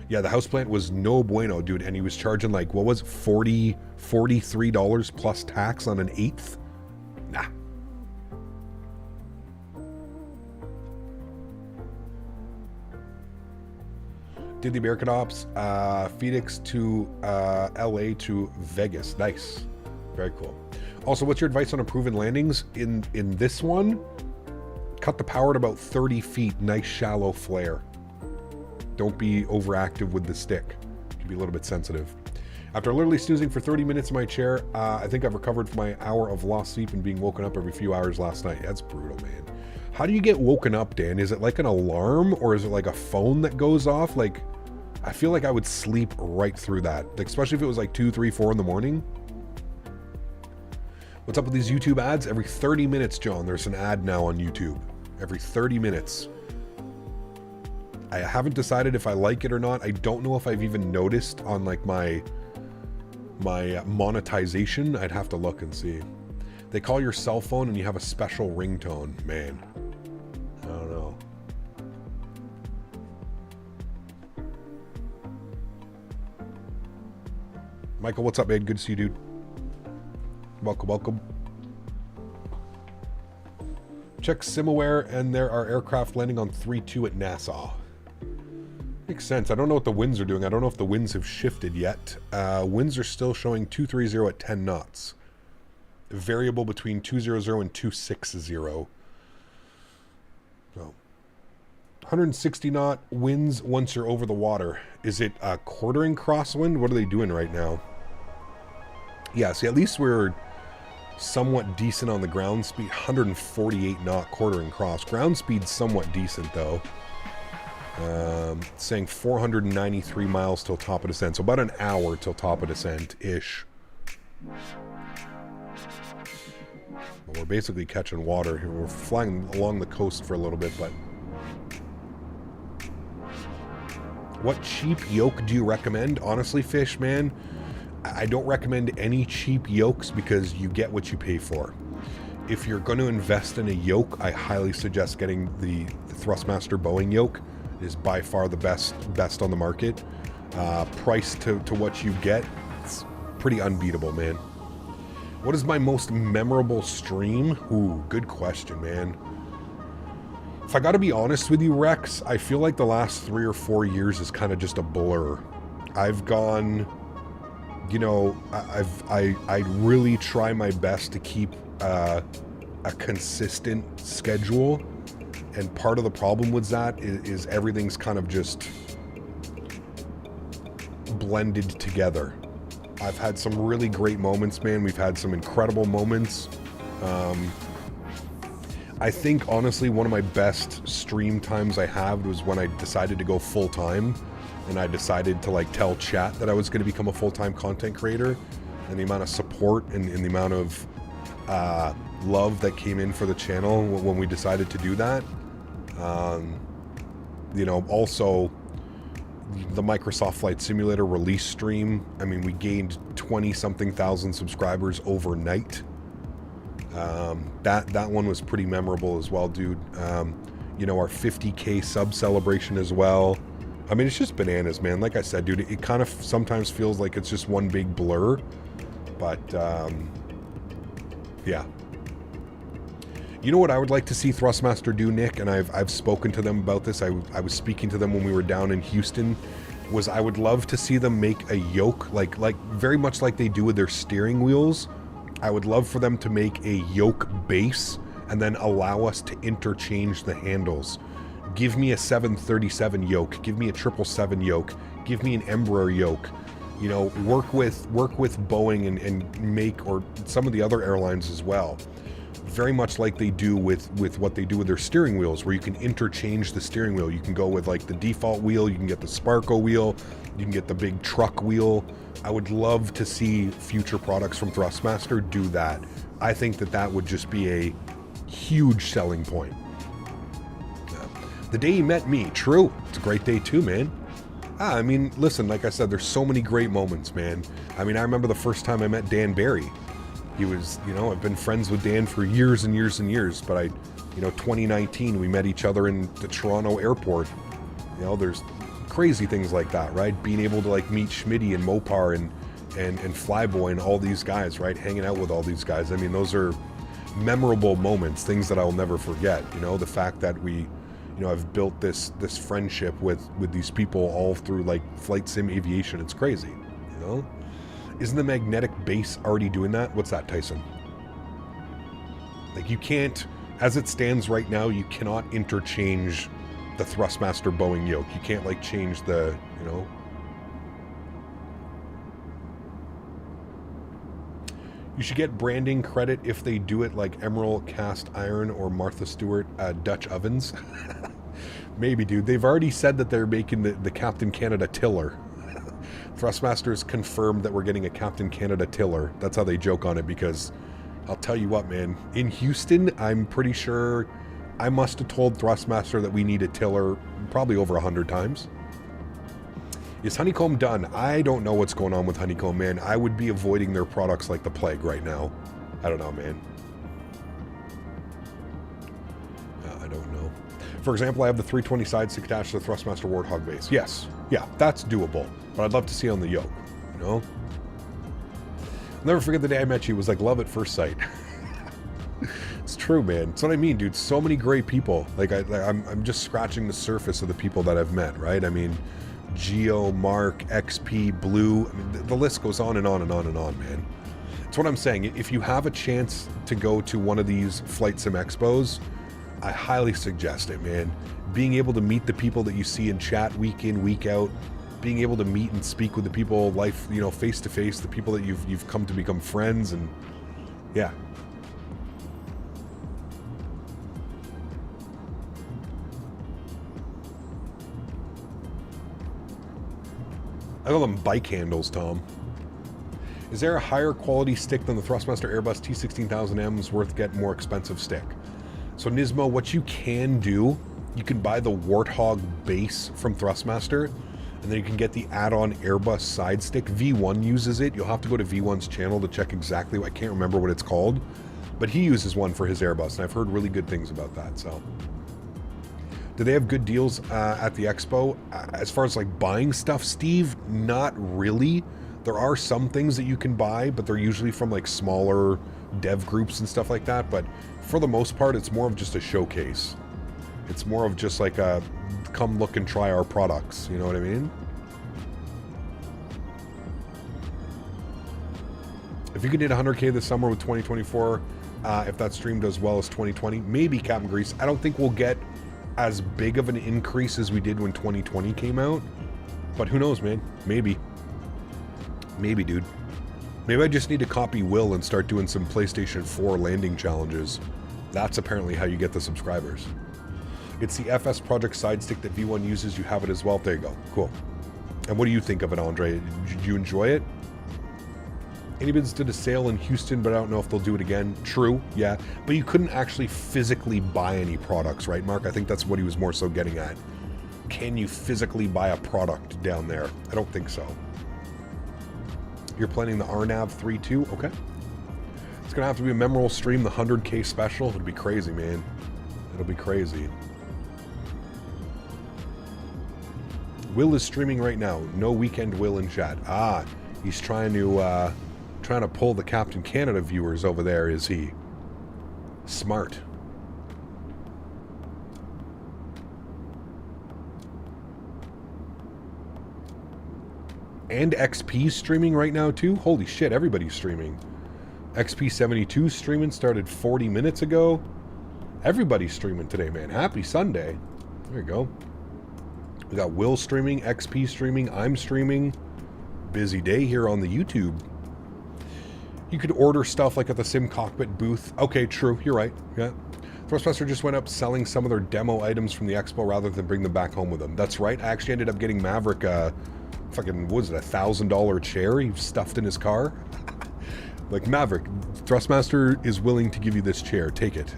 Yeah, the houseplant was no bueno, dude. And he was charging like, what was it, $43 plus tax on an eighth? Nah. Did the American Ops, Phoenix to LA to Vegas. Nice. Very cool. Also, what's your advice on improving landings? In this one, cut the power at about 30 feet. Nice shallow flare. Don't be overactive with the stick. You can be a little bit sensitive. After literally snoozing for 30 minutes in my chair, I think I've recovered from my hour of lost sleep and being woken up every few hours last night. That's brutal, man. How do you get woken up, Dan? Is it like an alarm or is it like a phone that goes off? Like, I feel like I would sleep right through that. Like, especially if it was like 2, 3, 4 in the morning. What's up with these YouTube ads? Every 30 minutes, John, there's an ad now on YouTube. Every 30 minutes. I haven't decided if I like it or not. I don't know if I've even noticed on like my monetization. I'd have to look and see. They call your cell phone and you have a special ringtone. Man, I don't know. Michael, what's up, man? Good to see you, dude. Welcome, welcome. Check SimAware, and there are aircraft landing on 3-2 at Nassau. Makes sense. I don't know what the winds are doing. I don't know if the winds have shifted yet. Winds are still showing 230 at 10 knots. Variable between 200 and 260. So 160 knot winds once you're over the water. Is it a quartering crosswind? What are they doing right now? Yeah, see, at least we're somewhat decent on the ground speed. 148 knot quartering cross. Ground speed's somewhat decent though. Saying 493 miles till top of descent. So about an hour till top of descent-ish. Well, we're basically catching water here. We're flying along the coast for a little bit, but... What cheap yoke do you recommend? Honestly, Fish, man, I don't recommend any cheap yokes because you get what you pay for. If you're going to invest in a yoke, I highly suggest getting the Thrustmaster Boeing yoke. It is by far the best on the market. Price to what you get, it's pretty unbeatable, man. What is my most memorable stream? Ooh, good question, man. If I got to be honest with you, Rex, I feel like the last 3 or 4 years is kind of just a blur. I've gone, you know, I really try my best to keep a consistent schedule, and part of the problem with that is everything's kind of just blended together. I've had some really great moments, man. We've had some incredible moments. I think, honestly, one of my best stream times I had was when I decided to go full-time, and I decided to, like, tell chat that I was going to become a full-time content creator, and the amount of support and the amount of love that came in for the channel when we decided to do that. You know, also, the Microsoft Flight Simulator release stream, I mean, we gained 20-something thousand subscribers overnight. That one was pretty memorable as well, dude. You know, our 50K sub celebration as well. I mean, it's just bananas, man. Like I said, dude, it kind of sometimes feels like it's just one big blur. But, yeah. You know what I would like to see Thrustmaster do, Nick? And I've spoken to them about this. I was speaking to them when we were down in Houston. Was I would love to see them make a yoke, like very much like they do with their steering wheels. I would love for them to make a yoke base and then allow us to interchange the handles. Give me a 737 yoke. Give me a 777 yoke. Give me an Embraer yoke. You know, work with Boeing and make, or some of the other airlines as well. Very much like they do with what they do with their steering wheels, where you can interchange the steering wheel. You can go with like the default wheel, you can get the Sparko wheel, you can get the big truck wheel. I would love to see future products from Thrustmaster do that. I think that would just be a huge selling point. The day you met me, true. It's a great day too, man. I mean, listen, like I said, there's so many great moments, man. I mean, I remember the first time I met Dan Barry. He was, you know, I've been friends with Dan for years and years and years, but 2019, we met each other in the Toronto airport. You know, there's crazy things like that, right? Being able to like meet Smitty and Mopar and Flyboy and all these guys, right? Hanging out with all these guys. I mean, those are memorable moments, things that I'll never forget. You know, the fact that we, you know, I've built this friendship with these people all through like flight sim aviation. It's crazy, you know? Isn't the magnetic base already doing that? What's that, Tyson? Like, you can't, as it stands right now, you cannot interchange the Thrustmaster Boeing yoke. You can't, like, change the, you know. You should get branding credit if they do it like Emerald Cast Iron or Martha Stewart Dutch ovens. Maybe, dude. They've already said that they're making the Captain Canada tiller. Thrustmaster's confirmed that we're getting a Captain Canada tiller. That's how they joke on it, because I'll tell you what, man. In Houston, I'm pretty sure I must have told Thrustmaster that we need a tiller probably over 100 times. Is Honeycomb done? I don't know what's going on with Honeycomb, man. I would be avoiding their products like the plague right now. I don't know, man. I don't know. For example, I have the 320 side stick attached to the Thrustmaster Warthog base. Yes. Yeah, that's doable. But I'd love to see it on the yoke, you know? I'll never forget the day I met you. It was like love at first sight. It's true, man. It's what I mean, dude. So many great people. Like, I'm just scratching the surface of the people that I've met, right? I mean, Geo, Mark, XP, Blue. I mean, the list goes on and on and on and on, man. It's what I'm saying. If you have a chance to go to one of these flight sim expos, I highly suggest it, man. Being able to meet the people that you see in chat week in, week out, being able to meet and speak with the people, life, you know, face to face, the people that you've come to become friends, and yeah. I call them bike handles, Tom. Is there a higher quality stick than the Thrustmaster Airbus T16000M's worth getting more expensive stick? So Nismo, what you can do, you can buy the Warthog base from Thrustmaster, and then you can get the add-on Airbus side stick. V1 uses it. You'll have to go to V1's channel to check exactly, I can't remember what it's called, but he uses one for his Airbus, and I've heard really good things about that, so. Do they have good deals at the expo? As far as like buying stuff, Steve, not really. There are some things that you can buy, but they're usually from like smaller dev groups and stuff like that, but for the most part, it's more of just a showcase. It's more of just like a, come look and try our products, you know what I mean? If you could hit 100K this summer with 2024, if that stream does well as 2020, maybe Captain Grease. I don't think we'll get as big of an increase as we did when 2020 came out, but who knows, man? Maybe. Maybe, dude. Maybe I just need to copy Will and start doing some PlayStation 4 landing challenges. That's apparently how you get the subscribers. It's the FS Project side stick that V1 uses. You have it as well. There you go. Cool. And what do you think of it, Andre? Did you enjoy it? iniBuilds did a sale in Houston, but I don't know if they'll do it again. True, yeah. But you couldn't actually physically buy any products, right, Mark? I think that's what he was more so getting at. Can you physically buy a product down there? I don't think so. You're planning the RNAV 3.2? Okay. It's going to have to be a memorable stream, the 100K special. It'll be crazy, man. It'll be crazy. Will is streaming right now. No weekend Will in chat. Ah, he's trying to pull the Captain Canada viewers over there, is he? Smart. And XP streaming right now too? Holy shit, everybody's streaming. XP72 streaming started 40 minutes ago. Everybody's streaming today, man. Happy Sunday. There you go. We got Will streaming, XP streaming, I'm streaming. Busy day here on the YouTube. You could order stuff like at the Sim Cockpit booth. Okay, true. You're right. Yeah. Thrustmaster just went up selling some of their demo items from the expo rather than bring them back home with them. That's right. I actually ended up getting Maverick fucking, what was it, $1,000 chair he stuffed in his car? Like, Maverick, Thrustmaster is willing to give you this chair. Take it.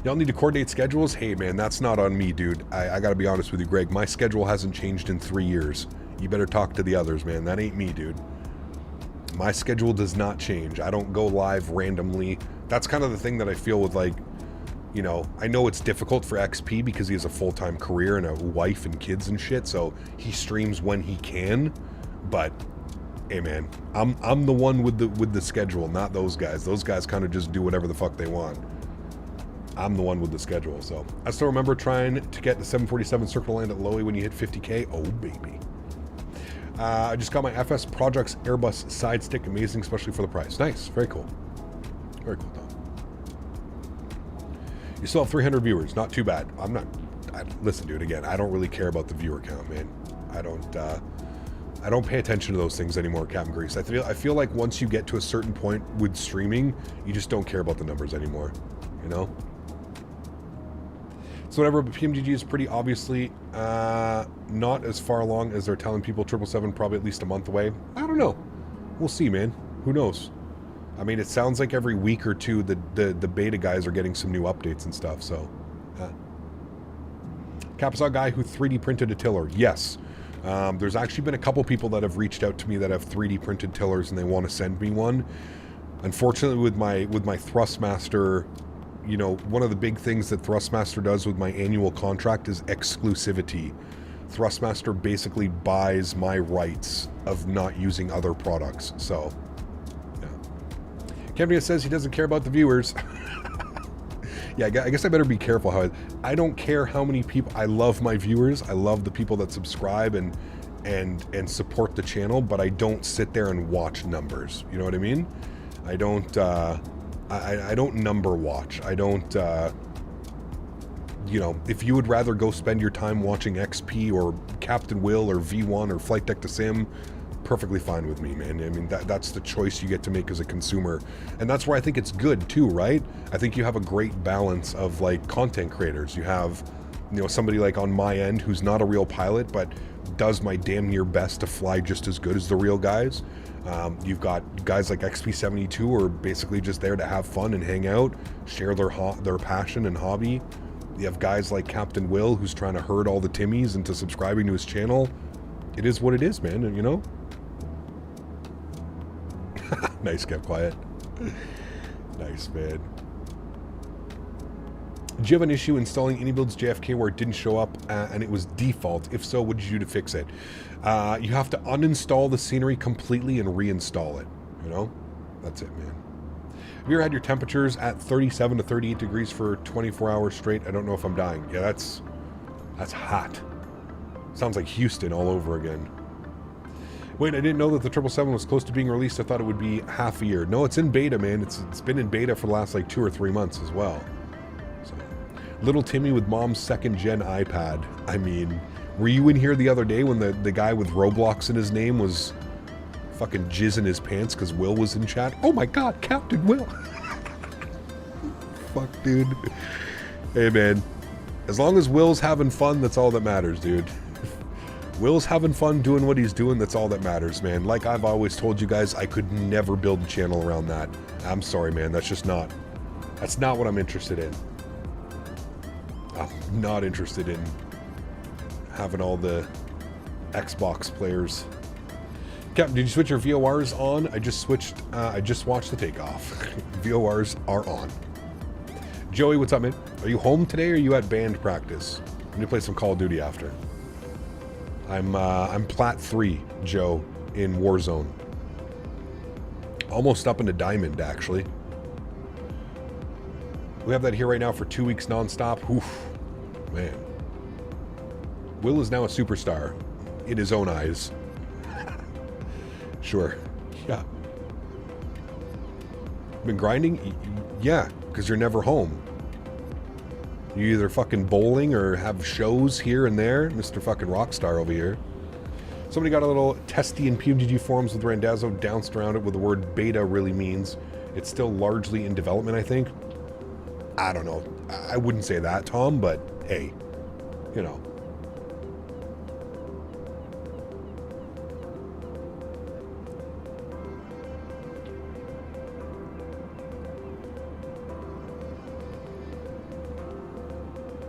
Y'all need to coordinate schedules? Hey, man, that's not on me, dude. I gotta be honest with you, Greg. My schedule hasn't changed in 3 years. You better talk to the others, man. That ain't me, dude. My schedule does not change. I don't go live randomly. That's kind of the thing that I feel with, like, you know, I know it's difficult for XP because he has a full-time career and a wife and kids and shit, so he streams when he can. But hey, man, I'm the one with the schedule, not those guys. Those guys kind of just do whatever the fuck they want. I'm the one with the schedule. So I still remember trying to get the 747 circle land at Lowy when you hit 50K. Oh baby. I just got my FS Projects Airbus side stick. Amazing, especially for the price. Nice, very cool. Very cool, Tom. You still have 300 viewers. Not too bad. Listen, dude, again, I don't really care about the viewer count, man. I don't pay attention to those things anymore, Captain Grease. I feel like once you get to a certain point with streaming, you just don't care about the numbers anymore, you know? So whatever, but PMGG is pretty obviously not as far along as they're telling people. 777 probably at least a month away. I don't know. We'll see, man. Who knows? I mean, it sounds like every week or two the beta guys are getting some new updates and stuff, so. Capasaw guy who 3D printed a tiller. Yes. There's actually been a couple people that have reached out to me that have 3D printed tillers and they want to send me one. Unfortunately, with my Thrustmaster, you know, one of the big things that Thrustmaster does with my annual contract is exclusivity. Thrustmaster basically buys my rights of not using other products, so. Kevin says he doesn't care about the viewers. Yeah, I guess I better be careful how I don't care how many people. I love my viewers. I love the people that subscribe and support the channel, but I don't sit there and watch numbers. You know what I mean? I don't I don't number watch. I don't you know, if you would rather go spend your time watching XP or Captain Will or V1 or Flight Deck to Sim, perfectly fine with me, man. I mean, that's the choice you get to make as a consumer. And that's where I think it's good too, right? I think you have a great balance of like content creators. You have, you know, somebody like on my end who's not a real pilot, but does my damn near best to fly just as good as the real guys. You've got guys like XP72 who are basically just there to have fun and hang out, share their passion and hobby. You have guys like Captain Will who's trying to herd all the Timmies into subscribing to his channel. It is what it is, man, you know? Nice, kept quiet. Nice, man. Did you have an issue installing iniBuilds JFK where it didn't show up and it was default? If so, what did you do to fix it? You have to uninstall the scenery completely and reinstall it. You know? That's it, man. Have you ever had your temperatures at 37 to 38 degrees for 24 hours straight? I don't know if I'm dying. Yeah, that's hot. Sounds like Houston all over again. Wait, I didn't know that the 777 was close to being released. I thought it would be half a year. No, it's in beta, man. It's been in beta for the last like 2 or 3 months as well. So, little Timmy with mom's 2nd gen iPad. I mean, were you in here the other day when the guy with Roblox in his name was fucking jizzing his pants because Will was in chat? Oh my god, Captain Will. Fuck, dude. Hey, man. As long as Will's having fun, that's all that matters, dude. Will's having fun doing what he's doing, that's all that matters, man. Like I've always told you guys, I could never build a channel around that. I'm sorry, man. That's not what I'm interested in. I'm not interested in having all the Xbox players. Captain, did you switch your VORs on? I just watched the takeoff. VORs are on. Joey, what's up, man? Are you home today or are you at band practice? We need to play some Call of Duty after. I'm Plat 3, Joe, in Warzone. Almost up into Diamond, actually. We have that here right now for 2 weeks nonstop. Oof, man. Will is now a superstar in his own eyes. Sure. Yeah. Been grinding? Yeah, because you're never home. You either fucking bowling or have shows here and there. Mr. fucking Rockstar over here. Somebody got a little testy in PMGG forums with Randazzo, bounced around it with the word beta really means. It's still largely in development, I think. I don't know. I wouldn't say that, Tom, but hey, you know.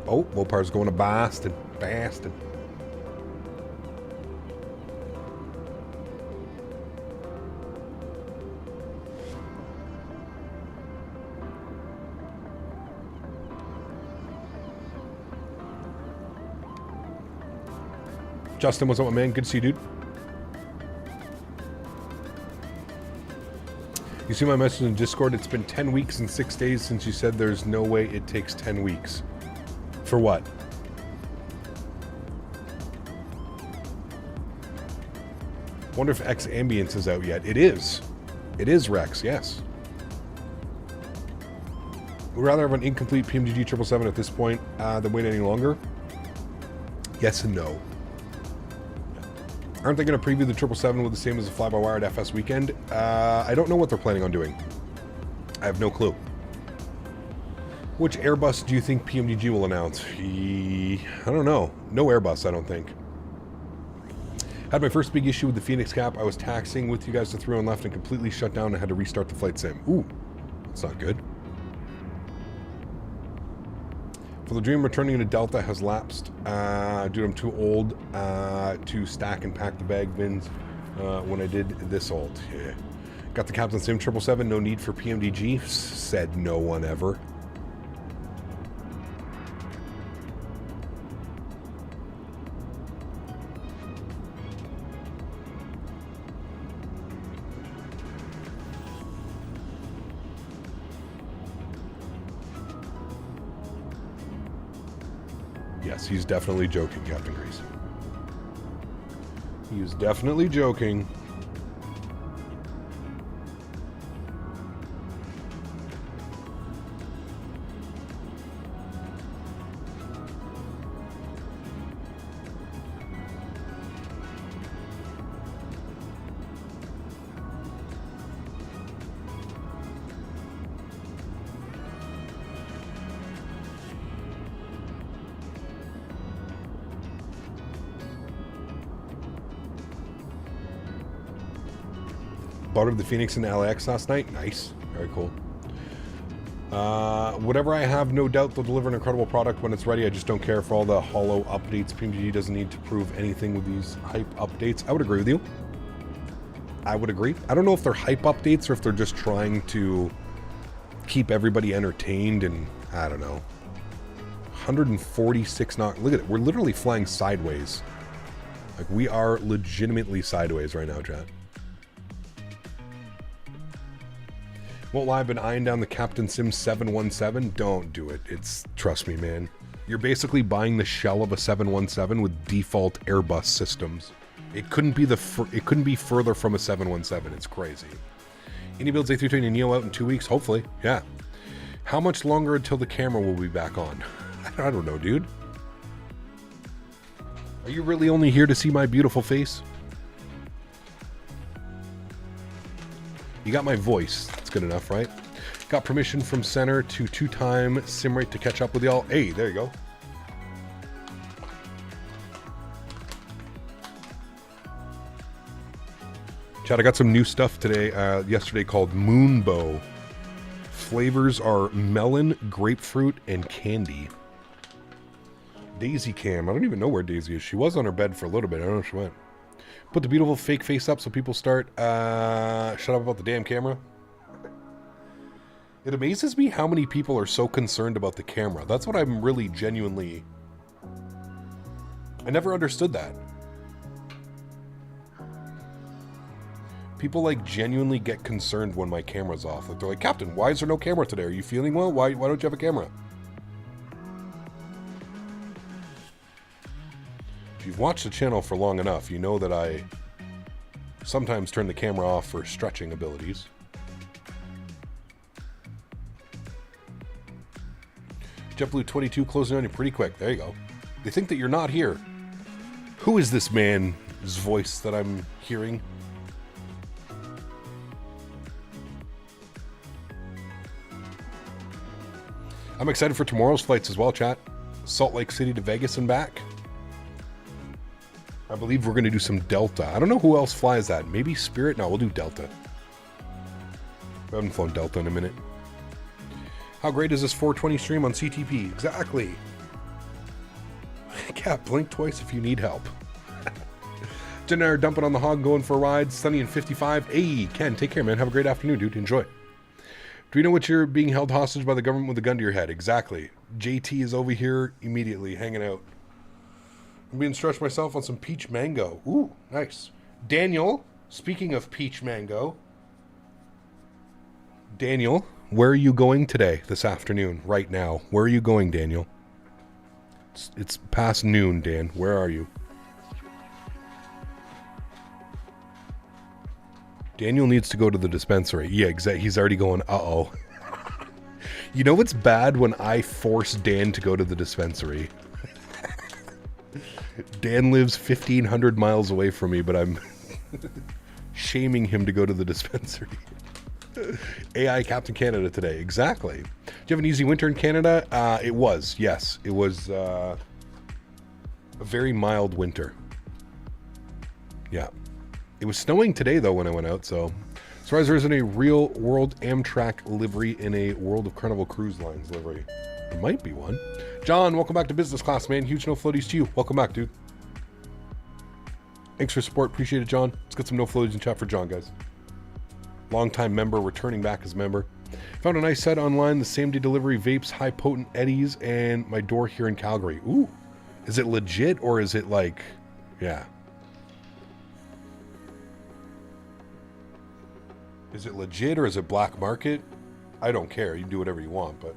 Oh, Mopar's going to Boston. Boston. Justin, what's up, my man? Good to see you, dude. You see my message in Discord? It's been 10 weeks and 6 days since you said there's no way it takes 10 weeks. For what? Wonder if X Ambience is out yet. It is. It is, Rex, yes. We'd rather have an incomplete PMGG 777 at this point than wait any longer. Yes and no. Aren't they going to preview the 777 with the same as the fly-by-wire at FS weekend? I don't know what they're planning on doing. I have no clue. Which Airbus do you think PMGG will announce? I don't know. No Airbus, I don't think. Had my first big issue with the Fenix cap. I was taxiing with you guys to 3 on left and completely shut down and had to restart the flight sim. Ooh, that's not good. For the dream, returning to Delta has lapsed. Dude, I'm too old to stack and pack the bag bins when I did this old. Yeah. Got the Captain Sim 777, no need for PMDG. Said no one ever. Yes, he's definitely joking, Captain Grease. He is definitely joking. Buttered the Fenix and LAX last night. Nice. Very cool. Whatever I have, no doubt they'll deliver an incredible product when it's ready. I just don't care for all the hollow updates. PMGG doesn't need to prove anything with these hype updates. I would agree with you. I would agree. I don't know if they're hype updates or if they're just trying to keep everybody entertained and, I don't know. 146 knot. Look at it. We're literally flying sideways. Like, we are legitimately sideways right now, chat. Won't lie, I've been eyeing down the Captain Sim 717. Don't do it. Trust me, man. You're basically buying the shell of a 717 with default Airbus systems. It couldn't be further from a 717. It's crazy. iniBuilds A320 Neo out in 2 weeks, hopefully. Yeah. How much longer until the camera will be back on? I don't know, dude. Are you really only here to see my beautiful face? You got my voice. That's good enough, right? Got permission from center to 2-time Simrate to catch up with y'all. Hey, there you go. Chad, I got some new stuff today, yesterday called Moonbow. Flavors are melon, grapefruit, and candy. Daisy Cam. I don't even know where Daisy is. She was on her bed for a little bit. I don't know where she went. Put the beautiful fake face up so people start shut up about the damn camera. It amazes me how many people are so concerned about the camera. That's what I'm really genuinely I never understood that. People like genuinely get concerned when my camera's off. Like they're like, Captain, why is there no camera today? Are you feeling well? Why don't you have a camera? If you've watched the channel for long enough, you know that I sometimes turn the camera off for stretching abilities. JetBlue 22 closing on you pretty quick. There you go. They think that you're not here. Who is this man's voice that I'm hearing? I'm excited for tomorrow's flights as well, chat. Salt Lake City to Vegas and back. I believe we're going to do some Delta. I don't know who else flies that. Maybe Spirit? No, we'll do Delta. I haven't flown Delta in a minute. How great is this 420 stream on CTP? Exactly. Cap, blink twice if you need help. Jen and I are dumping on the hog, going for a ride. Sunny and 55. Hey, Ken, take care, man. Have a great afternoon, dude. Enjoy. Do you know what you're being held hostage by the government with a gun to your head? Exactly. JT is over here immediately, hanging out. I'm being stretched myself on some peach mango. Ooh, nice. Daniel, speaking of peach mango. Daniel, where are you going today, this afternoon, right now? Where are you going, Daniel? It's past noon, Dan. Where are you? Daniel needs to go to the dispensary. Yeah, exactly. He's already going, uh-oh. You know what's bad? When I force Dan to go to the dispensary. Dan lives 1,500 miles away from me, but I'm shaming him to go to the dispensary. AI Captain Canada today. Exactly. Do you have an easy winter in Canada? It was, yes. It was a very mild winter. Yeah. It was snowing today, though, when I went out, so... Surprised there isn't a real world Amtrak livery in a World of Carnival Cruise Lines livery. There might be one. John, welcome back to business class, man. Huge no floaties to you. Welcome back, dude. Thanks for support. Appreciate it, John. Let's get some no floaties in chat for John, guys. Long-time member, returning back as member. Found a nice set online, the same-day delivery vapes, high-potent eddies, and my door here in Calgary. Ooh. Is it legit, or is it like... Yeah. Is it legit, or is it black market? I don't care. You can do whatever you want, but...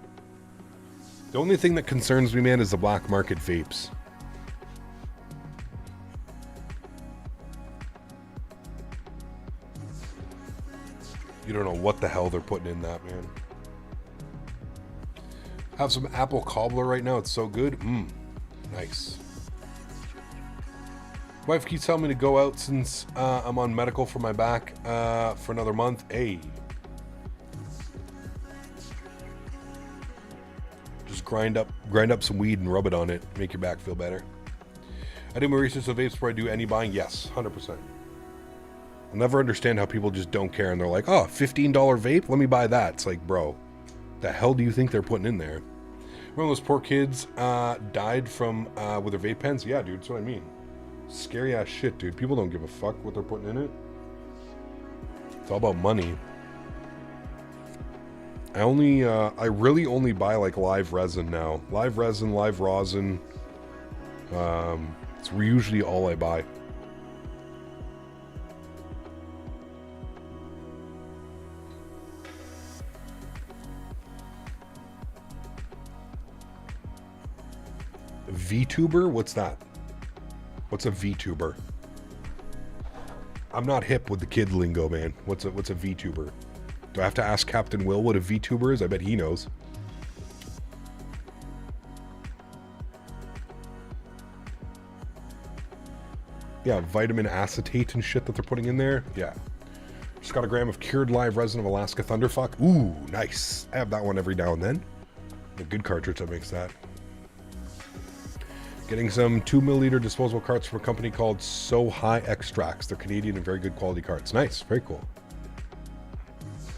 The only thing that concerns me, man, is the black market vapes. You don't know what the hell they're putting in that, man. Have some apple cobbler right now. It's so good. Nice. Wife keeps telling me to go out since I'm on medical for my back for another month. Hey. Just grind up some weed and rub it on it. Make your back feel better. I do my research of vapes before I do any buying. Yes, 100%. I'll never understand how people just don't care and they're like, oh, $15 vape? Let me buy that. It's like, bro, the hell do you think they're putting in there? One of those poor kids died from with their vape pens? Yeah, dude, that's what I mean. Scary ass shit, dude. People don't give a fuck what they're putting in it. It's all about money. I really only buy like live resin now. Live resin, live rosin. It's usually all I buy. VTuber? What's that? What's a VTuber? I'm not hip with the kid lingo, man. What's a VTuber? Do I have to ask Captain Will what a VTuber is? I bet he knows. Yeah, vitamin acetate and shit that they're putting in there. Yeah. Just got a gram of cured live resin of Alaska Thunderfuck. Ooh, nice. I have that one every now and then. A good cartridge that makes that. Getting some 2 milliliter disposable carts from a company called So High Extracts. They're Canadian and very good quality carts. Nice, very cool.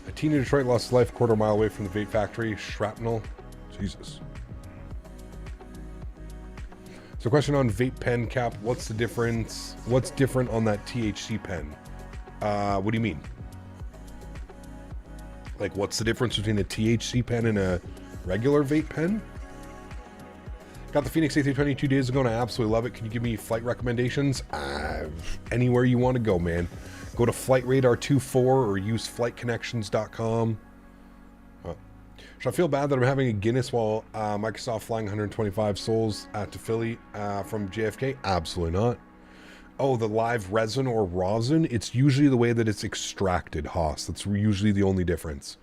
A teen in Detroit lost his life a quarter mile away from the vape factory. Shrapnel. Jesus. So question on vape pen, Cap. What's the difference? What's different on that THC pen? What do you mean? Like, what's the difference between a THC pen and a regular vape pen? Got the Fenix A320 2 days ago and I absolutely love it. Can you give me flight recommendations? Anywhere you want to go, man. Go to Flight Radar 24 or use flightconnections.com. Should I feel bad that I'm having a Guinness while Microsoft flying 125 souls to Philly from JFK? Absolutely not. Oh, the live resin or rosin? It's usually the way that it's extracted, Haas. That's usually the only difference.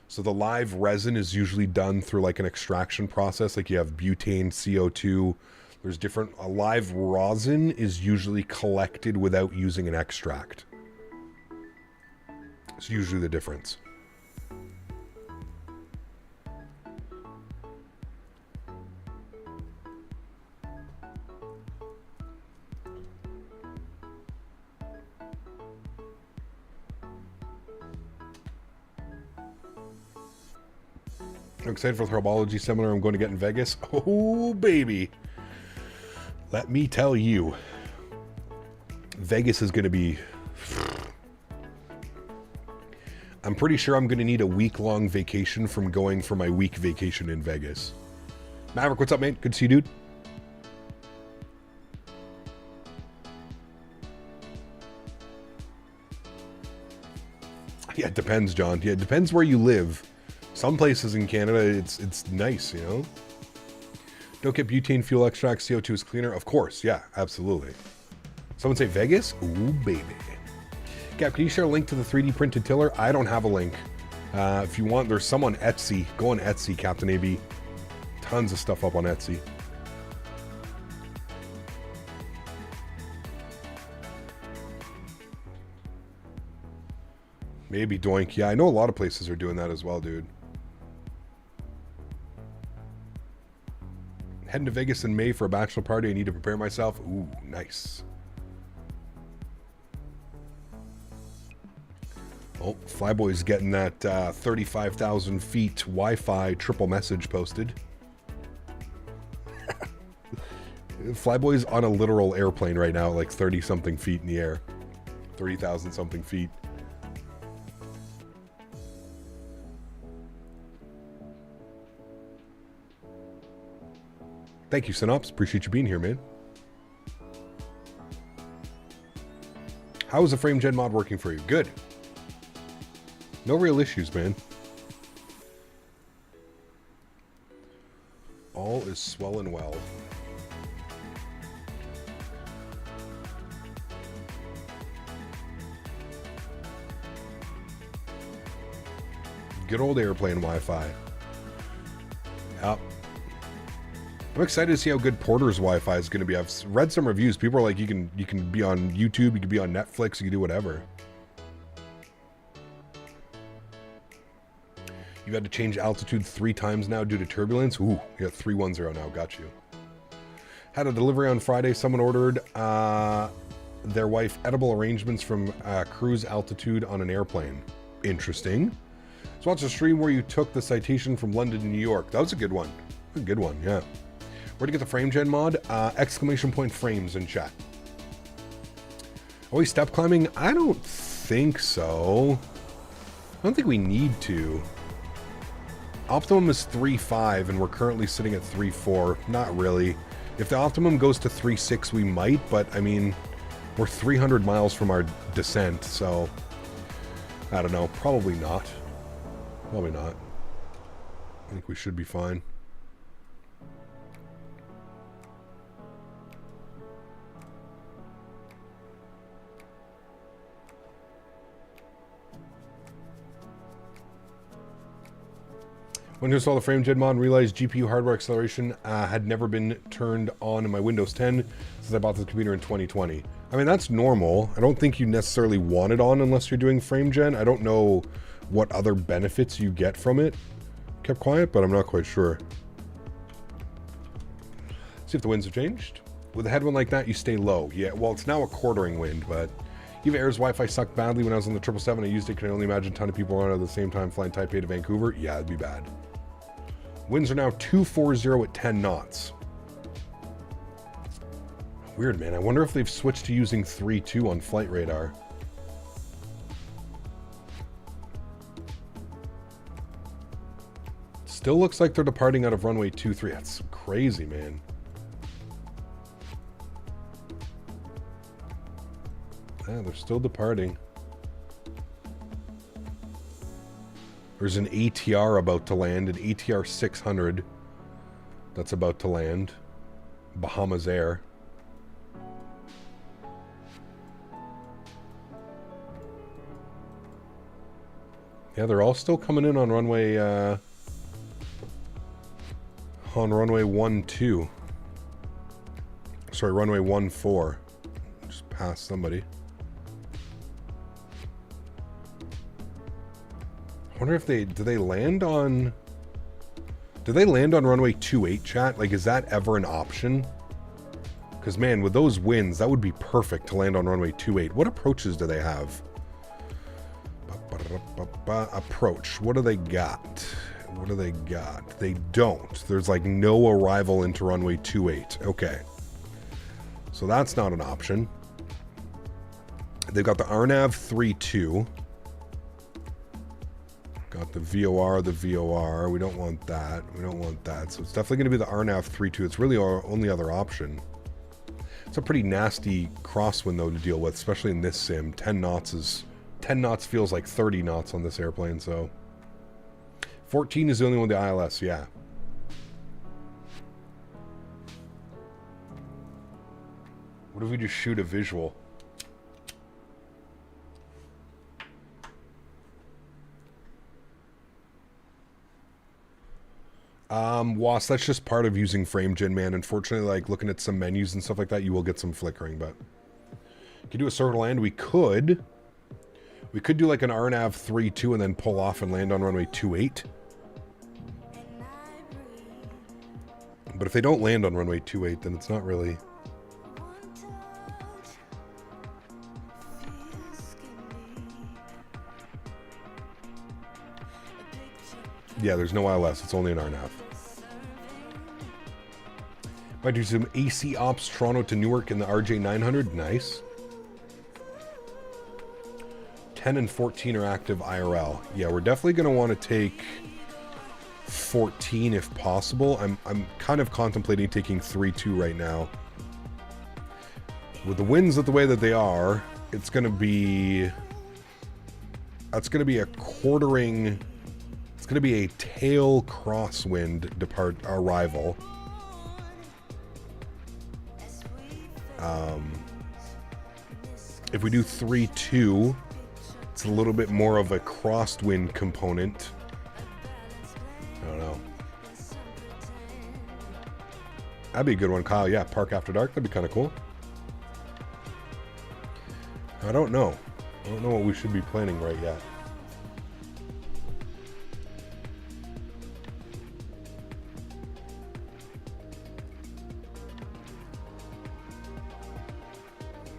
So the live resin is usually done through like an extraction process. Like you have butane, CO2. There's different... A live rosin is usually collected without using an extract. It's usually the difference. I'm excited for the herbology seminar I'm going to get in Vegas. Oh, baby. Let me tell you. Vegas is going to be... I'm pretty sure I'm going to need a week-long vacation from going for my week vacation in Vegas. Maverick, what's up, mate? Good to see you, dude. Yeah, it depends, John. Yeah, it depends where you live. Some places in Canada, it's nice, you know? Don't get butane fuel extract. CO2 is cleaner. Of course, yeah, absolutely. Someone say Vegas? Ooh, baby. Gap, can you share a link to the 3D printed tiller? I don't have a link. If you want, there's some on Etsy. Go on Etsy, Captain AB. Tons of stuff up on Etsy. Maybe Doink. Yeah, I know a lot of places are doing that as well, dude. Heading to Vegas in May for a bachelor party. I need to prepare myself. Ooh, nice. Oh, Flyboy's getting that 35,000 feet Wi-Fi triple message posted. Flyboy's on a literal airplane right now, like 30-something feet in the air. 30,000-something feet. Thank you, Synops. Appreciate you being here, man. How is the frame gen mod working for you? Good. No real issues, man. All is swell and well. Good old airplane Wi-Fi. Yep. I'm excited to see how good Porter's Wi-Fi is going to be. I've read some reviews. People are like, you can be on YouTube, you can be on Netflix, you can do whatever. You've had to change altitude 3 times now due to turbulence. Ooh, you got 310 now. Got you. Had a delivery on Friday. Someone ordered their wife edible arrangements from cruise altitude on an airplane. Interesting. So watch the stream where you took the citation from London to New York. That was a good one. A good one, yeah. Where to get the frame gen mod? Exclamation point frames in chat. Are we step climbing? I don't think so. I don't think we need to. Optimum is 3.5 and we're currently sitting at 3.4. Not really. If the optimum goes to 3.6, we might, but I mean, we're 300 miles from our descent, so I don't know. Probably not. Probably not. I think we should be fine. When I installed the frame gen mod and realized GPU hardware acceleration had never been turned on in my Windows 10 since I bought this computer in 2020. I mean, that's normal. I don't think you necessarily want it on unless you're doing frame gen. I don't know what other benefits you get from it. Kept quiet, but I'm not quite sure. See if the winds have changed. With a headwind like that, you stay low. Yeah, well, it's now a quartering wind, but even Air's Wi-Fi sucked badly when I was on the 777. I used it. Can I only imagine a ton of people on it at the same time flying Taipei to Vancouver? Yeah, it'd be bad. Winds are now 240 at 10 knots. Weird, man. I wonder if they've switched to using 3.2 on Flight Radar. Still looks like they're departing out of runway 23. That's crazy, man. Yeah, they're still departing. There's an ATR about to land, an ATR 600 that's about to land. Bahamas Air. Yeah, they're all still coming in on runway 12. Sorry, runway 14. Just passed somebody. I wonder if do they land on runway 28, chat? Like, is that ever an option? Because, man, with those winds, that would be perfect to land on runway 28. What approaches do they have? Approach. What do they got? What do they got? They don't. There's, like, no arrival into runway 28. Okay. So that's not an option. They've got the RNAV 32. Got the VOR, the VOR. We don't want that. We don't want that. So it's definitely going to be the RNAV 32. It's really our only other option. It's a pretty nasty crosswind, though, to deal with, especially in this sim. 10 knots feels like 30 knots on this airplane, so. 14 is the only one with the ILS, yeah. What if we just shoot a visual? Was, that's just part of using FrameGen, man. Unfortunately, like, looking at some menus and stuff like that, you will get some flickering, but... You could do a circle land. We could do, like, an RNAV 32 and then pull off and land on runway 28. But if they don't land on runway 28, then it's not really... Yeah, there's no ILS. It's only an RNAV. Might do some AC Ops Toronto to Newark in the RJ900. Nice. 10 and 14 are active IRL. Yeah, we're definitely going to want to take 14 if possible. I'm kind of contemplating taking 3-2 right now. With the winds the way that they are, it's going to be... That's going to be a quartering... It's going to be a tail crosswind arrival. If we do 3-2, it's a little bit more of a crosswind component. I don't know. That'd be a good one, Kyle. Yeah, park after dark. That'd be kind of cool. I don't know. I don't know what we should be planning right yet.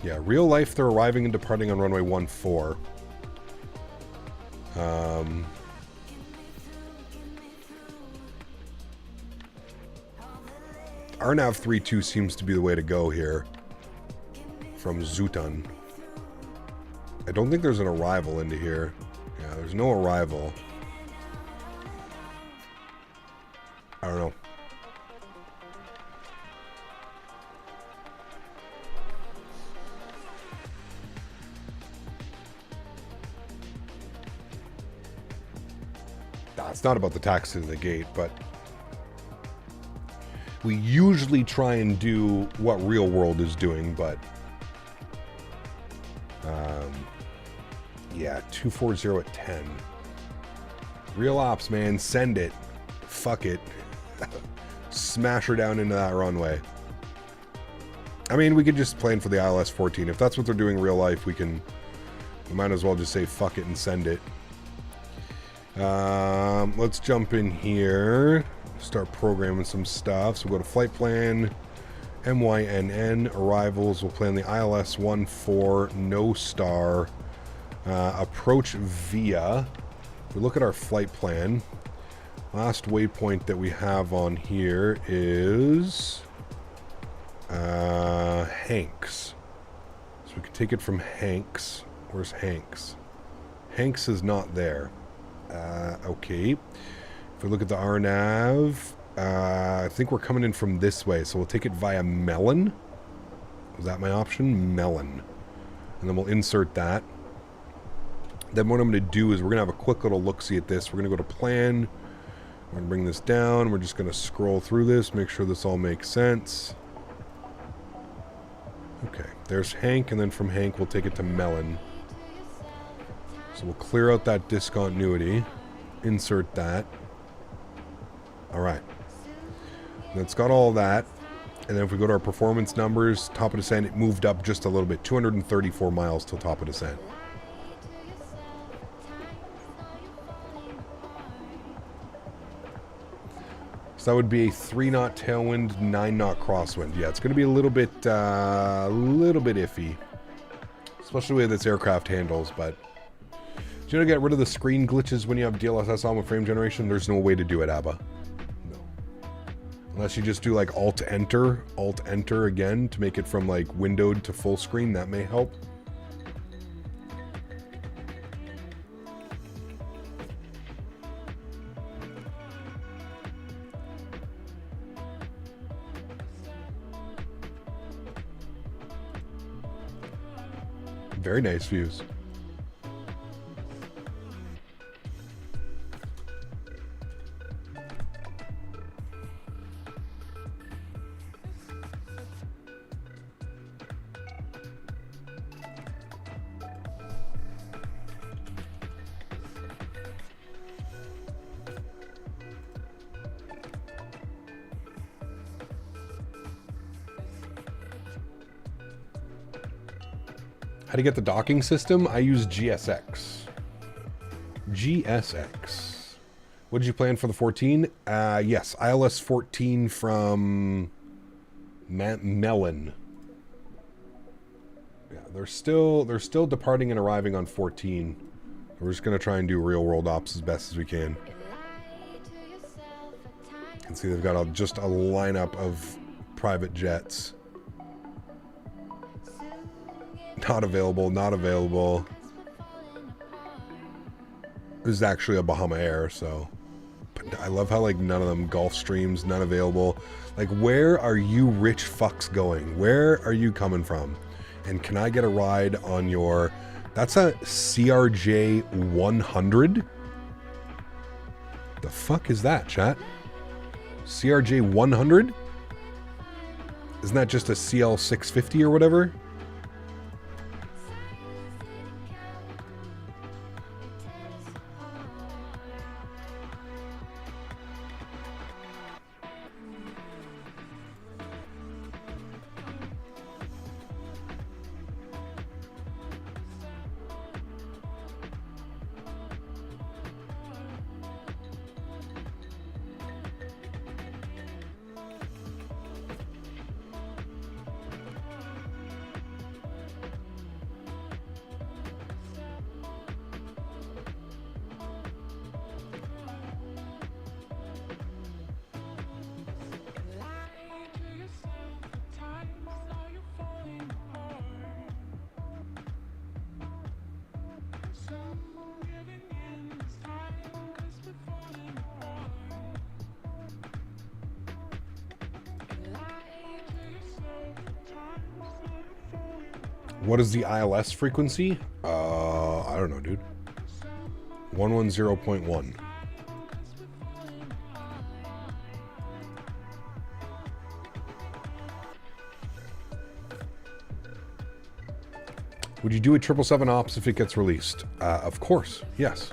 Yeah, real life, they're arriving and departing on runway 14. RNAV 32 seems to be the way to go here from Zutan. I don't think there's an arrival into here. Yeah, there's no arrival. I don't know. It's not about the taxi to the gate, but we usually try and do what real world is doing, but yeah, 240 at 10. Real ops, man, send it. Fuck it. Smash her down into that runway. I mean, we could just plan for the ILS 14. If that's what they're doing in real life, we might as well just say fuck it and send it. Let's jump in here, start programming some stuff. So we'll go to flight plan, MYNN, arrivals. We'll plan the ILS 14, no star, approach via. If we look at our flight plan, last waypoint that we have on here is Hanks. So we can take it from Hanks. Where's Hanks? Hanks is not there. Okay. If we look at the RNAV, I think we're coming in from this way, so we'll take it via Melon. Is that my option? Melon. And then we'll insert that. Then what I'm going to do is we're going to have a quick little look-see at this. We're going to go to plan. We're going to bring this down. We're just going to scroll through this, make sure this all makes sense. Okay, there's Hank, and then from Hank we'll take it to Melon. So we'll clear out that discontinuity. Insert that. Alright. That's got all that. And then if we go to our performance numbers, top of descent, it moved up just a little bit. 234 miles till top of descent. So that would be a 3-knot tailwind, 9-knot crosswind. Yeah, it's going to be a little bit iffy. Especially the way this aircraft handles, but... Do you know to get rid of the screen glitches when you have DLSS on with frame generation? There's no way to do it, ABBA. No. Unless you just do like Alt-Enter again to make it from like windowed to full screen. That may help. Very nice views. How to get the docking system? I use GSX. GSX. What did you plan for the 14? Yes, ILS 14 from Melon. Yeah, they're still departing and arriving on 14. We're just gonna try and do real world ops as best as we can. You can see they've got just a lineup of private jets. Not available, not available. This is actually a Bahama Air, so... But I love how, like, none of them... Gulfstreams, none available. Like, where are you rich fucks going? Where are you coming from? And can I get a ride on your... That's a CRJ 100? The fuck is that, chat? CRJ 100? Isn't that just a CL 650 or whatever? What is the ILS frequency? I don't know, dude. 110.1. Would you do a 777 ops if it gets released? Of course, yes.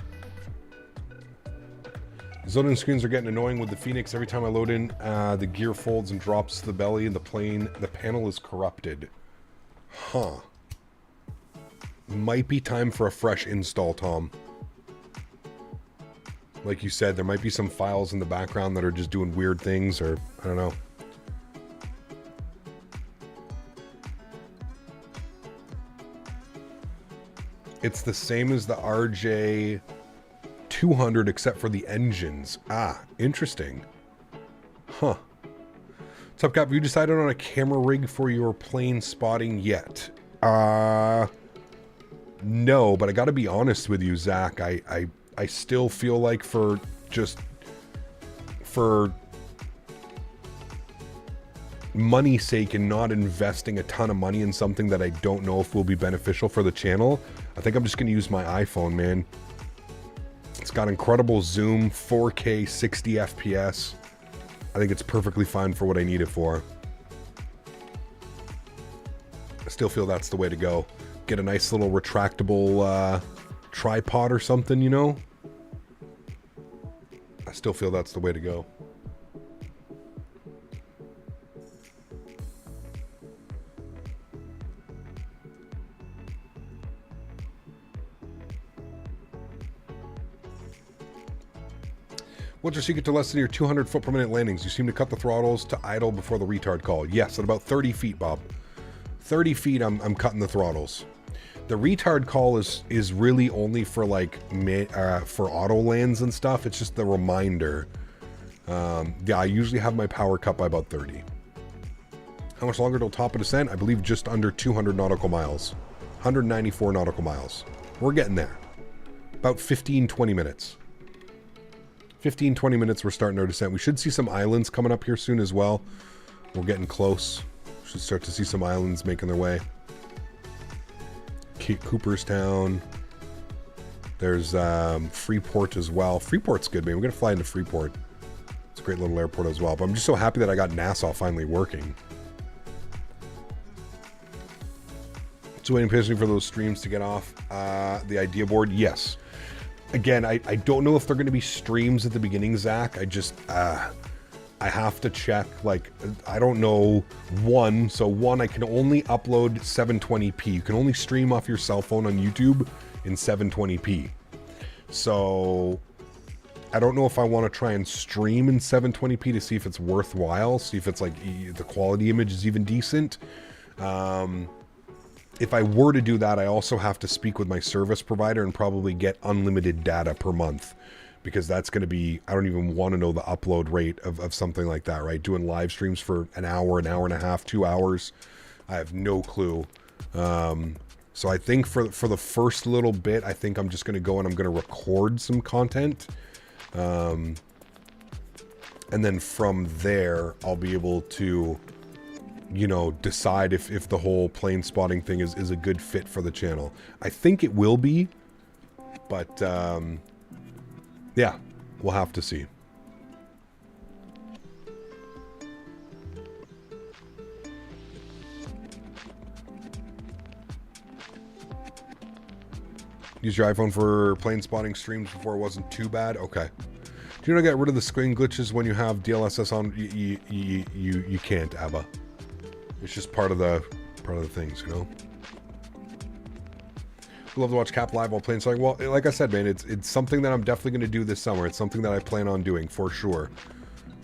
These loading screens are getting annoying with the Fenix. Every time I load in, the gear folds and drops to the belly and the plane. The panel is corrupted. Huh. Might be time for a fresh install, Tom. Like you said, there might be some files in the background that are just doing weird things, or I don't know. It's the same as the RJ 200 except for the engines. Ah, interesting. Huh. What's up, Cap? Have you decided on a camera rig for your plane spotting yet? No, but I gotta be honest with you, Zach. I still feel like for just for money's sake and not investing a ton of money in something that I don't know if will be beneficial for the channel, I think I'm just going to use my iPhone, man. It's got incredible zoom, 4K, 60 FPS. I think it's perfectly fine for what I need it for. I still feel that's the way to go. Get a nice little retractable tripod or something, you know? I still feel that's the way to go. What's your secret to less than your 200 foot per minute landings? You seem to cut the throttles to idle before the retard call. Yes, at about 30 feet, Bob. 30 feet, I'm cutting the throttles. The retard call is really only for like for auto lands and stuff. It's just the reminder. Yeah, I usually have my power cut by about 30. How much longer till top of descent? I believe just under 200 nautical miles. 194 nautical miles. We're getting there. About 15-20 minutes. 15-20 minutes, we're starting our descent. We should see some islands coming up here soon as well. We're getting close. Should start to see some islands making their way. Cooperstown. There's Freeport as well. Freeport's good, man. We're going to fly into Freeport. It's a great little airport as well. But I'm just so happy that I got NASA finally working. So waiting patiently for those streams to get off the idea board. Yes. Again, I don't know if they're going to be streams at the beginning, Zach. I just, I have to check, like, I don't know. So one, I can only upload 720p. You can only stream off your cell phone on YouTube in 720p. So I don't know if I want to try and stream in 720p to see if it's worthwhile, see if it's like the quality image is even decent. If I were to do that, I also have to speak with my service provider and probably get unlimited data per month, because that's going to be, I don't even want to know the upload rate of something like that, right? Doing live streams for an hour and a half, 2 hours. I have no clue. So I think for the first little bit, I think I'm just going to go and I'm going to record some content. And then from there, I'll be able to, you know, decide if the whole plane spotting thing is a good fit for the channel. I think it will be, but yeah, we'll have to see. Use your iPhone for plane spotting streams before it wasn't too bad. Okay. Do you know, get rid of the screen glitches when you have DLSS on? You can't, Abba. It's just part of the things, you know. I love to watch Cap live while playing something. Well, like I said, man, it's something that I'm definitely going to do this summer. It's something that I plan on doing for sure.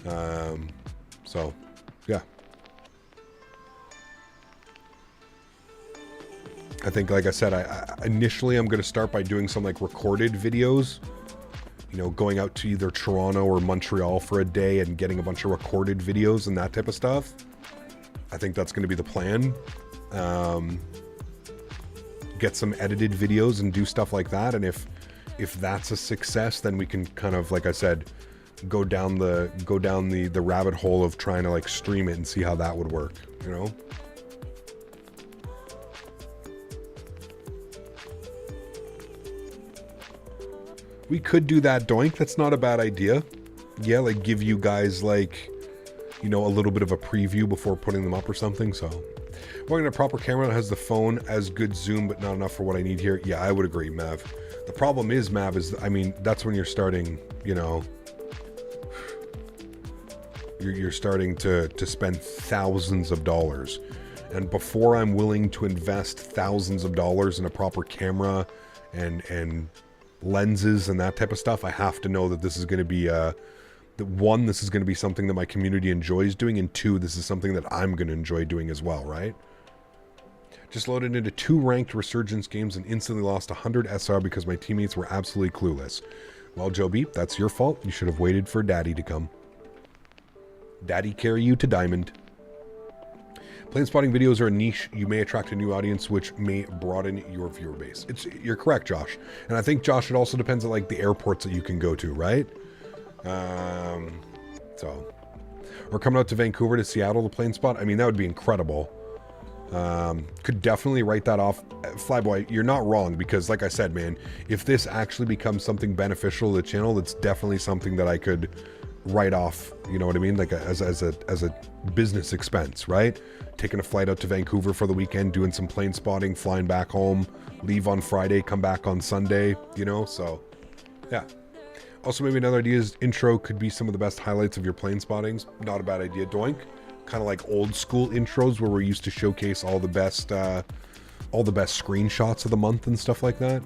So, yeah. I think, like I said, I initially I'm going to start by doing some like recorded videos. You know, going out to either Toronto or Montreal for a day and getting a bunch of recorded videos and that type of stuff. I think that's going to be the plan. Get some edited videos and do stuff like that. And if that's a success, then we can kind of, like I said, go down the rabbit hole of trying to like stream it and see how that would work, you know? We could do that, Doink. That's not a bad idea. Yeah, like give you guys like, you know, a little bit of a preview before putting them up or something. So wearing a proper camera that has the phone as good zoom, but not enough for what I need here. Yeah, I would agree, Mav. The problem is, Mav, is, I mean, that's when you're starting, you know, you're starting to spend thousands of dollars. And before I'm willing to invest thousands of dollars in a proper camera and lenses and that type of stuff, I have to know that this is going to be one, this is going to be something that my community enjoys doing, and two, this is something that I'm going to enjoy doing as well, right? Just loaded into 2 ranked Resurgence games and instantly lost 100 SR because my teammates were absolutely clueless. Well, Joe Beep, that's your fault. You should have waited for Daddy to come. Daddy carry you to Diamond. Plane spotting videos are a niche. You may attract a new audience, which may broaden your viewer base. You're correct, Josh. And I think, Josh, it also depends on like the airports that you can go to, right? So, or coming out to Vancouver to Seattle to plane spot. I mean, that would be incredible. Could definitely write that off. Flyboy, you're not wrong, because like I said, man, if this actually becomes something beneficial to the channel, it's definitely something that I could write off, you know what I mean? Like as a business expense, right? Taking a flight out to Vancouver for the weekend, doing some plane spotting, flying back home, leave on Friday, come back on Sunday, you know? So, yeah. Also, maybe another idea is intro could be some of the best highlights of your plane spottings. Not a bad idea, doink. Kind of like old school intros where we're used to showcase all the best screenshots of the month and stuff like that.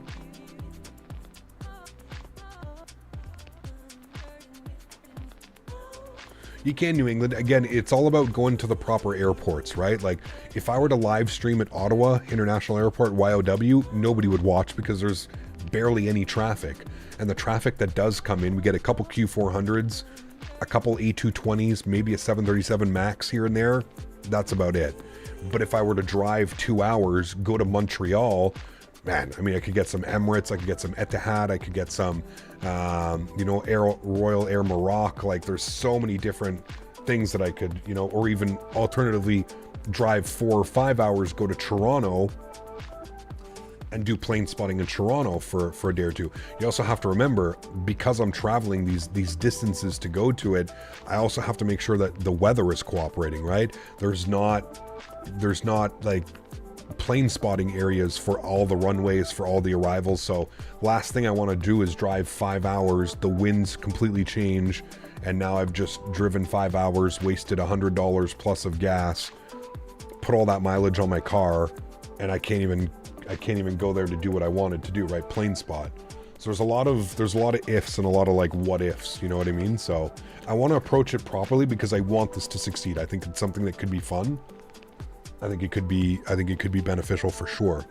You can, New England. Again, it's all about going to the proper airports, right? Like, if I were to live stream at Ottawa International Airport, YOW, nobody would watch because there's barely any traffic. And the traffic that does come in, we get a couple Q400s, a couple A320s, maybe a 737 MAX here and there. That's about it. But if I were to drive 2 hours, go to Montreal, man, I mean, I could get some Emirates, I could get some Etihad, I could get some, you know, Royal Air Maroc. Like, there's so many different things that I could, you know, or even alternatively drive 4 or 5 hours, go to Toronto and do plane spotting in Toronto for a day or two. You also have to remember, because I'm traveling these distances to go to it, I also have to make sure that the weather is cooperating, right? There's not like plane spotting areas for all the runways, for all the arrivals. So last thing I want to do is drive 5 hours, the winds completely change, and now I've just driven 5 hours, wasted $100 plus of gas, put all that mileage on my car, and I can't even go there to do what I wanted to do, right? Plane spot. So there's a lot of ifs and a lot of like what ifs, you know what I mean? So I want to approach it properly because I want this to succeed. I think it's something that could be fun. I think it could be beneficial for sure.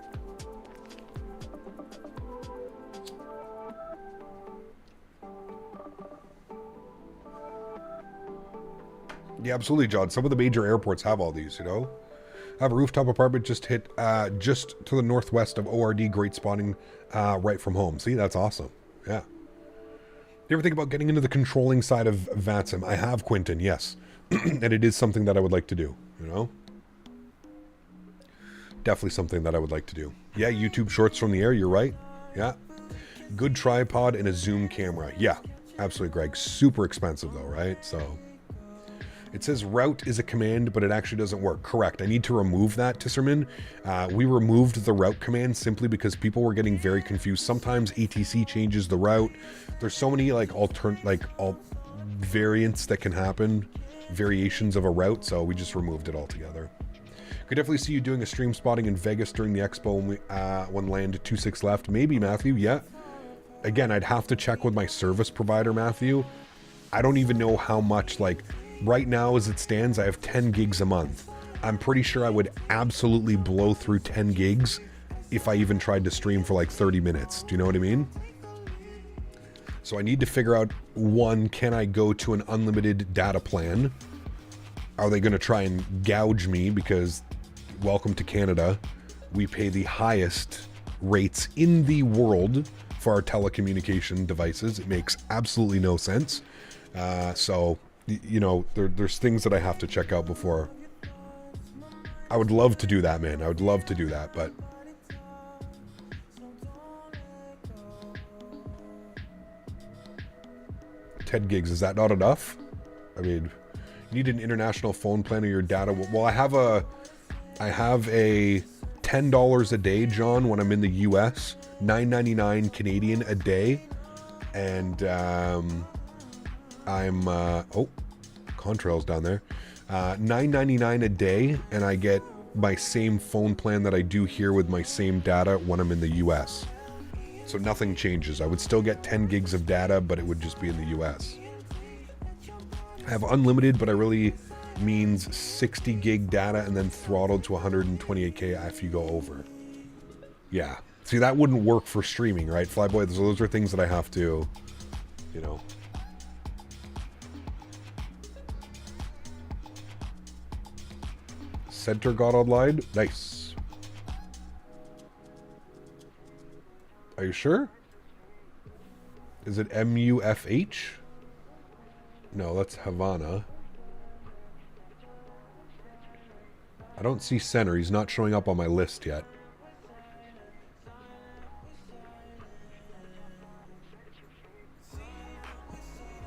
Yeah, absolutely, John. Some of the major airports have all these, you know? I have a rooftop apartment just to the northwest of ORD. Great spotting right from home. See, that's awesome. Yeah. You ever think about getting into the controlling side of VATSIM? I have, Quentin, yes. And it is something that I would like to do, you know? Definitely something that I would like to do. Yeah, YouTube shorts from the air, you're right. Yeah. Good tripod and a zoom camera. Yeah, absolutely, Greg. Super expensive though, right? So... It says route is a command, but it actually doesn't work. Correct. I need to remove that, Tisserman. We removed the route command simply because people were getting very confused. Sometimes ATC changes the route. There's so many like variants that can happen, variations of a route, so we just removed it altogether. Could definitely see you doing a stream spotting in Vegas during the expo when land 26 left. Maybe, Matthew. Yeah. Again, I'd have to check with my service provider, Matthew. I don't even know how much, like... Right now, as it stands, I have 10 gigs a month. I'm pretty sure I would absolutely blow through 10 gigs if I even tried to stream for like 30 minutes. Do you know what I mean? So I need to figure out, one, can I go to an unlimited data plan? Are they going to try and gouge me? Because welcome to Canada. We pay the highest rates in the world for our telecommunication devices. It makes absolutely no sense. So... You know, there's things that I have to check out before. I would love to do that, man. I would love to do that, but... 10 gigs, is that not enough? I mean, you need an international phone plan or your data. Well, I have a $10 a day, John, when I'm in the US. $9.99 Canadian a day. And, I'm, oh, Contrail's down there. $9.99 a day, and I get my same phone plan that I do here with my same data when I'm in the US. So nothing changes. I would still get 10 gigs of data, but it would just be in the US. I have unlimited, but I really means 60 gig data and then throttled to 128K if you go over. Yeah. See, that wouldn't work for streaming, right, Flyboy? Those are things that I have to, you know... Center got online. Nice. Are you sure? Is it MUFH? No, that's Havana. I don't see center. He's not showing up on my list yet.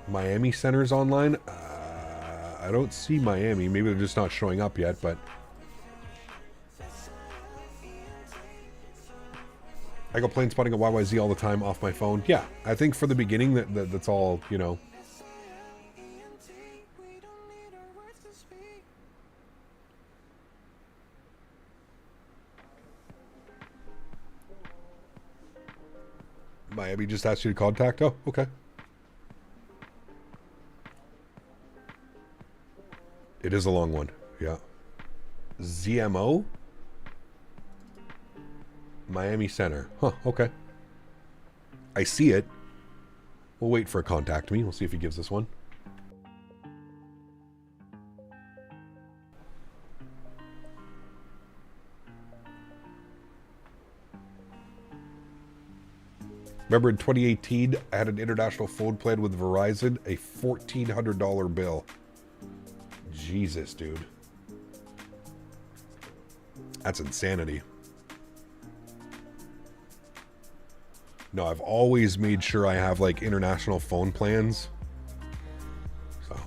Miami center's online. I don't see Miami. Maybe they're just not showing up yet, but I go plane spotting at YYZ all the time off my phone. Yeah, I think for the beginning that's all, you know. Miami just asked you to contact. Oh, okay. It is a long one. Yeah. ZMO? Miami Center. Huh, okay. I see it. We'll wait for a contact me. We'll see if he gives us one. Remember in 2018, I had an international phone plan with Verizon, a $1,400 bill. Jesus, dude. That's insanity. No, I've always made sure I have like international phone plans. So,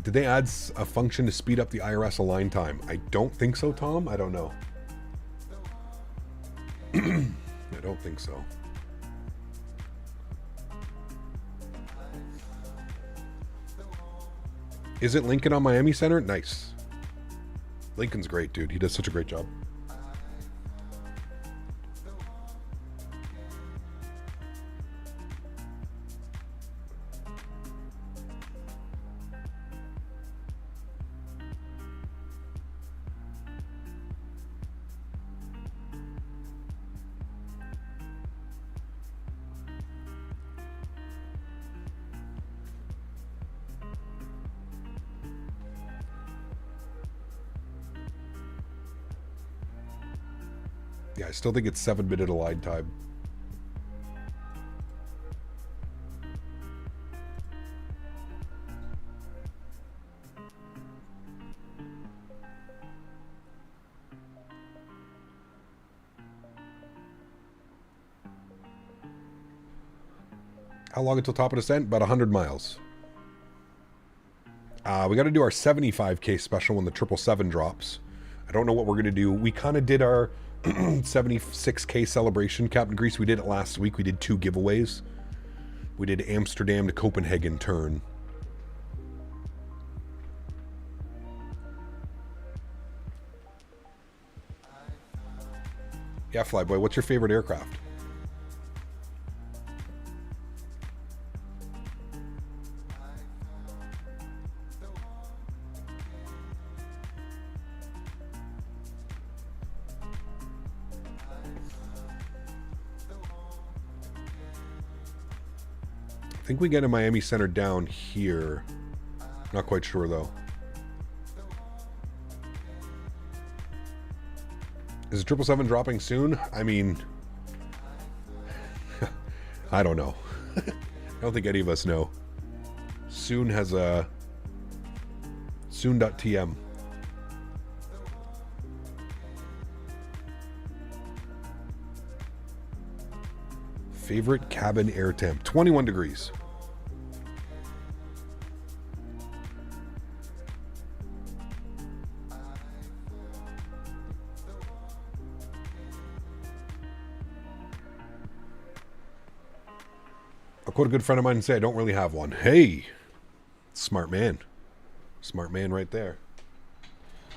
did they add a function to speed up the IRS align time? I don't think so, Tom. I don't know. I don't think so. Isn't Lincoln on Miami Center? Nice. Lincoln's great, dude. He does such a great job. Yeah, I still think it's 7-minute align time. How long until top of descent? About 100 miles. We got to do our 75K special when the 777 drops. I don't know what we're going to do. We kind of did our 76K celebration, Captain Grease. We did it last week. We did 2 giveaways. We did Amsterdam to Copenhagen turn. Yeah, Flyboy, what's your favorite aircraft? I think we get a Miami Center down here. Not quite sure though. Is the 777 dropping soon? I mean, I don't know. I don't think any of us know. Soon has a soon.tm. Favorite cabin air temp, 21 degrees. I'll quote a good friend of mine and say I don't really have one. Hey, smart man. Smart man right there.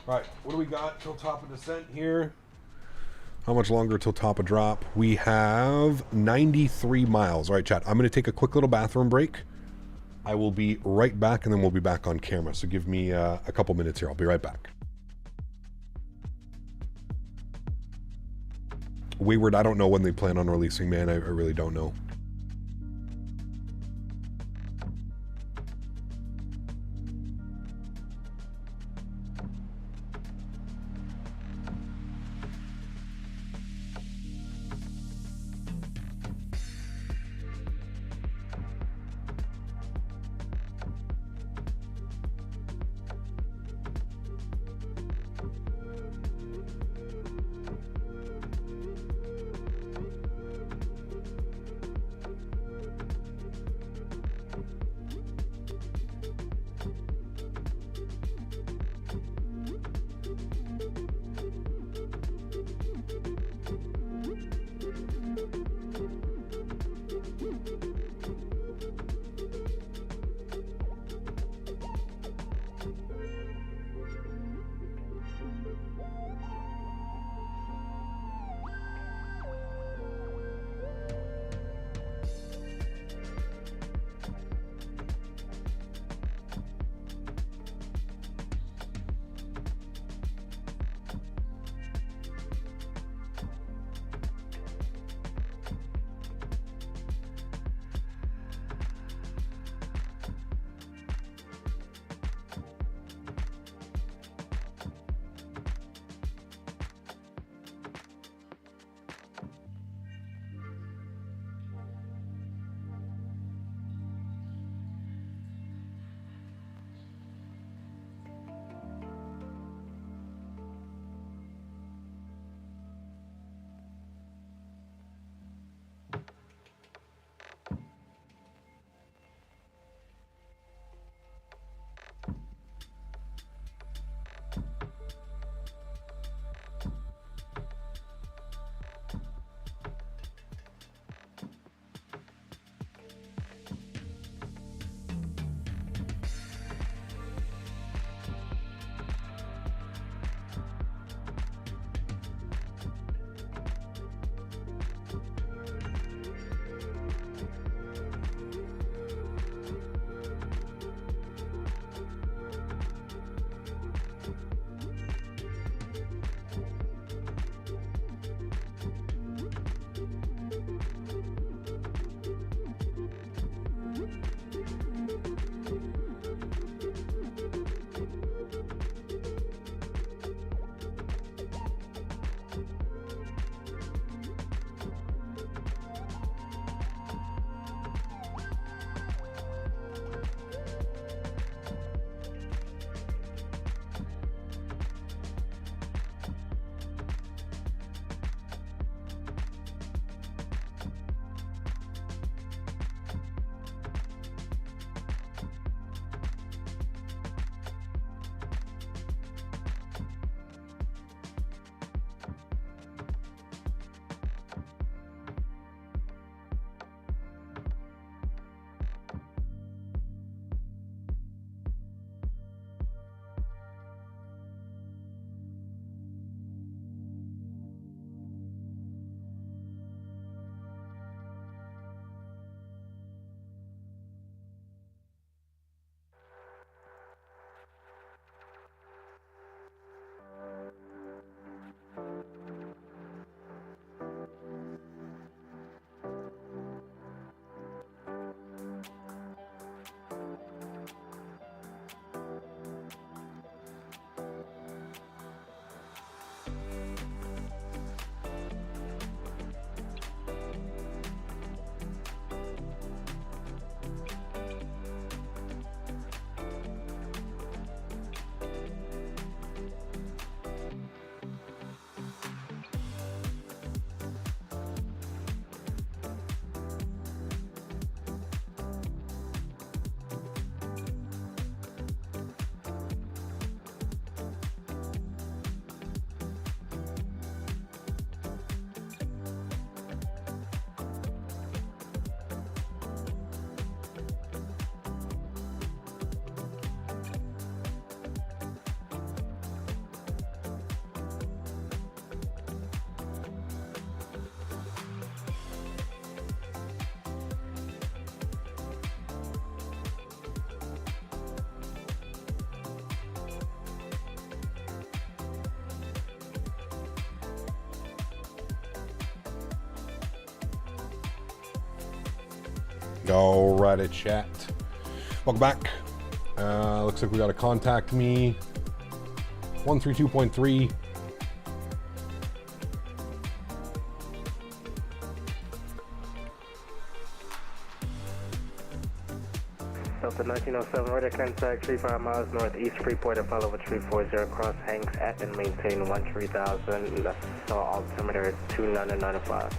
All right, what do we got till top of descent here? How much longer till top of drop? We have 93 miles. All right, chat. I'm going to take a quick little bathroom break. I will be right back, and then we'll be back on camera. So give me a couple minutes here. I'll be right back. Wayward, I don't know when they plan on releasing, man. I really don't know. All right, at chat. Welcome back. Looks like we got to contact me. 132.3. Delta 1907, radar contact 35 miles northeast Freeport and follow with 340 cross Hanks at and maintain 13,000. That's altimeter 2995.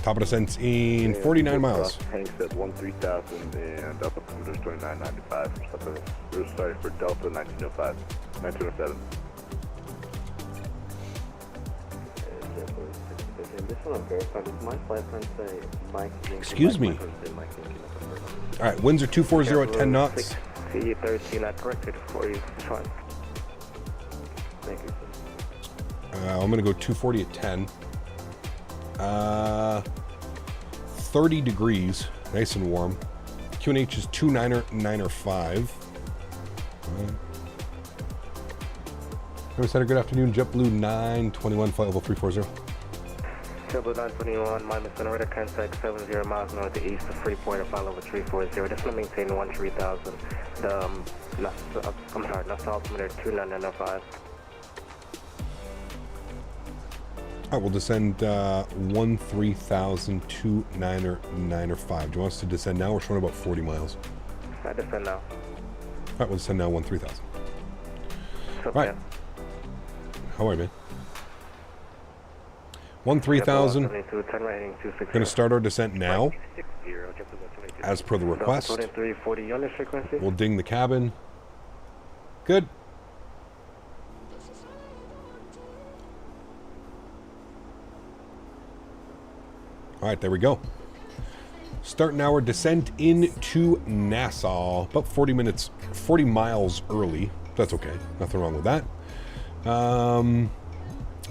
Top of descent in 49 miles. Hanks at 13,000 and Delta altimeter 2995. We're starting for Delta 1905, 1907. This one I'm verified. Does my flight plan say Mike? Excuse me. All right, winds are 240 at 10 knots. C13, I corrected for you. It's fine. Thank you. I'm going to go 240 at 10. 30 degrees, nice and warm. QNH is 295. Everyone had a good afternoon. JetBlue 921, flight level 340. JetBlue 921, minus on radar contact 70 miles northeast of Freeport and follow with 340. Just want to maintain 13,000. That's altimeter 2995. All right, we'll descend 13,000 to 995. Do you want us to descend now? We're showing about 40 miles. I descend now. All right, we'll descend now 13,000. All right. How are you, man? 13,000. Going to start our descent now. As per the request. We'll ding the cabin. Good. All right, there we go. Starting our descent into Nassau. About 40 miles early. That's okay. Nothing wrong with that.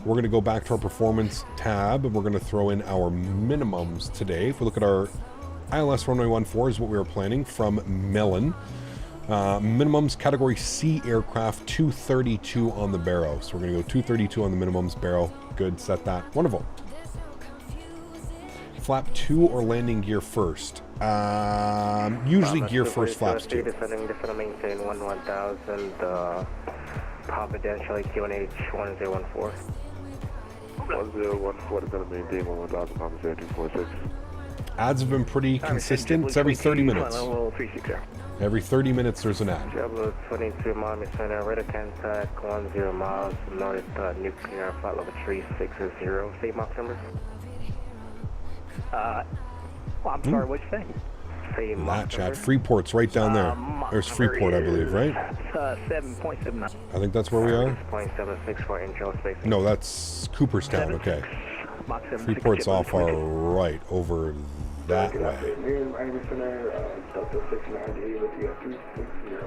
We're going to go back to our performance tab, and we're going to throw in our minimums today. If we look at our ILS runway 14 is what we were planning from Mellon. Minimums category C aircraft, 232 on the barrow. So we're going to go 232 on the minimums barrow. Good, set that. Wonderful. Flap 2 or landing gear first? Usually gear first, flaps 2. Descending to maintain 11,000, confidentially QNH 1014. 1014 is going to maintain 11,000, Papa 246. Ads have been pretty consistent. It's every 30 minutes. Every 30 minutes there's an ad. JetBlue 22 miles, center, radar contact 10 miles, north nuclear, flight level 360. State Mach number? I'm sorry, what'd you say? State Mach That chat. number? Freeport's right down there. There's Freeport, I believe, right? 7.79. I think that's where we are. 6.76 for internal space. No, that's Cooperstown. Okay. Mach 76, Freeport's JetBlue off our 22. right, over that way. Delta 690 with you 360.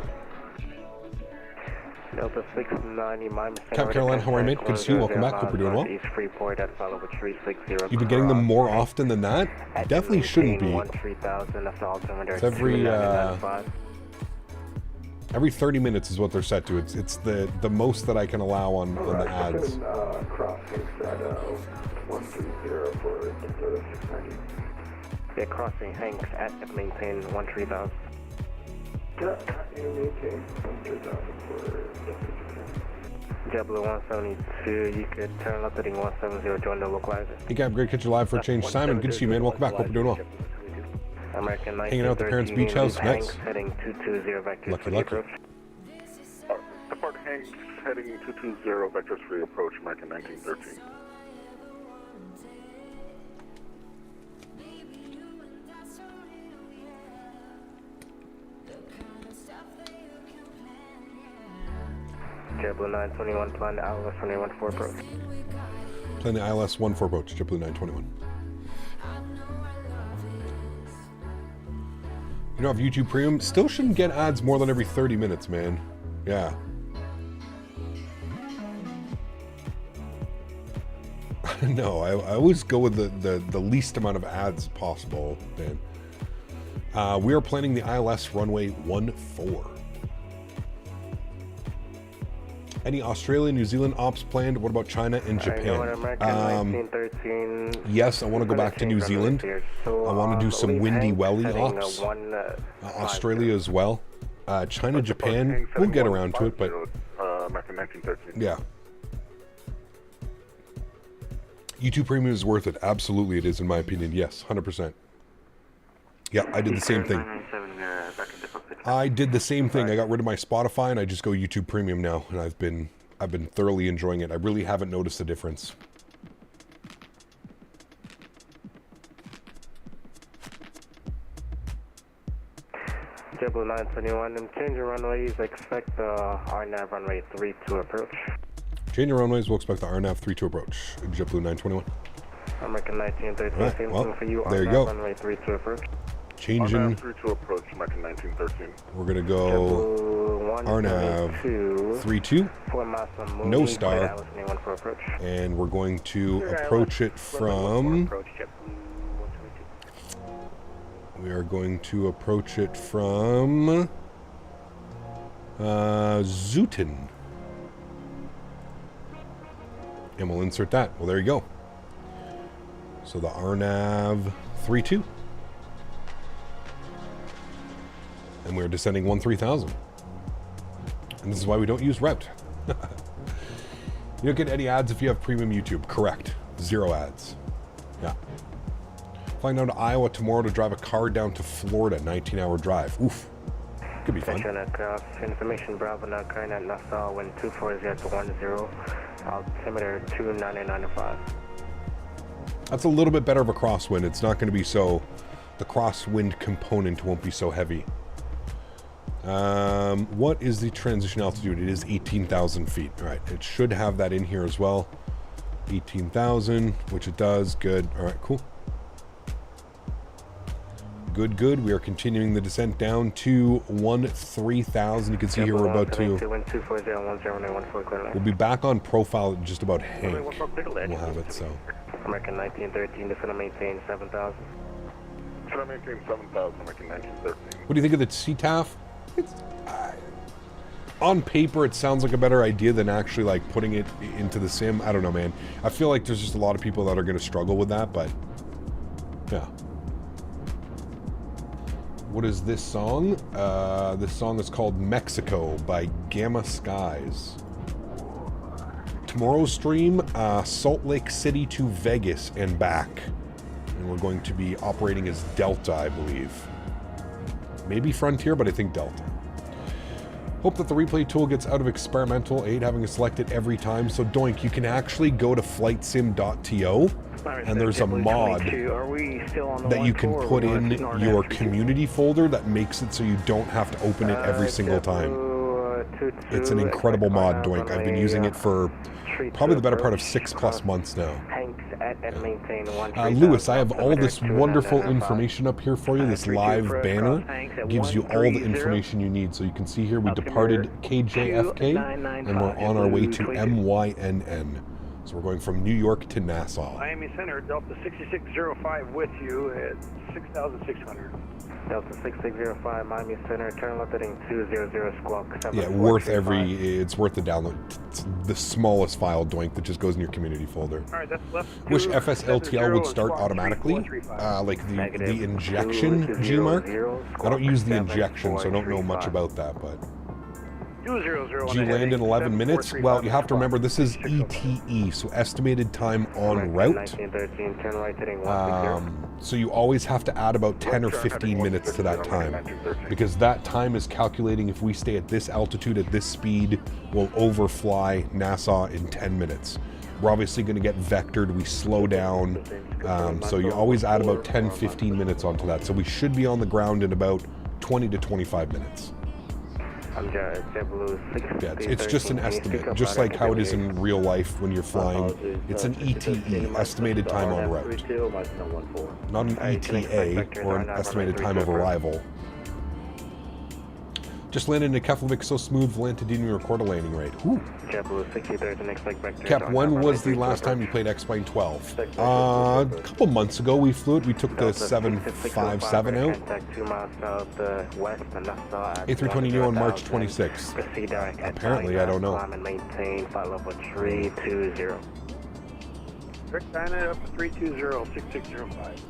Delta 690, minus Cap Caroline, how are you, mate? Good to see you. Welcome back. Hope you're doing well. East Freeport at follow with 360. You've been getting them more often than that? Definitely shouldn't be. It's every 30 minutes is what they're set to. It's the most that I can allow on the ads. Crossing at 130 for Delta 690. Yeah, crossing Hanks at maintain 13,000. JetBlue 172, you could turn left heading 170, join the localizer. Hey, Gab, great to catch you live for a change. Simon, good to see you, man. Welcome back. Hope you're doing well. American Hanging out at the parents' beach house. Nice. Heading 220 vectors Lucky, for the lucky. approach. Depart Hanks heading 220, vectors free approach, American 1913. JetBlue 921, plan the ILS 214 approach. Playing the ILS 14 approach, JetBlue 921. You don't have YouTube Premium? Still shouldn't get ads more than every 30 minutes, man. Yeah. No, I always go with the least amount of ads possible, man. We are planning the ILS runway 14. Any Australia, New Zealand ops planned? What about China and Japan? Yes, I want to go back to New Zealand. I want to do some windy welly ops. Australia as well. China, Japan, we'll get around to it, but American 1913. yeah. YouTube Premium is worth it. Absolutely it is, in my opinion. Yes, 100%. Yeah, I did the same thing. I did the same thing. I got rid of my Spotify and I just go YouTube Premium now, and I've been thoroughly enjoying it. I really haven't noticed a difference. JetBlue 921, I'm changing runways. Expect the RNAV runway 32 approach. Change your runways, we'll expect the RNAV 32 approach. JetBlue 921. American 1913, Right, same well, thing for you. there you RNAV go. Runway 32 approach. Changing. 32 approach, American 1913. We're going to go RNAV 32. 4 miles from Mooney, No star. Alice, anyone for approach. And we're going to approach it from... Approach JetBlue 122. We are going to approach it from... Zooten. And we'll insert that. Well, there you go. So the RNAV 32. And we're descending 13,000. And this is why we don't use route. You don't get any ads if you have premium YouTube. Correct. 0 ads. Yeah. Flying down to Iowa tomorrow to drive a car down to Florida. 19-hour drive. Oof. Could be fun. Information Bravo now current at Nassau, wind 240-10, altimeter 299.5. That's a little bit better of a crosswind. It's not going to be so... The crosswind component won't be so heavy. What is the transition altitude? It is 18,000 feet. All right, it should have that in here as well. 18,000, which it does. Good. All right, cool. Good, good. We are continuing the descent down to 13,000. You can see here we're about to... We'll be back on profile at just about Hank. We'll have it, so... American 1913, descend and maintain 7,000. Should I maintain 7,000, American 1913? What do you think of the CTAF? It's, on paper, it sounds like a better idea than actually like putting it into the sim. I don't know, man. I feel like there's just a lot of people that are going to struggle with that, but yeah. What is this song? This song is called Mexico by Gamma Skies. Tomorrow's stream, Salt Lake City to Vegas and back. And we're going to be operating as Delta, I believe. Maybe Frontier, but I think Delta. Hope that the replay tool gets out of experimental aid, having it selected every time. So Doink, you can actually go to flightsim.to and there's a mod that you can put in your community folder that makes it so you don't have to open it every single time. It's an incredible mod, Doink. I've been using it for probably the better part of 6+ months now. Lewis, I have all this wonderful information up here for you. This live banner gives you all the information you need. So you can see here we departed KJFK and we're on our way to MYNN. So we're going from New York to Nassau. Miami Center, Delta 6605 with you at 6,600. Delta 6605, Miami Center, turn left heading 200 squawk. Yeah, it's worth the download. It's the smallest file, Doink, that just goes in your community folder. All right, that's left. Wish FSLTL would start automatically, like the injection G mark. I don't use the injection, so I don't know much about that, but... G land in 11 minutes? Well, you have to remember this is ETE, so estimated time en route. So you always have to add about 10 or 15 minutes to that time, because that time is calculating if we stay at this altitude at this speed, we'll overfly Nassau in 10 minutes. We're obviously going to get vectored, we slow down, so you always add about 10-15 minutes onto that. So we should be on the ground in about 20 to 25 minutes. Yeah, it's just an estimate, just like how it is in real life when you're flying. It's an ETE, estimated time en route. Not an ETA, or an estimated time of arrival. Just landed in Keflavik, so smooth, landed didn't even record a landing rate. Ooh. JetBlue 63, the next leg vector. Cap, when was the last time you played X-Plane 12? A couple months ago we flew it. We took the 757 out. Contact 2 miles south west and A320 new on March 26th. Apparently, I don't know. Climb and maintain flight level 320. Rick China up to 320, 6605.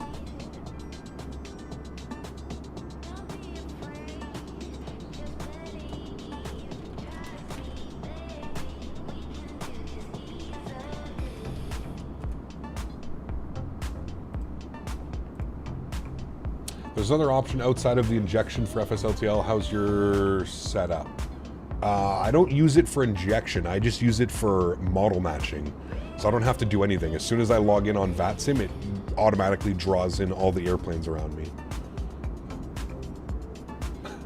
There's another option outside of the injection for FSLTL. How's your setup? I don't use it for injection. I just use it for model matching. So I don't have to do anything. As soon as I log in on VATSIM, it automatically draws in all the airplanes around me.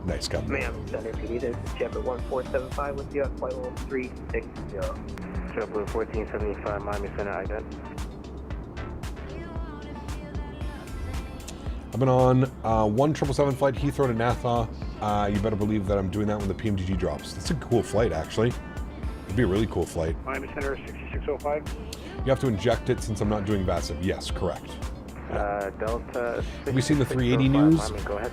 Nice, Captain. Ma'am, Center PD, this is JetBlue 1475 with you at flight level 360. JetBlue 1475, Miami Center, ident. I've been on 1777 flight Heathrow to Nassau. You better believe that I'm doing that when the PMDG drops. That's a cool flight, actually. It'd be a really cool flight. Miami Center 6605. You have to inject it since I'm not doing VATSIM. Yes, correct. Delta. Have you seen the 380 news? Miami, go ahead.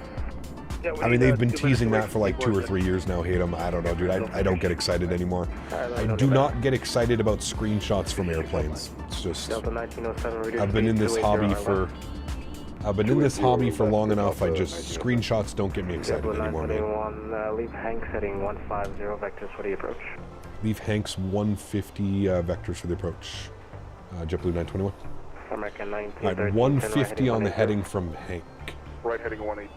Yeah, we I mean, need, they've been 2 minutes teasing away that for from like 2 or Seaboard. 3 years now. Hate them. I don't know, dude. I don't get excited anymore. I do not get excited about screenshots from airplanes. It's just, Delta 1907, I've been in this hobby for... long enough. Screenshots don't get me excited JetBlue anymore, man. 921, leave Hanks heading 150 vectors for the approach. Leave Hanks 150 vectors for the approach. JetBlue 921. American All 1913. right, 150 on the heading from Hank. Right heading 180,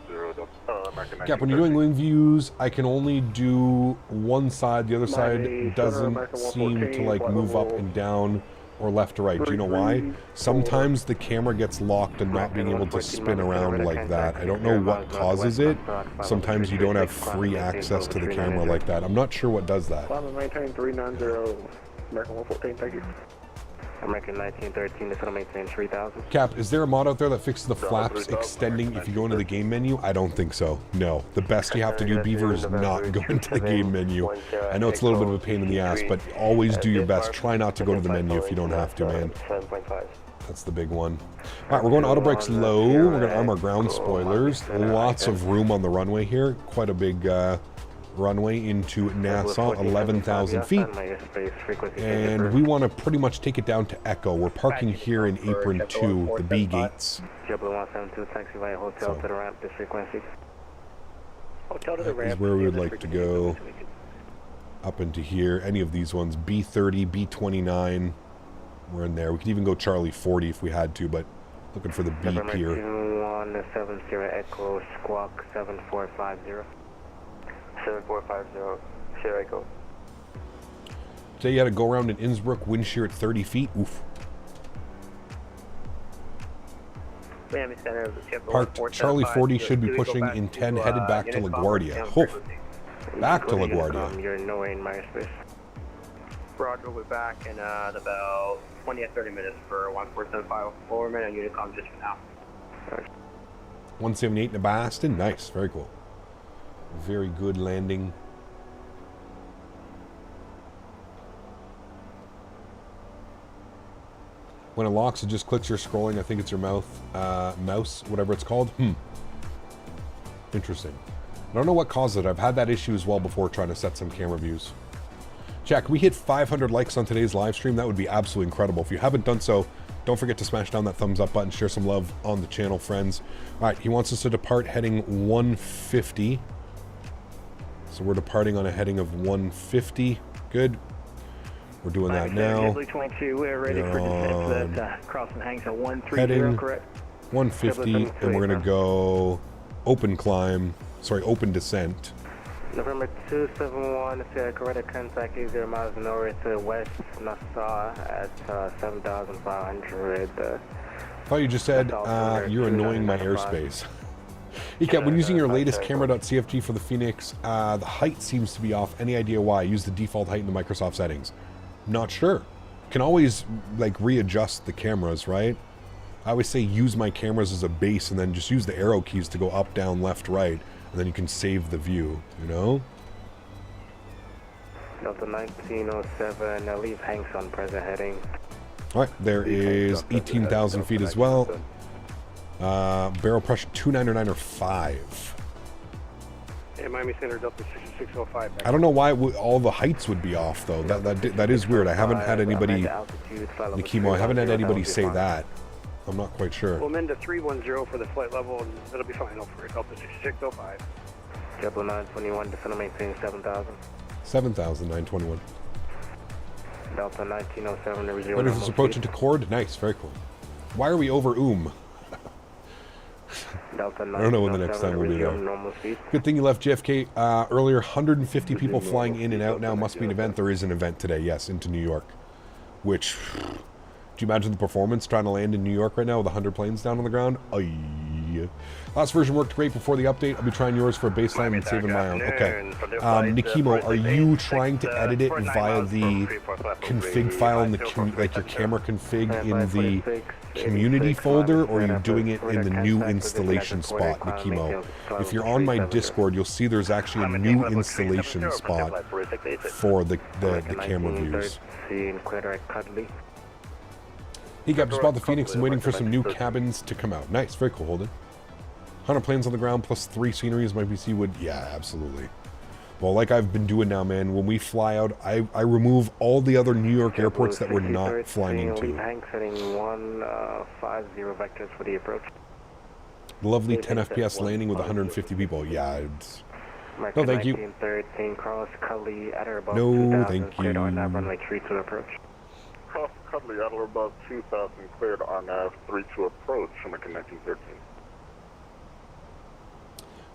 American Cap, when you're doing wing views, I can only do one side. The other side doesn't seem to like move up and down or left to right. Do you know why? Sometimes the camera gets locked and not being able to spin around like that. I don't know what causes it. Sometimes you don't have free access to the camera like that. I'm not sure what does that. Climb maintain 390, American 114, thank you. American 1913 is going to maintain 3000. Cap, is there a mod out there that fixes the flaps extending if you go into the game menu? I don't think so. No. The best you have to do, Beaver, is not go into the game menu. I know it's a little bit of a pain in the ass, but always do your best. Try not to go to the menu if you don't have to, man. 7.5. That's the big one. All right, we're going auto brakes low. We're going to arm our ground spoilers. Lots of room on the runway here. Quite a big runway into Nassau, 11,000 feet. And we want to pretty much take it down to Echo. We're parking here in apron 2, the B gates. JetBlue 172, taxi via hotel to the ramp, this frequency. Hotel to the That ramp. is where we would like to go. Up into here. Any of these ones. B30, B29. We're in there. We could even go Charlie 40 if we had to, but looking for the beep here. 2170 Echo Squawk 7450. 7450, Sierra Echo. Today you had to go around in Innsbruck, wind shear at 30 feet. Oof. Miami Center, Parked Charlie 40 should be pushing in 10, headed back to LaGuardia. Oh, back to LaGuardia. You're nowhere in my space. Roger, we'll be back in about 20 or 30 minutes for 1475 forward and Unicom just for now. 178 to Boston. Nice. Very cool. Very good landing. When it locks, it just clicks your scrolling. I think it's your mouse, whatever it's called. Interesting. I don't know what caused it. I've had that issue as well before trying to set some camera views. Jack, we hit 500 likes on today's live stream. That would be absolutely incredible. If you haven't done so, don't forget to smash down that thumbs up button. Share some love on the channel, friends. All right, he wants us to depart heading 150. So we're departing on a heading of 150. Good. We're doing that now. JetBlue 22, we're ready for descent. That's crossing Hanks at 130, Heading correct? 150, and we're going to go open climb. Sorry, open descent. November 271, Sierra Coretta, contact 80 miles north to west Nassau at 7,500. I thought you just said you're annoying my airspace. Ecap, when using your latest camera.cfg for the Fenix, the height seems to be off. Any idea why? Use the default height in the Microsoft settings. Not sure. Can always like readjust the cameras, right? I always say use my cameras as a base and then just use the arrow keys to go up, down, left, right, and then you can save the view, you know? Delta 1907, leave Hanks on present heading. All right, there is 18,000 feet as well. Barrel pressure 299 or 5. Yeah, Miami Center, Delta 6605. I don't know why all the heights would be off though. That is weird. I haven't had anybody, Nikimo, I haven't had anybody say that. I'm not quite sure. We'll amend to 310 for the flight level, and it'll be fine over it. Delta 6605. JetBlue 921, descend and maintain 7,000. 7,921. Delta 1907, resume. What is this approach into Cord? Nice, very cool. Why are we over Delta I don't know when the next time we'll be there. Good thing you left JFK earlier. 150 people flying in and out now. Must be an event. There is an event today, yes, into New York. Which, do you imagine the performance trying to land in New York right now with 100 planes down on the ground? Last version worked great before the update. I'll be trying yours for a baseline and saving my own. Okay. Nikimo, are you trying to edit it via the config file in the like your camera config in the community folder, or are you doing it in the new installation spot, Nikimo? If you're on my Discord, you'll see there's actually a new installation spot for the camera views. He got just bought the Fenix and waiting for some new cabins to come out. Nice, very cool, Holden. 100 planes on the ground plus 3 sceneries might be Seawood. Yeah, absolutely. Well, like I've been doing now, man, when we fly out, I remove all the other New York airports that we're not flying into. Hank setting 150 vectors for the approach. Lovely 10 FPS landing with 150 people. Yeah, it's... No, thank you. No, thank you. Runway 32 approach. Cross Cuddly at or above 2,000, cleared RNAV 32 approach from a connecting 13.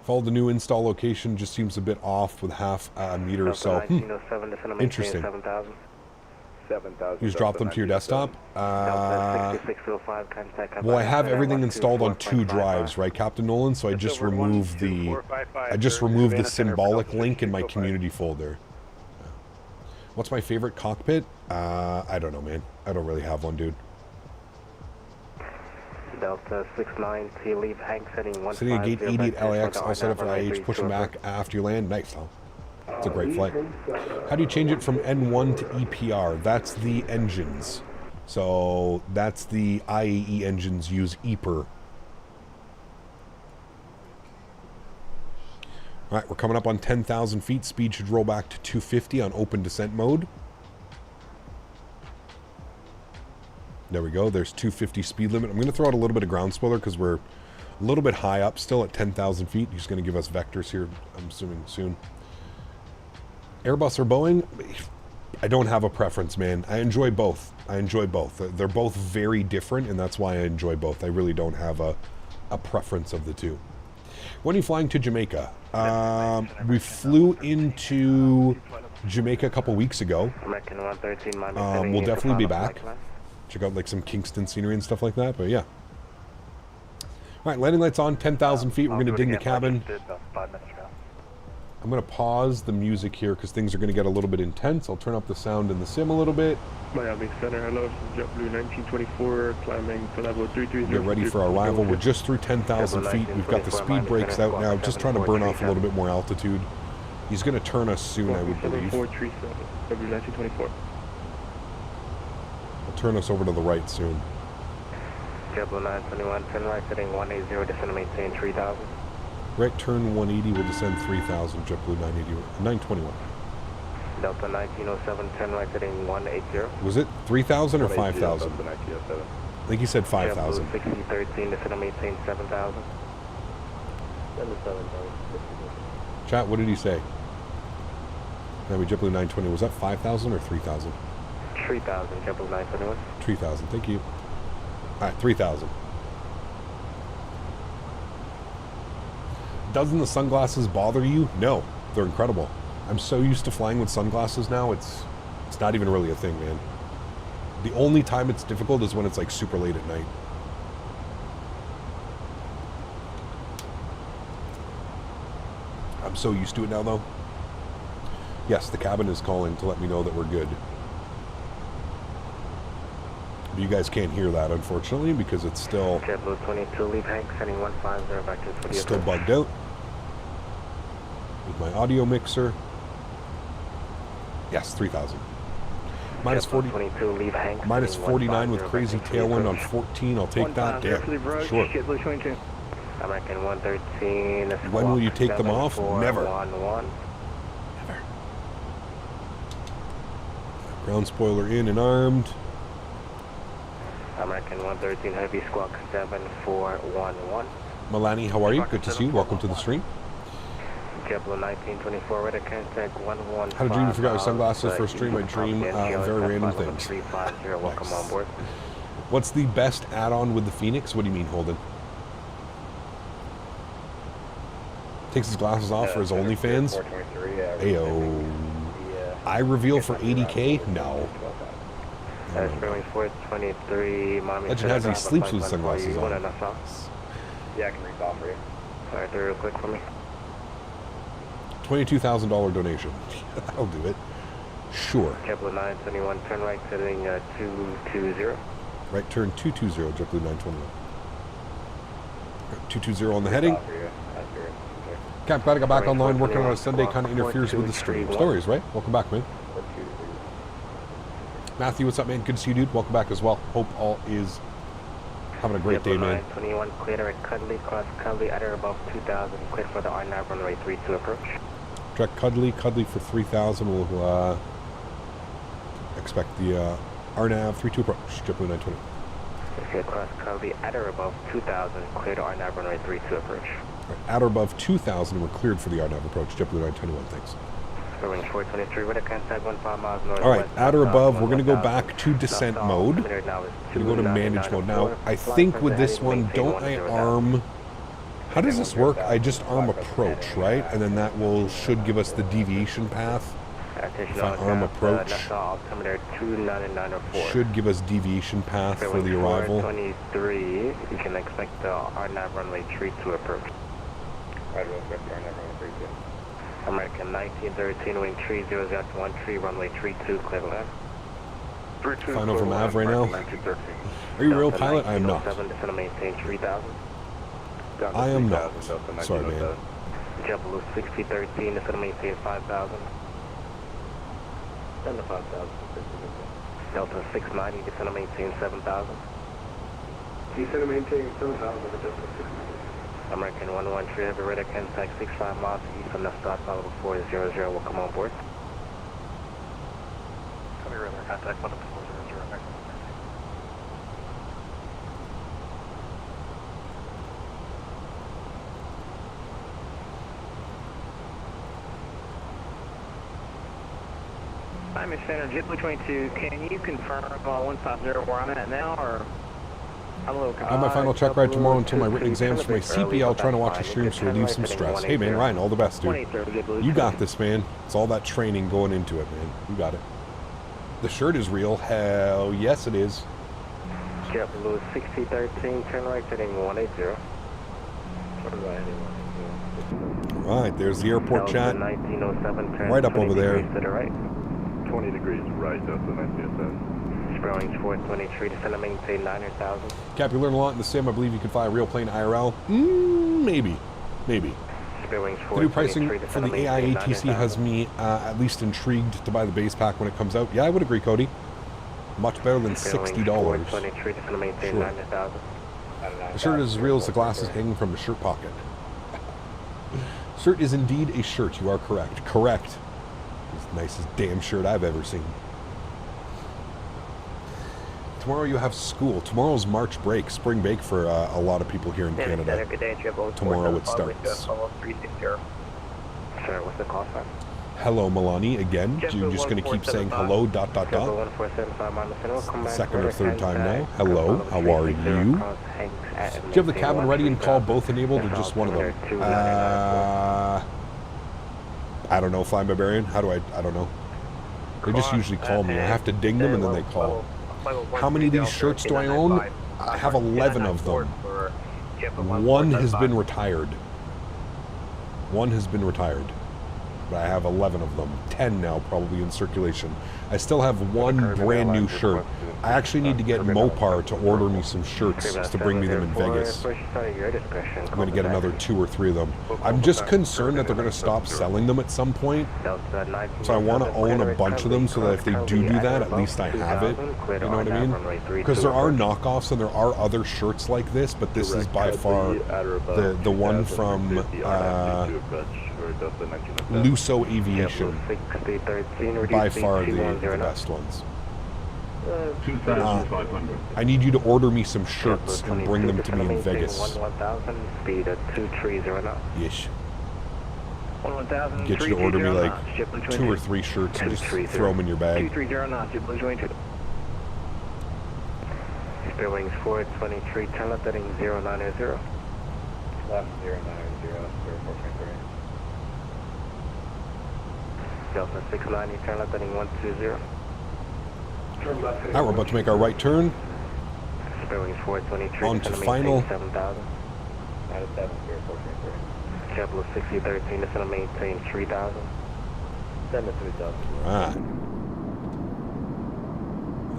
Follow the new install location, just seems a bit off with half a meter or so. Interesting. 7,000. You just drop them to your desktop? Well, I have everything installed on 2 drives, right, Captain Nolan? So I just removed the symbolic link in my community folder. What's my favorite cockpit? I don't know, man. I don't really have one, dude. Delta 690, leave Hank setting 150. Sitting at gate 80 at LAX, all set up for IH, pushing back after you land. Nice, huh? It's a great flight. How do you change it from N1 to EPR? That's the engines. So that's the IAE engines use EPR. All right, we're coming up on 10,000 feet. Speed should roll back to 250 on open descent mode. There we go. There's 250 speed limit. I'm going to throw out a little bit of ground spoiler because we're a little bit high up still at 10,000 feet. He's going to give us vectors here, I'm assuming, soon. Airbus or Boeing? I don't have a preference, man. I enjoy both. They're both very different, and that's why I enjoy both. I really don't have a preference of the two. When are you flying to Jamaica? We flew into Jamaica a couple weeks ago. We'll definitely be back. Check out like some Kingston scenery and stuff like that, but yeah. All right, landing lights on, 10,000 feet. We're going to ding the cabin. I'm going to pause the music here because things are going to get a little bit intense. I'll turn up the sound in the sim a little bit. Miami Center, hello, JetBlue 1924, climbing for level 330. Get ready for our arrival. We're just through 10,000 feet. We've got the speed brakes out now, just trying to burn off a little bit more altitude. He's going to turn us soon, I would believe. 7437, W1924. He'll turn us over to the right soon. JetBlue 921, turn right, setting 180, descend and maintain 3,000. Right turn 180 will descend 3,000, JetBlue 921. Delta 1907, turn right, setting 180. Was it 3,000 or 5,000? I think he said 5,000. 6013, descend and maintain 7,000. Chat, what did he say? Maybe JetBlue 920, was that 5,000 or 3,000? 3,000, JetBlue 921. 3,000, thank you. Alright, 3,000. Doesn't the sunglasses bother you? No, they're incredible. I'm so used to flying with sunglasses now, it's not even really a thing, man. The only time it's difficult is when it's like super late at night. I'm so used to it now, though. Yes, the cabin is calling to let me know that we're good. But you guys can't hear that, unfortunately, because it's still... JetBlue 22, leave Hank, sending 150 back to the still bugged out. With my audio mixer. Yes, 3,000. Minus JetBlue 40, 22, leave Hanks. minus heading 49 with 150, crazy tailwind on 14. I'll take that. Damn, sure. JetBlue 22. American 113. When will you take them off? Never. 7411. Ground spoiler in and armed. American 113 Heavy Squawk 7411. Milani, how are you? Good to see you. Welcome to the stream. JetBlue 1924, radar contact 115. Had a dream you forgot your sunglasses for a stream. I dream very random things. 350, welcome on board. What's the best add-on with the Fenix? What do you mean, Holden? Takes his glasses off for his OnlyFans? Ayo. Eye reveal for 80K? No. Spring 423, mommy. Legend has he sleeps with sunglasses on. Yeah, I can read off for you. Alright, do real quick for me. $22,000 donation. That'll do it. Sure. JetBlue 921, turn right, heading 220. Right turn 220, JetBlue 921. 220 on the heading. Cap, glad I got back online working on a Sunday, kind of interferes with the stream. Stories, right? Welcome back, man. Matthew, what's up, man? Good to see you, dude. Welcome back as well. Hope all is having a great day, man. 921, clear at Cuddly, cross Cuddly, at or above 2,000, clear for the R9 runway 32 approach. Direct Cuddly for 3,000. We'll expect the RNAV 32 approach, JetBlue 920. Okay, cross Cuddly, at or above 2,000, clear to R9 runway 32 approach. Right, at or above 2,000, we're cleared for the RNAV approach, JetBlue 921, thanks. Spring 423, radar contact 15 miles north. All right, at or above, we're going to go back to descent mode. We're going to go to manage mode. Now, I think with this one, don't I arm... How does this work? I just arm approach, right? And then that should give us the deviation path. If I arm approach, should give us deviation path for the arrival. 23, you can expect the R9 runway 32 approach. Right, we'll expect the R9 runway 32. American 1913, wing 3013, runway 32, clear to land. Flying over Mav right now. Are you a real pilot? I am not. Maintain 3,000. I am not. Sorry, man. JetBlue 6013, it's going to maintain 5,000. Then the 5,000. Delta 690, it's going to maintain 7,000. He's going to maintain 7,000 with Delta 690. American 113, have a radar contact 65 miles east from the start, followed 400, will come on board. Copy radar contact 10400. Hi, Miss Center, JetBlue 22. Can you confirm 150 where I'm at now, or I'm a little confused? I have my final check ride tomorrow until my written exams for my CPL, trying to watch the streams to relieve some stress. Hey, man, Ryan, all the best, dude. You got this, man. It's all that training going into it, man. You got it. The shirt is real. Hell yes, it is. JetBlue 6013, turn right, heading 180. All right, there's the airport chat. 1907, turn Right up over there. to the right. 20 degrees right, Delta 1907. Spring 423, descend and maintain 900,000. Cap, you learn a lot in the sim. I believe you can fly a real plane IRL. Maybe. The new pricing for the AIE TC has me at least intrigued to buy the base pack when it comes out. Yeah, I would agree, Cody. Much better than $60. Sure. The shirt is as real as the glasses hanging from the shirt pocket. Shirt is indeed a shirt. You are correct. Correct. It's the nicest damn shirt I've ever seen. Tomorrow you have school. Tomorrow's March break, spring break for a lot of people here in Canada. Tomorrow it starts. Sir, what's the call sign? Hello, Milani. Again, you're just going to keep saying hello, ... Second or third time now. Hello, how are you? Do you have the cabin ready and call both enabled, or just one of them? I don't know, Flying Barbarian. How do I don't know. They just usually call me. I have to ding them and then they call. How many of these shirts do I own? I have 11 of them. One has been retired. but I have 11 of them. 10 now probably in circulation. I still have one brand new shirt. I actually need to get Mopar to order me some shirts to bring me them in Vegas. I'm going to get another 2 or 3 of them. I'm just concerned that they're going to stop selling them at some point. So I want to own a bunch of them so that if they do that, at least I have it. You know what I mean? Because there are knockoffs and there are other shirts like this, but this is by far the one from Luso Aviation. By far the best ones. 2,500. I need you to order me some shirts and bring them to me in Vegas. 1000, speed at 230 knots. Yes. 1000. Get you to order me like 2 or 3 shirts and just throw them in your bag. 230 knots, JetBlue 22. Spare wings forward 23, 10 left heading 090. Left 090, 0423. Delta 690, 10 left heading 120. Alright, we're about to make our right turn. Spare wings forward 23, On to final. 7000. JetBlue 6013, it's going to maintain 3000. Send it 3000. Alright.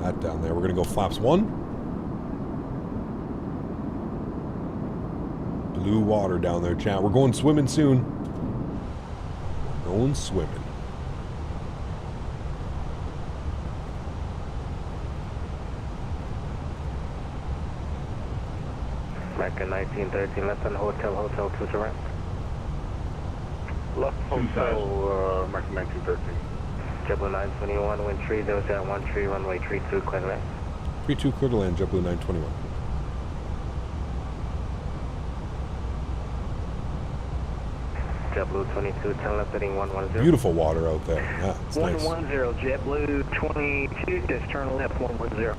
That down there. We're going to go flaps 1. Blue water down there, chat. We're going swimming soon. We're going swimming. American 1913, left on hotel 2 to rent. Left hotel, American 1913. JetBlue 921, wind 3013, runway 32, clear to land. 32 clear to land, JetBlue 921. JetBlue 22, 10 left heading 110. Beautiful water out there. Yeah, it's nice. 110, JetBlue 22, just turn left 110.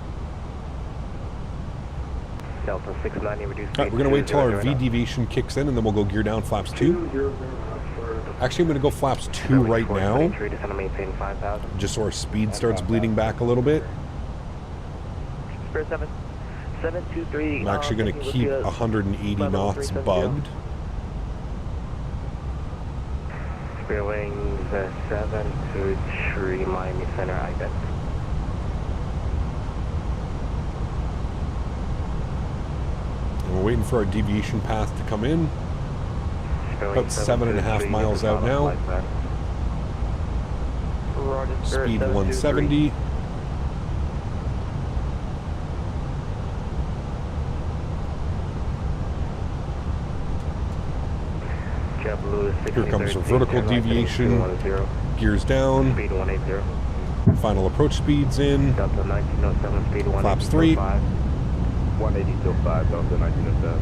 Delta 690, reduce speed. Alright, we're going to wait till our 200 V knots. deviation kicks in and then we'll go gear down flaps 2. Actually, I'm going to go flaps 2 right now, 23, just going to maintain 5000. just so our speed starts bleeding back a little bit. Spirit 723. I'm actually going to keep 180 knots bugged. Spare wings 723, Miami Center, IAE. And we're waiting for our deviation path to come in. About 7.5 miles out now. Speed 170. Here comes our vertical deviation. Gears down. Speed 180. Final approach speeds in. Delta 1907, speed 180. Flaps 3. 180 till 5, Delta 1907.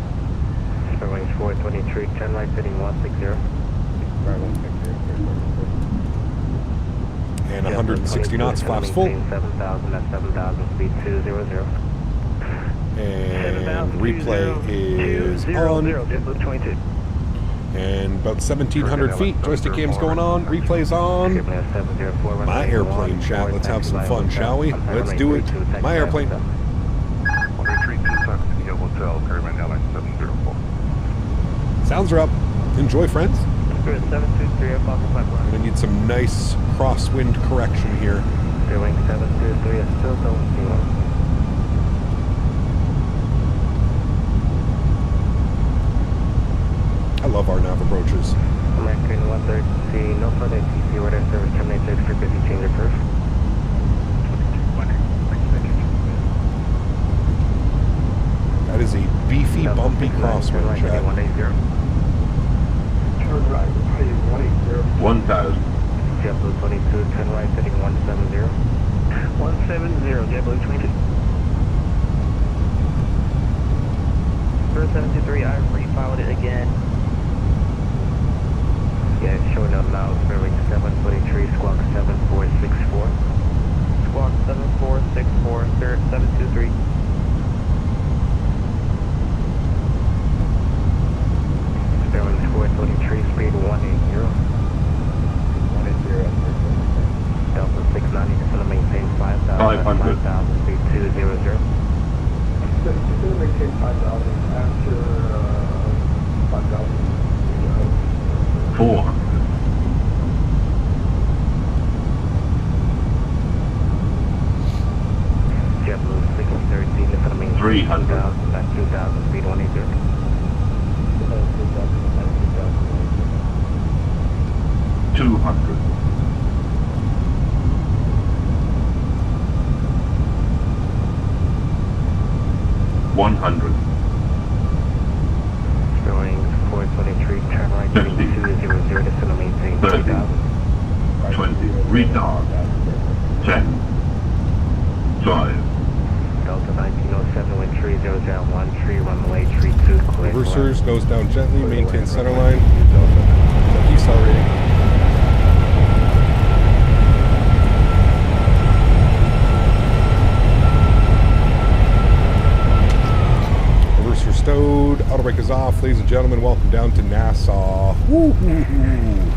Spare wings 423, 10 right, heading 160. And 160 knots, flaps full. 7,000 at 7,000, speed 200. And replay is on. JetBlue 22. And about 1,700 feet. Joystick cam's going on. Replay's on. My airplane, chat. Let's have some fun, shall we? Let's do it. My airplane. Retreat 2 Tuxedo Hotel, Airman Airline 704. Sounds are up. Enjoy, friends. Spirit 723, Falcon Pipeline. Gonna need some nice crosswind correction here. Spare wings 723, I still don't see one. I love our nav approaches. American 130, no further TC, radar service terminated, frequency change approved. That is a beefy, bumpy crosswind, chat. 1,000. JetBlue 22, 10 right, heading 170. 170, JetBlue 22. Spirit 723, I refiled it again. Yeah, it's showing up now. Spare wings 723, squawk 7464. Squawk 7464, Spirit 723. Spare wings 423, speed 180. 180. Delta 690, just going to maintain 5,000. 500. 5,000, speed 200. Still maintain 5,000 after 5,000. 400. retard. 10, 5. Delta 1907, wind 3001, runway 32, clear. Reversers, nose down gently, maintain center line. Decelerating. Reverser stowed, auto brake is off. Ladies and gentlemen, welcome down to Nassau. Woo-hoo-hoo.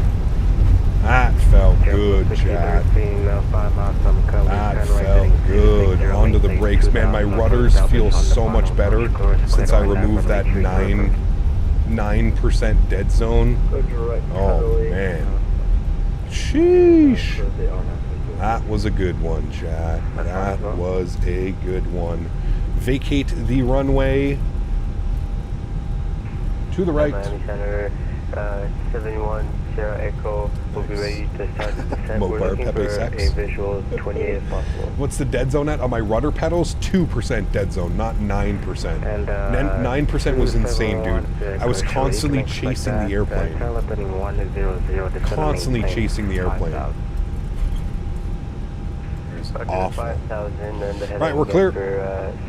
That felt good, Chad. That felt good. Onto the brakes, man. My rudders feel so much better since I removed that 9% dead zone. Oh man, sheesh. That was a good one, Chad. That was a good one. Vacate the runway to the right. 71 Sierra Echo will be ready to start the descent. We're Mopar looking Pepe for Sex. a visual 28 if possible. What's the dead zone at on my rudder pedals? 2% dead zone, not 9%. And 9% was insane, dude. I was constantly chasing the airplane. Constantly chasing the airplane. Awful. All right, we're clear.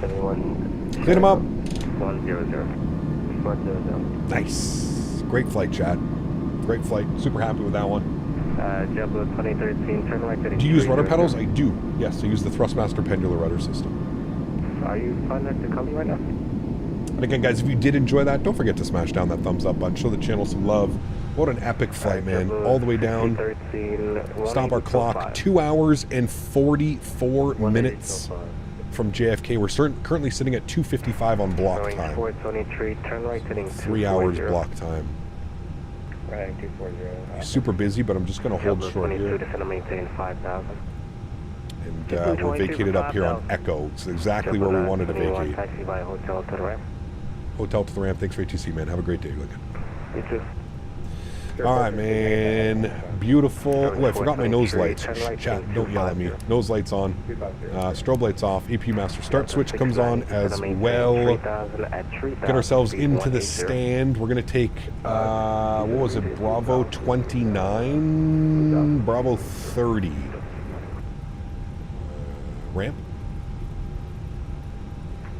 Clean them up. 100. Nice. Great flight, Chad. Great flight. Super happy with that one. JetBlue 2013, turn right. Do you use rudder pedals? I do. Yes, I use the Thrustmaster pendular rudder system. Are you fine enough to call me right now? And again, guys, if you did enjoy that, don't forget to smash down that thumbs up button. Show the channel some love. What an epic flight, man. All the way down. Stop our clock. 2 hours and 44 minutes from JFK. We're currently sitting at 2:55 on block time. 3 hours block time. Right, 240. Super busy, but I'm just going to hold short here. And we're vacated up here on Echo. It's exactly where we wanted to vacate. Hotel to the ramp. Thanks for ATC, man. Have a great day, Lincoln. You too. All right, man. Beautiful. Oh, I forgot my nose lights. Chat, don't yell at me. Nose lights on. Strobe lights off. AP Master start switch comes on as well. Get ourselves into the stand. We're going to take, what was it, Bravo 29, Bravo 30. Ramp?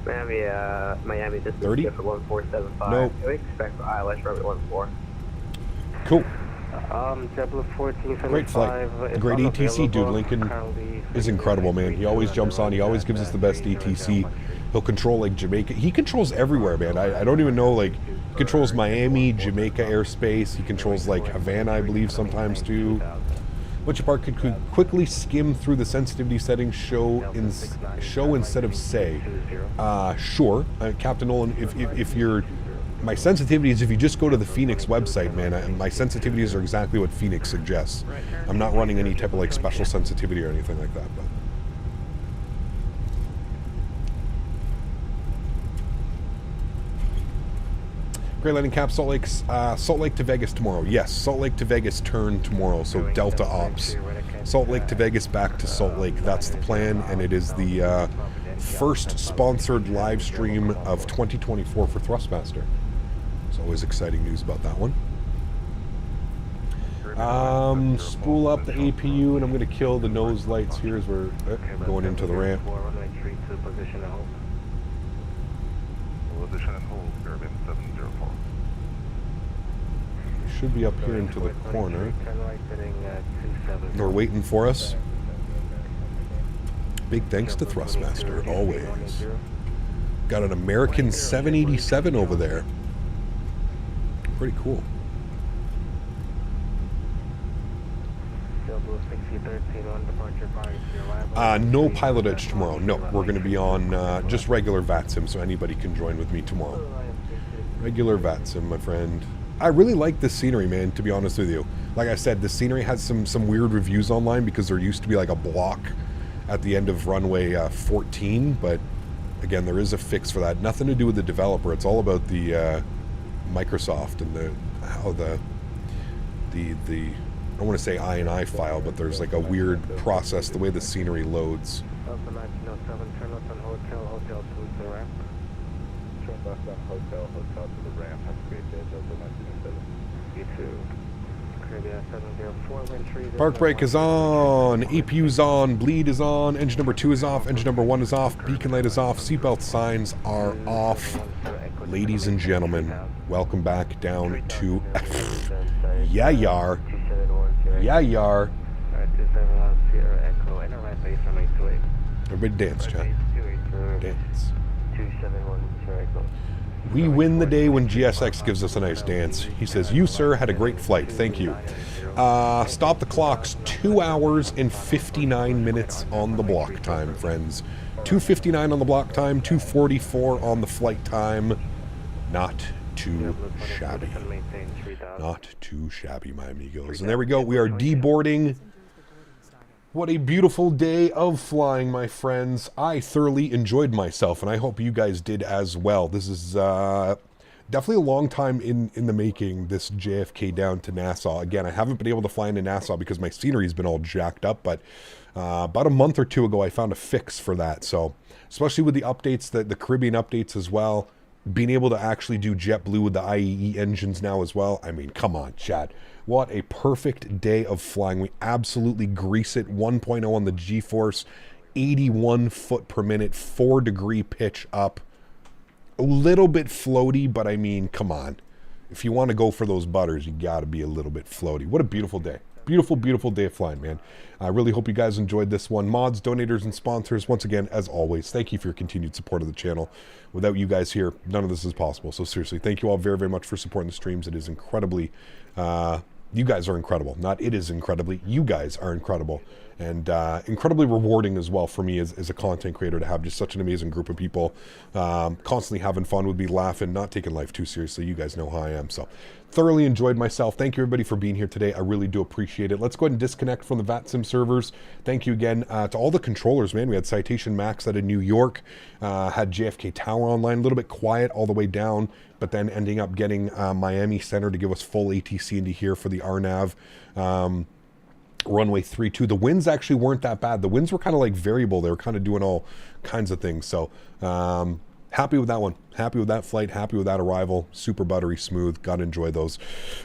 Miami distance 30? for 1475. Nope. We expect for ILS runway 14. Cool. JetBlue 1475. Great flight. Great ATC, dude. Lincoln is incredible, man. He always jumps on. He always gives us the best ATC. He'll control, like, Jamaica. He controls everywhere, man. I don't even know, like, he controls Miami, Jamaica airspace. He controls, like, Havana, I believe, sometimes, too. Which part could quickly skim through the sensitivity settings, show instead of say? Sure. Captain Nolan, if you're... My sensitivities, if you just go to the Fenix website, man, my sensitivities are exactly what Fenix suggests. I'm not running any type of like special sensitivity or anything like that. But Great Landing Cap, Salt Lake to Vegas tomorrow. Yes, Salt Lake to Vegas turn tomorrow, so Delta Ops. Salt Lake to Vegas back to Salt Lake. That's the plan, and it is the first sponsored live stream of 2024 for Thrustmaster. It's always exciting news about that one. Spool up the APU, and I'm going to kill the nose lights here as we're going into the ramp. Position and hold, Urban 704. Should be up here into the corner. They're waiting for us. Big thanks to Thrustmaster, always. Got an American 787 over there. Pretty cool. No pilotage tomorrow. No, we're going to be on just regular VATSIM, so anybody can join with me tomorrow. Regular VATSIM, my friend. I really like this scenery, man, to be honest with you. Like I said, the scenery has some weird reviews online because there used to be like a block at the end of runway 14, but again, there is a fix for that. Nothing to do with the developer. It's all about the Microsoft and how the I don't want to say INI file, but there's like a weird process the way the scenery loads. Delta 1907, turn left on hotel to the ramp. Turn left on hotel to the ramp. Have a great day, Delta 1907. You too. Park brake is on, APU's on, bleed is on, engine number 2 is off, engine number 1 is off, beacon light is off, seatbelt signs are off. Ladies and gentlemen, welcome back down to yeah, yar. Yeah, yar. Everybody dance, chat. Dance. We win the day when GSX gives us a nice dance. He says, you, sir, had a great flight. Thank you. Stop the clocks. 2 hours and 59 minutes on the block time, friends. 2:59 on the block time, 2:44 on the flight time. Not too shabby. Not too shabby, my amigos. And there we go. We are deboarding. What a beautiful day of flying, my friends. I thoroughly enjoyed myself, and I hope you guys did as well. This is definitely a long time in the making, this JFK down to Nassau. Again, I haven't been able to fly into Nassau because my scenery's been all jacked up, but about a month or two ago, I found a fix for that. So, especially with the updates, the Caribbean updates as well, being able to actually do JetBlue with the IAE engines now as well. I mean, come on, chat. What a perfect day of flying. We absolutely grease it. 1.0 on the G-force, 81 foot per minute, 4-degree pitch up. A little bit floaty, but I mean, come on. If you want to go for those butters, you got to be a little bit floaty. What a beautiful day. Beautiful, beautiful day of flying, man. I really hope you guys enjoyed this one. Mods, donators, and sponsors, once again, as always, thank you for your continued support of the channel. Without you guys here, none of this is possible. So seriously, thank you all very, very much for supporting the streams. It is incredibly, you guys are incredible. Not it is incredibly, you guys are incredible. And incredibly rewarding as well for me as a content creator to have just such an amazing group of people constantly having fun with me, laughing, not taking life too seriously. You guys know how I am. So thoroughly enjoyed myself. Thank you everybody for being here today. I really do appreciate it. Let's go ahead and disconnect from the VATSIM servers. Thank you again to all the controllers, man. We had Citation Max out of New York, had JFK Tower online, a little bit quiet all the way down, but then ending up getting Miami Center to give us full ATC into here for the RNAV. Runway 32. The winds actually weren't that bad. The winds were kind of like variable. They were kind of doing all kinds of things. So happy with that one. Happy with that flight. Happy with that arrival. Super buttery smooth. Got to enjoy those.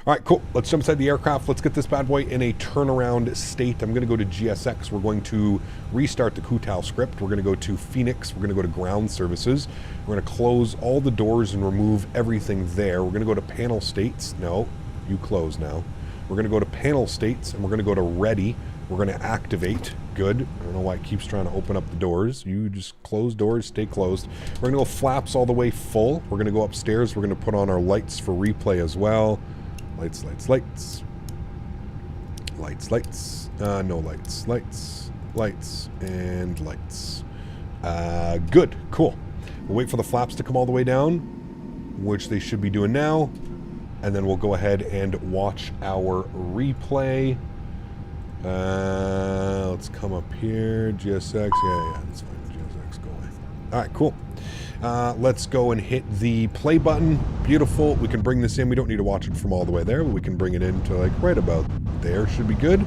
All right, cool. Let's jump inside the aircraft. Let's get this bad boy in a turnaround state. I'm going to go to GSX. We're going to restart the Kutal script. We're going to go to Phoenix. We're going to go to ground services. We're going to close all the doors and remove everything there. We're going to go to panel states. No, you close now. We're going to go to panel states, and we're going to go to ready. We're going to activate. Good. I don't know why it keeps trying to open up the doors. You just close doors, stay closed. We're going to go flaps all the way full. We're going to go upstairs. We're going to put on our lights for replay as well. Lights, lights, lights. Lights, lights. No lights. Lights, lights, and lights. Good. Cool. We'll wait for the flaps to come all the way down, which they should be doing now. And then we'll go ahead and watch our replay. Let's come up here. GSX. Yeah, that's fine. GSX, go away. All right, cool. Let's go and hit the play button. Beautiful. We can bring this in. We don't need to watch it from all the way there, but we can bring it in to like right about there. Should be good.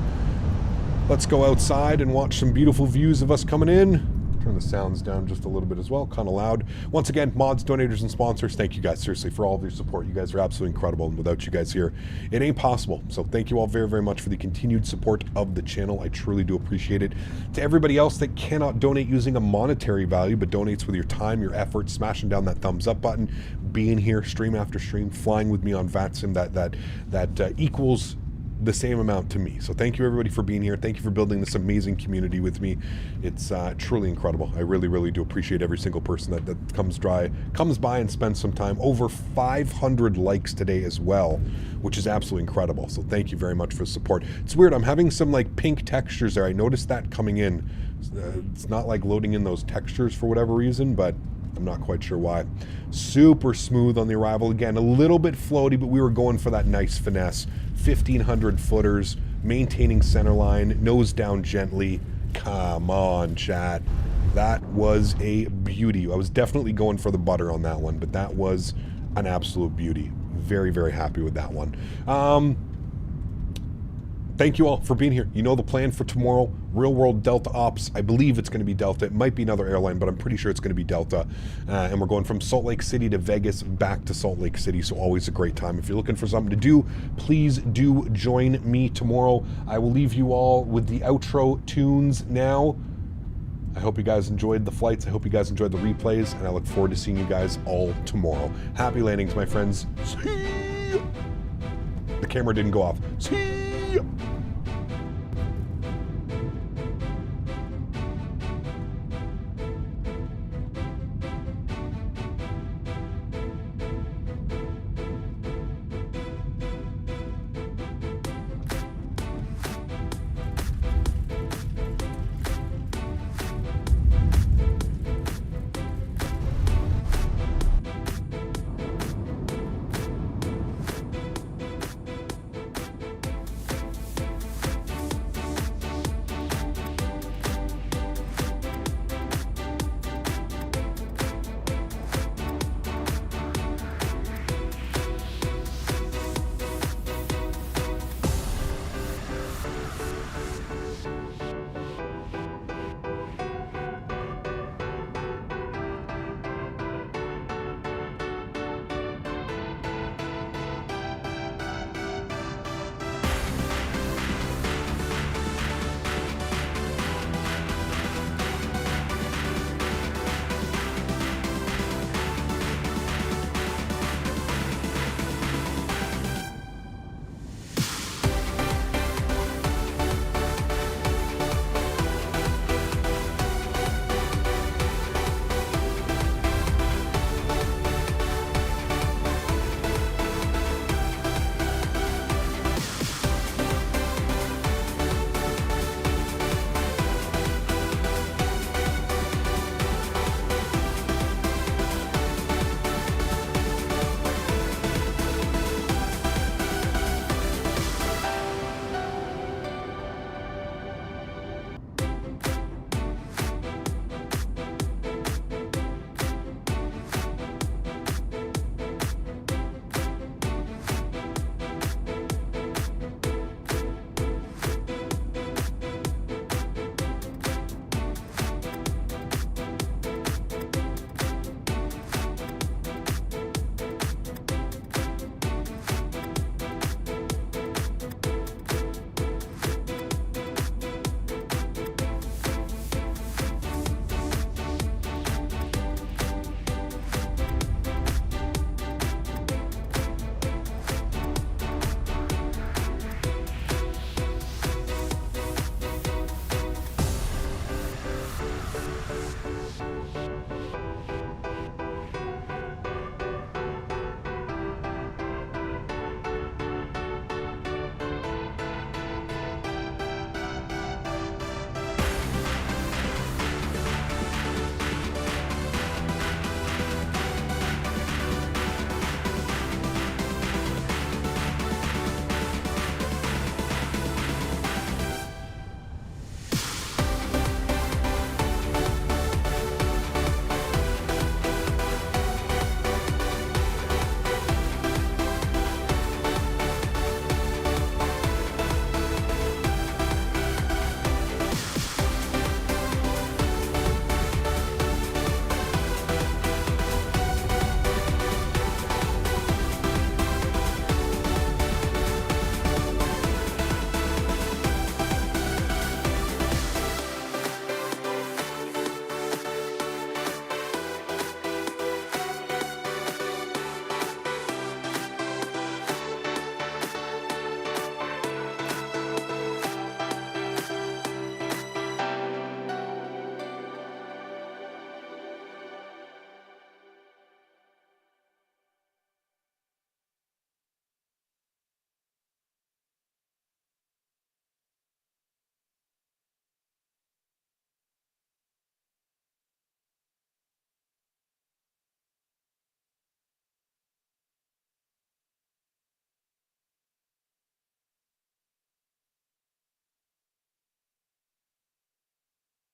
Let's go outside and watch some beautiful views of us coming in. Turn the sounds down just a little bit as well, kind of loud. Once again, mods, donators, and sponsors, thank you guys seriously for all of your support. You guys are absolutely incredible, and without you guys here, it ain't possible. So thank you all very, very much for the continued support of the channel. I truly do appreciate it. To everybody else that cannot donate using a monetary value, but donates with your time, your effort, smashing down that thumbs up button, being here stream after stream, flying with me on VATSIM, that equals the same amount to me. So thank you everybody for being here. Thank you for building this amazing community with me. It's truly incredible. I really, really do appreciate every single person that comes by and spends some time. Over 500 likes today as well, which is absolutely incredible. So thank you very much for the support. It's weird. I'm having some like pink textures there. I noticed that coming in. It's not like loading in those textures for whatever reason, but I'm not quite sure why. Super smooth on the arrival. Again, a little bit floaty, but we were going for that nice finesse. 1,500 footers, maintaining center line, nose down gently. Come on, chat. That was a beauty. I was definitely going for the butter on that one, but that was an absolute beauty. Very, very happy with that one. thank you all for being here. You know the plan for tomorrow. Real world Delta Ops. I believe it's going to be Delta. It might be another airline, but I'm pretty sure it's going to be Delta. And we're going from Salt Lake City to Vegas, back to Salt Lake City. So always a great time. If you're looking for something to do, please do join me tomorrow. I will leave you all with the outro tunes now. I hope you guys enjoyed the flights. I hope you guys enjoyed the replays, and I look forward to seeing you guys all tomorrow. Happy landings, my friends. See ya. The camera didn't go off. See ya.